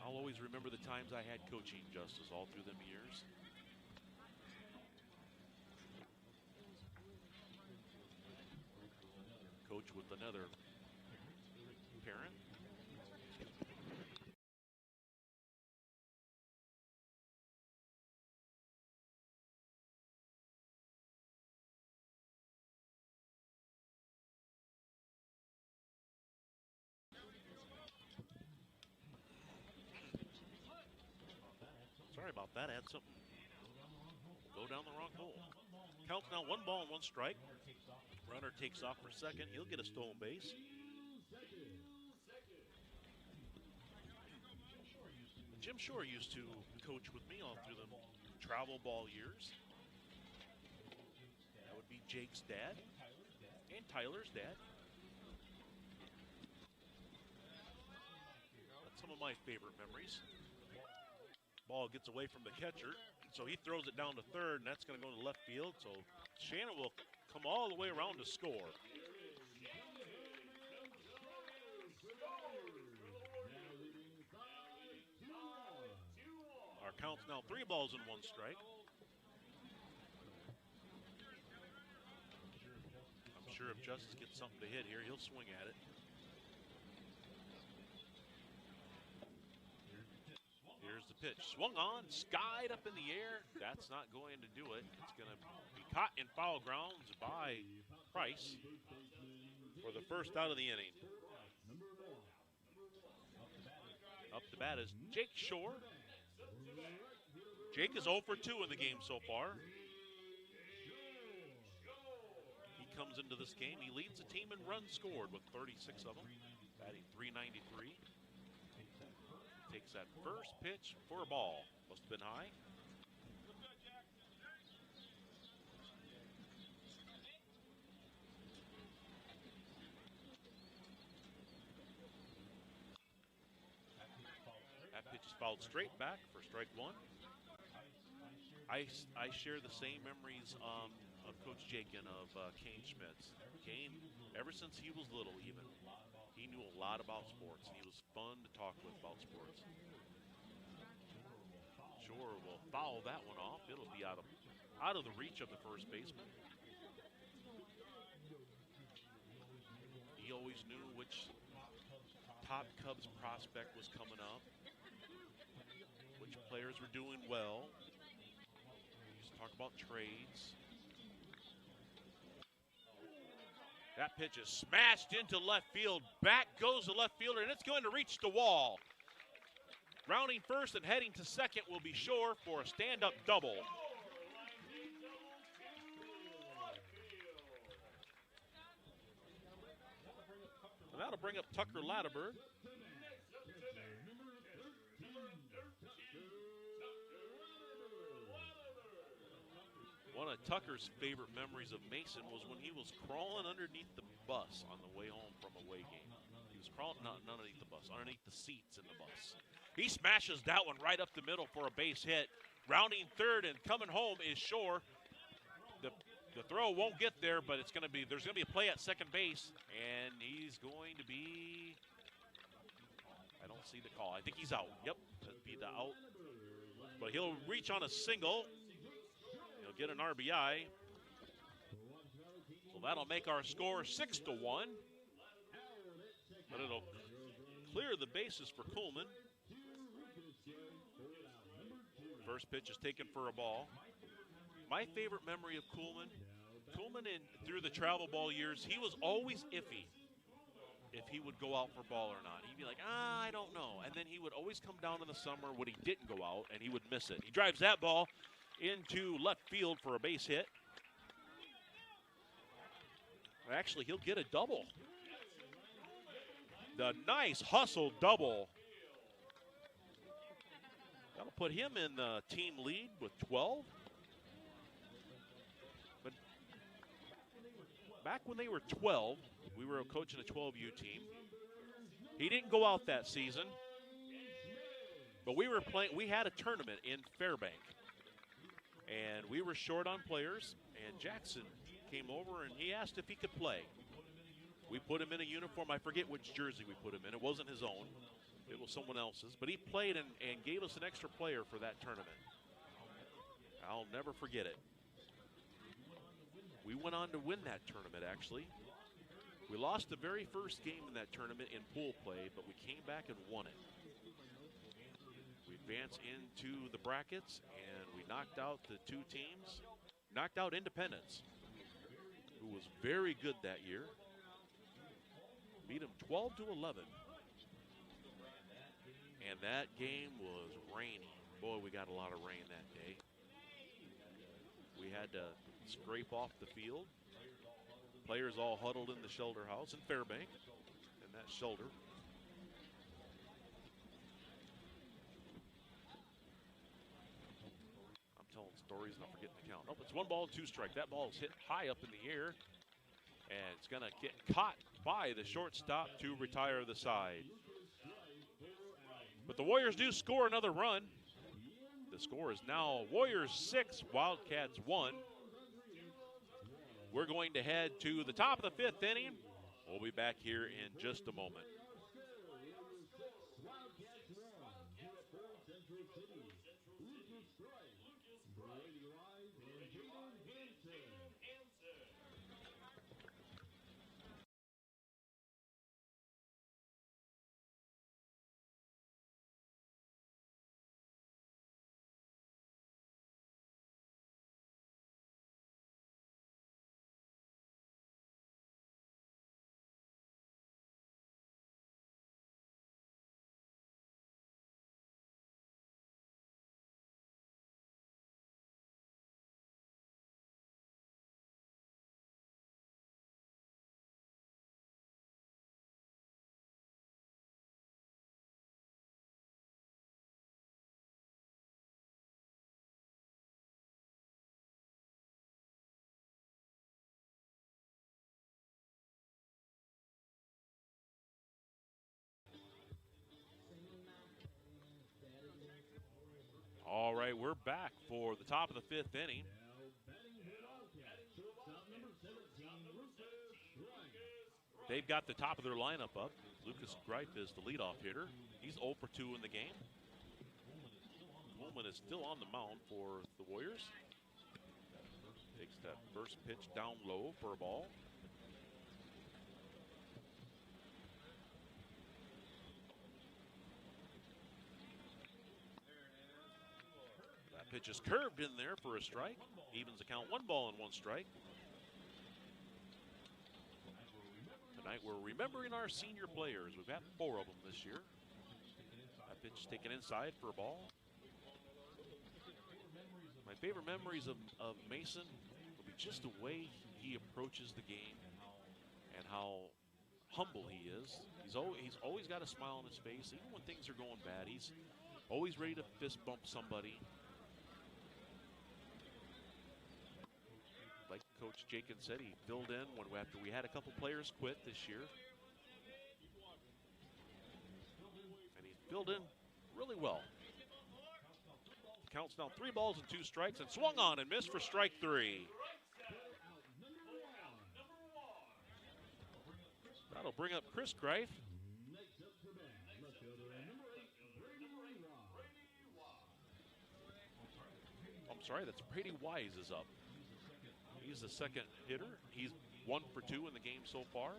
I'll always remember the times I had coaching Justice all through them years. Coach with another parent. Sorry about that. I had something go down the wrong hole. Counts now 1 ball and 1 strike. Runner takes off for second. He'll get a stolen base. Jim Shore used to coach with me all through the travel ball years. That would be Jake's dad and Tyler's dad. That's some of my favorite memories. Ball gets away from the catcher, so he throws it down to third, and that's going to go to left field. So Shannon will come all the way around to score. Our count's now 3 balls and 1 strike. I'm sure if Justice gets something to hit here, he'll swing at it. Here's the pitch swung on, skied up in the air. That's not going to do it. It's going to be caught in foul grounds by Price for the first out of the inning. Up to bat is Jake Shore. Jake is 0 for 2 in the game so far. He comes into this game. He leads the team in runs scored with 36 of them, batting .393. Takes that first pitch for a ball. Must have been high. That pitch is fouled straight back for strike one. I share the same memories of Coach Jake and of Kane Schmitz. Kane, ever since he was little even, he knew a lot about sports. He was fun to talk with about sports. Shore will foul that one off. It'll be out of the reach of the first baseman. He always knew which top Cubs prospect was coming up, which players were doing well. We used to talk about trades. That pitch is smashed into left field. Back goes the left fielder, and it's going to reach the wall. Rounding first and heading to second will be Shore for a stand-up double. And that'll bring up Tucker Latterberg. One of Tucker's favorite memories of Mason was when he was crawling underneath the bus on the way home from a away game. He was crawling, not underneath the bus, underneath the seats in the bus. He smashes that one right up the middle for a base hit. Rounding third and coming home is Shore. The throw won't get there, but there's going to be a play at second base, and he's going to be, I don't see the call. I think he's out. Yep, that'd be the out. But he'll reach on a single. He'll get an RBI. So that'll make our score 6-1. But it'll clear the bases for Kuhlman. First pitch is taken for a ball. My favorite memory of Kuhlman through the travel ball years, he was always iffy if he would go out for ball or not. He'd be like, I don't know. And then he would always come down in the summer when he didn't go out, and he would miss it. He drives that ball into left field for a base hit. Actually, he'll get a double. The nice hustle double. That'll put him in the team lead with 12. But back when they were 12, we were coaching a 12U team. He didn't go out that season. But we had a tournament in Fairbank. And we were short on players, and Jackson came over and he asked if he could play. We put him in a uniform. I forget which jersey we put him in. It wasn't his own. It was someone else's. But he played and gave us an extra player for that tournament. I'll never forget it. We went on to win that tournament, actually. We lost the very first game in that tournament in pool play, but we came back and won it. We advanced into the brackets, and we knocked out the two teams. Knocked out Independence, who was very good that year. Beat them 12-11. And that game was rainy. Boy, we got a lot of rain that day. We had to scrape off the field. Players all huddled in the shelter house in Fairbank, in that shelter. I'm telling stories and I'm forgetting to count. Oh, it's 1-2 strike. That ball is hit high up in the air, and it's going to get caught by the shortstop to retire the side. But the Warriors do score another run. The score is now Warriors 6, Wildcats 1. We're going to head to the top of the 5th inning. We'll be back here in just a moment. All right, we're back for the top of the 5th inning. They've got the top of their lineup up. Lucas Greif is the leadoff hitter. He's 0 for 2 in the game. Coleman is still on the mound for the Warriors. Takes that first pitch down low for a ball. That pitch is curved in there for a strike. Evens the count, 1 ball and 1 strike. Tonight we're remembering our senior players. We've got 4 of them this year. That pitch is taken inside for a ball. My favorite memories of Mason will be just the way he approaches the game and how humble he is. He's always got a smile on his face, even when things are going bad. He's always ready to fist bump somebody. Like Coach Jakin said, he filled in after we had a couple players quit this year. And he filled in really well. Counts now 3 balls and 2 strikes, and swung on and missed for strike 3. That'll bring up Chris Greif. I'm sorry, that's Brady Wise is up. He's the second hitter. He's 1 for 2 in the game so far.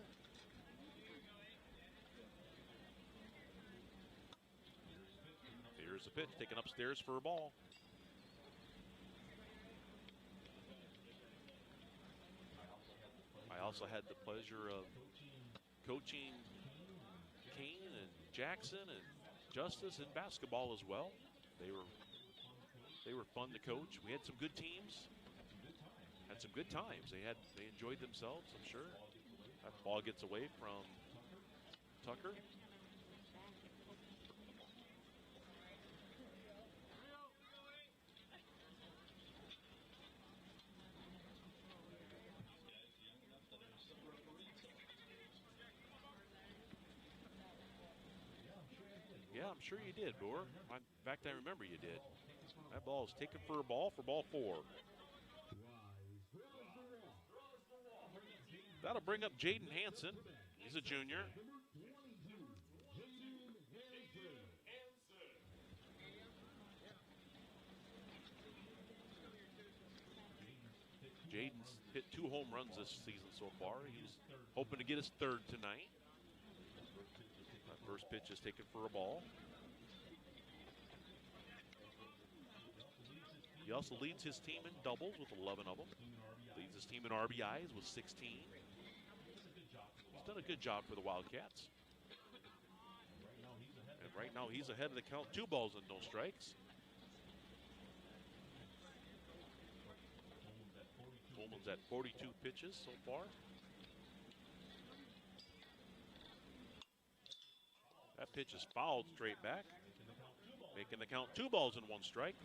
Here's the pitch, taken upstairs for a ball. I also had the pleasure of coaching Kane and Jackson and Justice in basketball as well. They were fun to coach. We had some good teams. Had some good times. They enjoyed themselves, I'm sure. That ball gets away from Tucker. Yeah, I'm sure you did, Boer. In fact, I remember you did. That ball is taken for ball 4. That'll bring up Jaden Hansen. He's a junior. Jaden's hit 2 home runs this season so far. He's hoping to get his 3rd tonight. That first pitch is taken for a ball. He also leads his team in doubles with 11 of them. Leads his team in RBIs with 16. He's done a good job for the Wildcats. And right now he's ahead of the count, 2 balls and no strikes. Coleman's at 42 pitches so far. That pitch is fouled straight back, making the count 2 balls and 1 strike.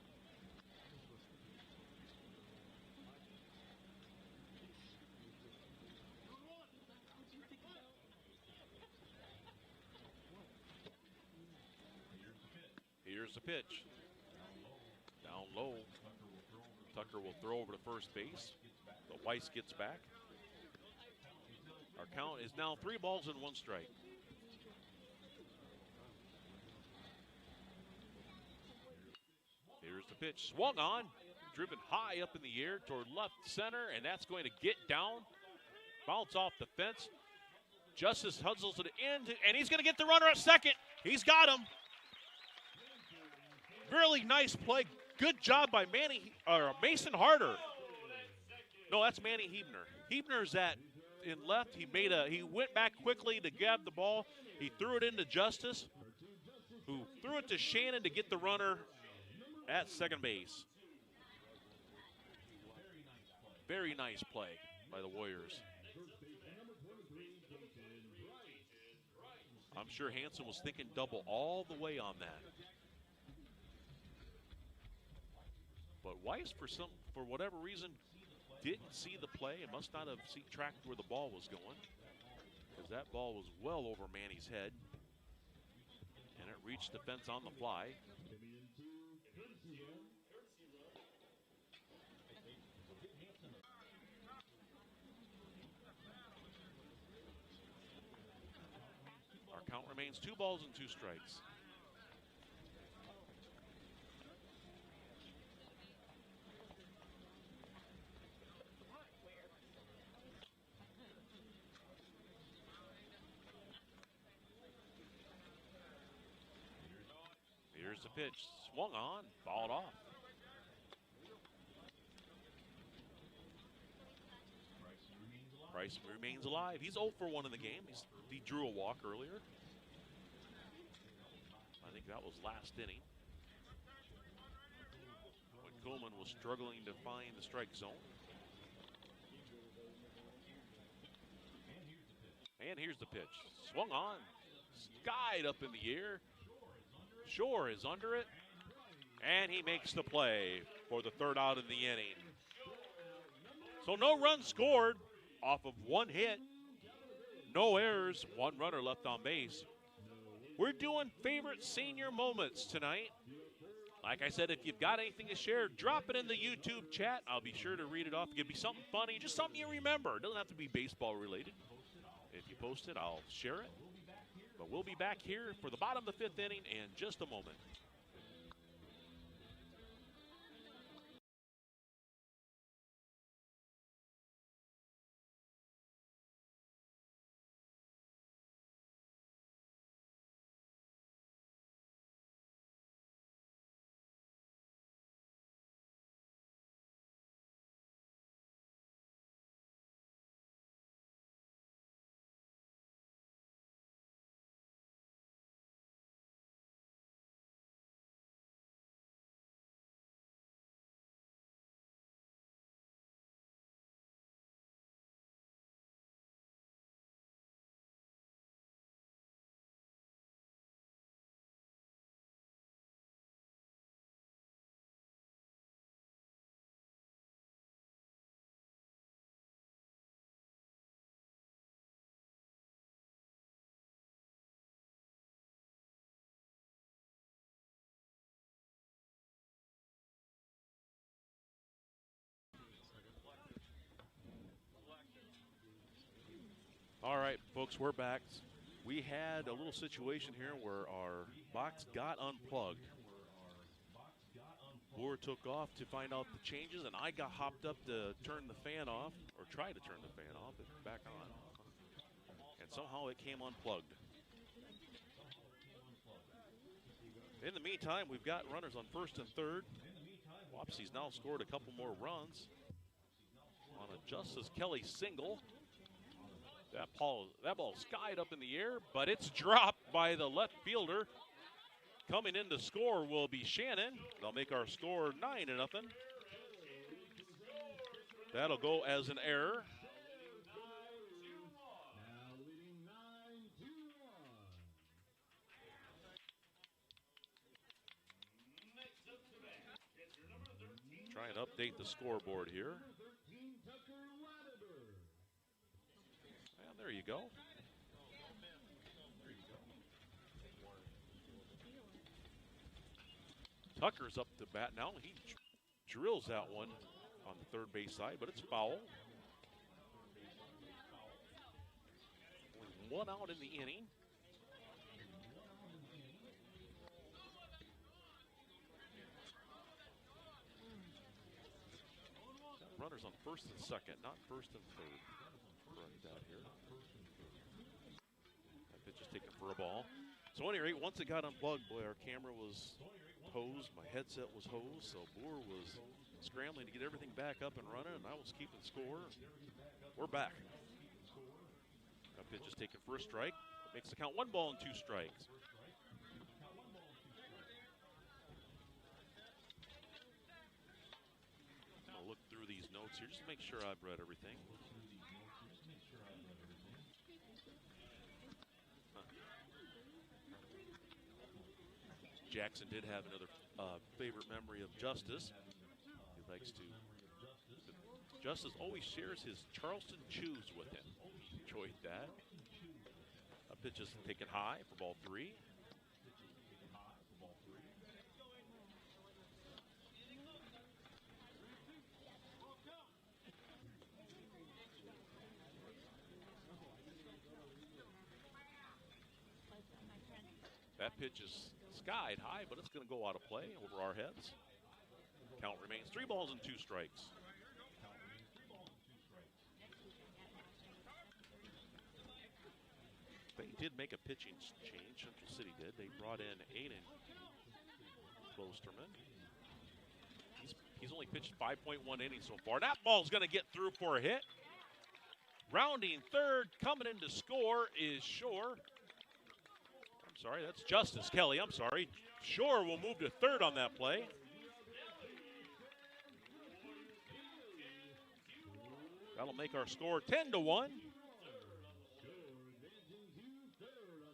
Here's the pitch. Down low. Tucker will throw over to first base, but Weiss gets back. Our count is now 3 balls and 1 strike. Here's the pitch. Swung on, driven high up in the air toward left center, and that's going to get down. Bounce off the fence. Justice hustles to the end, and he's going to get the runner at second. He's got him. Really nice play. Good job by Mason Harder. No, that's Manny Hebner. Hebner's in left. He went back quickly to grab the ball. He threw it into Justice, who threw it to Shannon to get the runner at second base. Very nice play by the Warriors. I'm sure Hansen was thinking double all the way on that. But Weiss, for whatever reason, didn't see the play and must not have tracked where the ball was going, because that ball was well over Manny's head, and it reached the fence on the fly. Count remains 2 balls and 2 strikes. Here's the pitch. Swung on, fouled off. Price remains alive. He's 0 for 1 in the game. He drew a walk earlier. I think that was last inning, when Coleman was struggling to find the strike zone. And here's the pitch. Swung on, skied up in the air. Shore is under it, and he makes the play for the 3rd out in the inning. So no runs scored off of 1 hit. No errors, 1 runner left on base. We're doing favorite senior moments tonight. Like I said, if you've got anything to share, drop it in the YouTube chat. I'll be sure to read it off. It could be something funny, just something you remember. It doesn't have to be baseball related. If you post it, I'll share it. But we'll be back here for the bottom of the 5th inning in just a moment. All right, folks, we're back. We had a little situation here where our box got unplugged. Boer took off to find out the changes, and I got hopped up to turn the fan off, or try to turn the fan off and back on. And somehow it came unplugged. In the meantime, we've got runners on 1st and 3rd. Wapsie's now scored a couple more runs on a Justice Kelly single. That ball skied up in the air, but it's dropped by the left fielder. Coming in to score will be Shannon. They'll make our score 9-0. That'll go as an error. Try and update the scoreboard here. And there you go. Tucker's up to bat now. He drills that one on the 3rd base side, but it's foul. Only 1 out in the inning. Runners on 1st and 2nd, not 1st and 3rd. Right down here. That pitch is taken for a ball. So at any rate, once it got unplugged, boy, our camera was hosed, my headset was hosed, so Boer was scrambling to get everything back up and running, and I was keeping score. We're back. That pitch is taken for a strike. Makes the count 1 ball and 2 strikes. I'll look through these notes here just to make sure I've read everything. Jackson did have another favorite memory of Justice. He likes to. Justice always shares his Charleston chews with him. Enjoyed that. A pitch is taken high for ball 3. That pitch is skied high, but it's going to go out of play over our heads. Count remains 3 balls and 2 strikes. They did make a pitching change. Central City did. They brought in Aiden Klosterman. He's only pitched 5.1 innings so far. That ball's going to get through for a hit. Rounding third, coming in to score is Shore. I'm sorry, that's Justice Kelly. I'm sorry. Shore will move to third on that play. That'll make our score 10-1.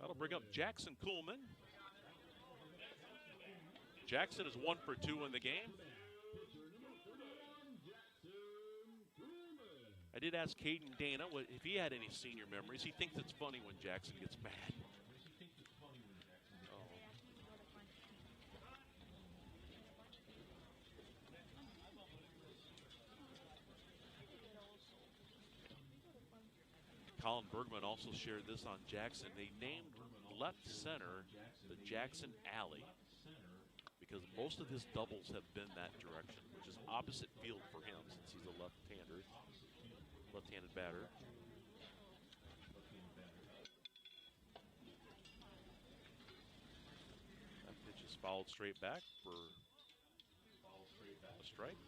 That'll bring up Jackson Kuhlman. Jackson is 1 for 2 in the game. I did ask Caden Dana if he had any senior memories. He thinks it's funny when Jackson gets mad. Colin Bergman also shared this on Jackson. They named left center the Jackson Alley because most of his doubles have been that direction, which is opposite field for him since he's a left-handed batter. That pitch is fouled straight back for a strike.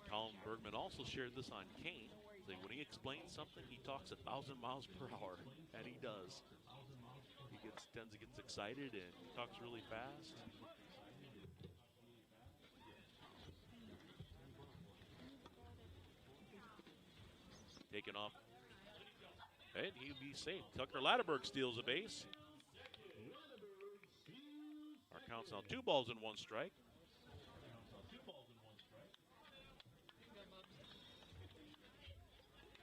Colin Bergman also shared this on Kane. When he explains something, he talks 1,000 miles per hour, and he does. He tends to get excited and he talks really fast. Taken off, and he'll be safe. Tucker Latterberg steals a base. Our count's now 2 balls and 1 strike.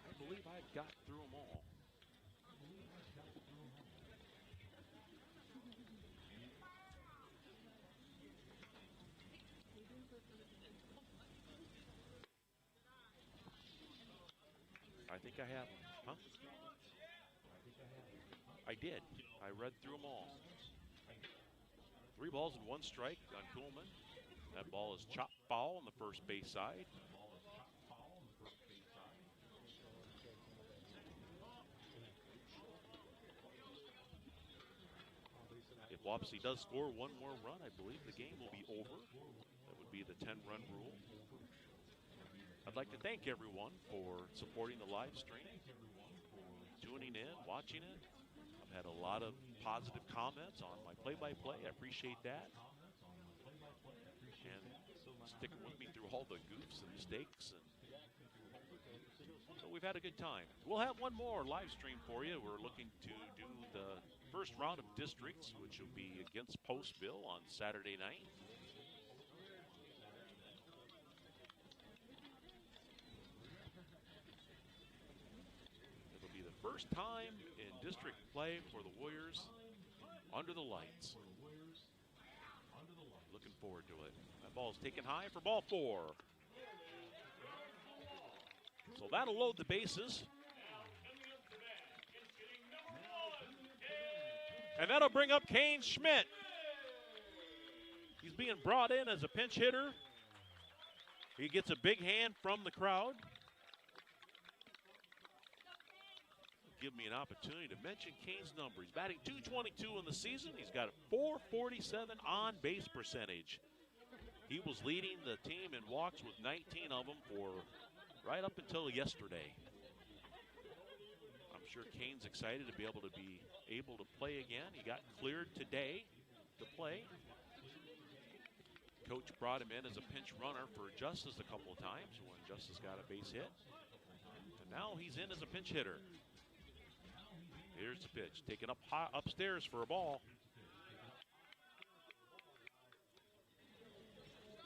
I believe I've got through them all. I think I have them. Huh? I did. I read through them all. 3 balls and 1 strike on Kuhlman. That ball is chopped foul on the first base side. If Wapsie does score 1 more run, I believe the game will be over. That would be the 10-run rule. I'd like to thank everyone for supporting the live stream, tuning in, watching it. I've had a lot of positive comments on my play-by-play. I appreciate that. And sticking with me through all the goofs and mistakes. So we've had a good time. We'll have one more live stream for you. We're looking to do the first round of districts, which will be against Postville on Saturday night. It'll be the first time in district play for the Warriors under the lights. Looking forward to it. That ball is taken high for ball 4. So that'll load the bases. And that'll bring up Kane Schmidt. He's being brought in as a pinch hitter. He gets a big hand from the crowd. Give me an opportunity to mention Kane's number. He's batting .222 in the season. He's got a .447 on-base percentage. He was leading the team in walks with 19 of them for right up until yesterday. I'm sure Kane's excited to be able to play again. He got cleared today to play. Coach brought him in as a pinch runner for Justice a couple of times when Justice got a base hit. And now he's in as a pinch hitter. Here's the pitch, taken up high, upstairs for a ball.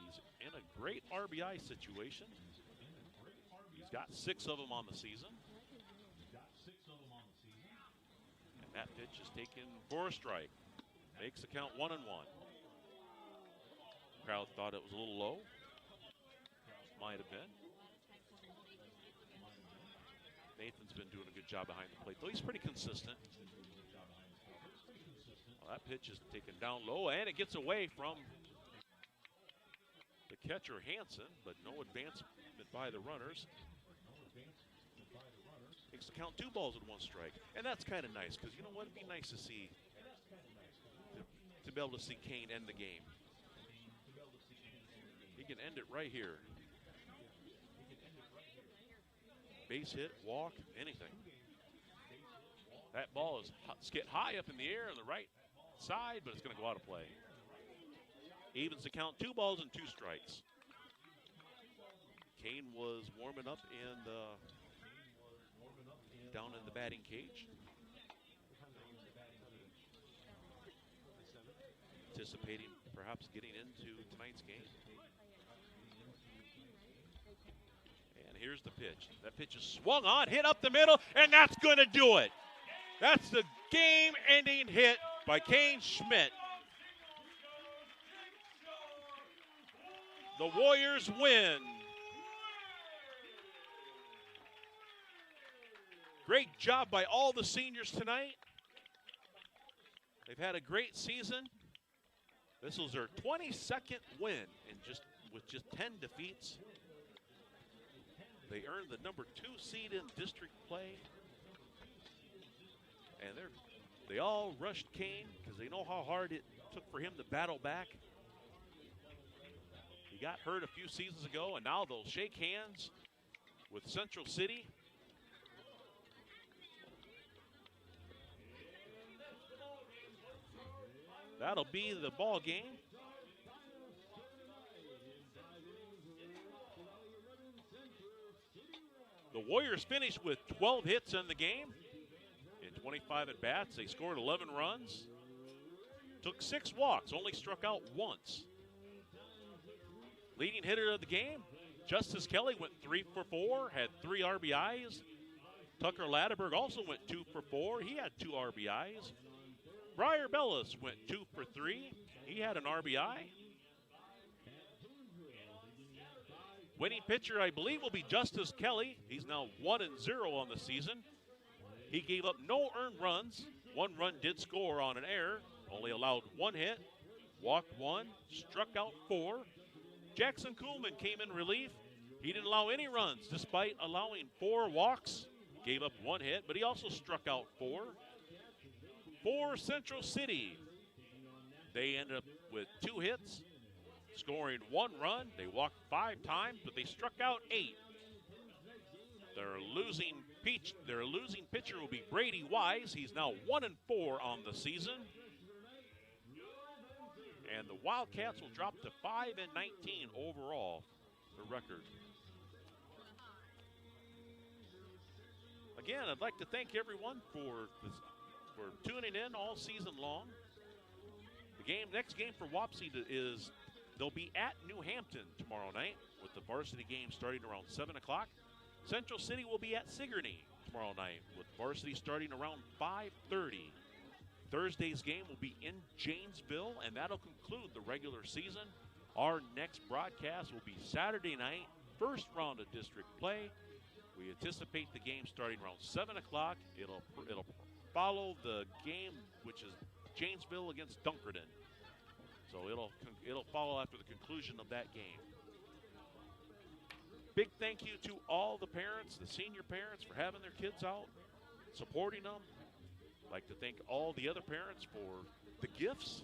He's in a great RBI situation. He's got 6 of them on the season. And that pitch is taken for a strike. Makes the count 1-1. Crowd thought it was a little low. Might have been. Nathan's been doing a good job behind the plate, though he's pretty consistent. Well, that pitch is taken down low, and it gets away from the catcher, Hansen, but no advancement by the runners. Makes the count 2 balls and 1 strike. And that's kind of nice, because you know what? It'd be nice to see, to be able to see Kane end the game. He can end it right here. Base hit, walk, anything. That ball is get high up in the air on the right side, but it's going to go out of play. Evens the count, 2 balls and 2 strikes. Kane was warming up down in the batting cage. Anticipating perhaps getting into tonight's game. And here's the pitch. That pitch is swung on, hit up the middle, and that's going to do it. That's the game-ending hit by Kane Schmidt. The Warriors win. Great job by all the seniors tonight. They've had a great season. This was their 22nd win with just 10 defeats. They earned the number 2 seed in district play. And they all rushed Kane because they know how hard it took for him to battle back. He got hurt a few seasons ago, and now they'll shake hands with Central City. That'll be the ball game. The Warriors finished with 12 hits in the game. In 25 at-bats, they scored 11 runs. Took 6 walks, only struck out once. Leading hitter of the game, Justice Kelly went 3 for 4, had 3 RBIs. Tucker Ladderberg also went 2 for 4. He had 2 RBIs. Briar Bellis went 2 for 3. He had an RBI. Winning pitcher, I believe, will be Justice Kelly. He's now 1-0 on the season. He gave up no earned runs. 1 run did score on an error. Only allowed 1 hit. Walked 1. Struck out 4. Jackson Kuhlman came in relief. He didn't allow any runs despite allowing 4 walks. Gave up 1 hit, but he also struck out 4. For Central City, they ended up with 2 hits, scoring 1 run. They walked 5 times, but they struck out 8. Their losing pitcher will be Brady Wise. He's now 1-4 on the season. And the Wildcats will drop to 5-19 overall, the record. Again, I'd like to thank everyone for tuning in all season long. The next game for Wapsie is they'll be at New Hampton tomorrow night with the varsity game starting around 7 o'clock. Central City will be at Sigourney tomorrow night with varsity starting around 5:30. Thursday's game will be in Janesville, and that'll conclude the regular season. Our next broadcast will be Saturday night, first round of district play. We anticipate the game starting around 7 o'clock. It'll follow the game, which is Janesville against Dunkerton. So it'll follow after the conclusion of that game. Big thank you to all the parents, the senior parents, for having their kids out, supporting them. I'd like to thank all the other parents for the gifts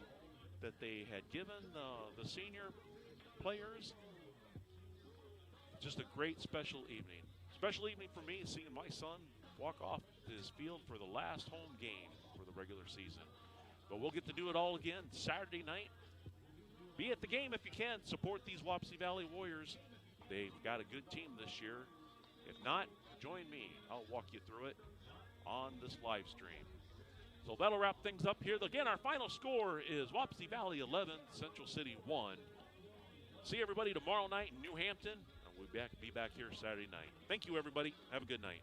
that they had given the senior players. Just a great special evening. Special evening for me, seeing my son walk off his field for the last home game for the regular season. But we'll get to do it all again Saturday night. Be at the game if you can. Support these Wapsie Valley Warriors. They've got a good team this year. If not, join me. I'll walk you through it on this live stream. So that'll wrap things up here. Again, our final score is Wapsie Valley 11, Central City 1. See everybody tomorrow night in New Hampton. And we'll be back here Saturday night. Thank you, everybody. Have a good night.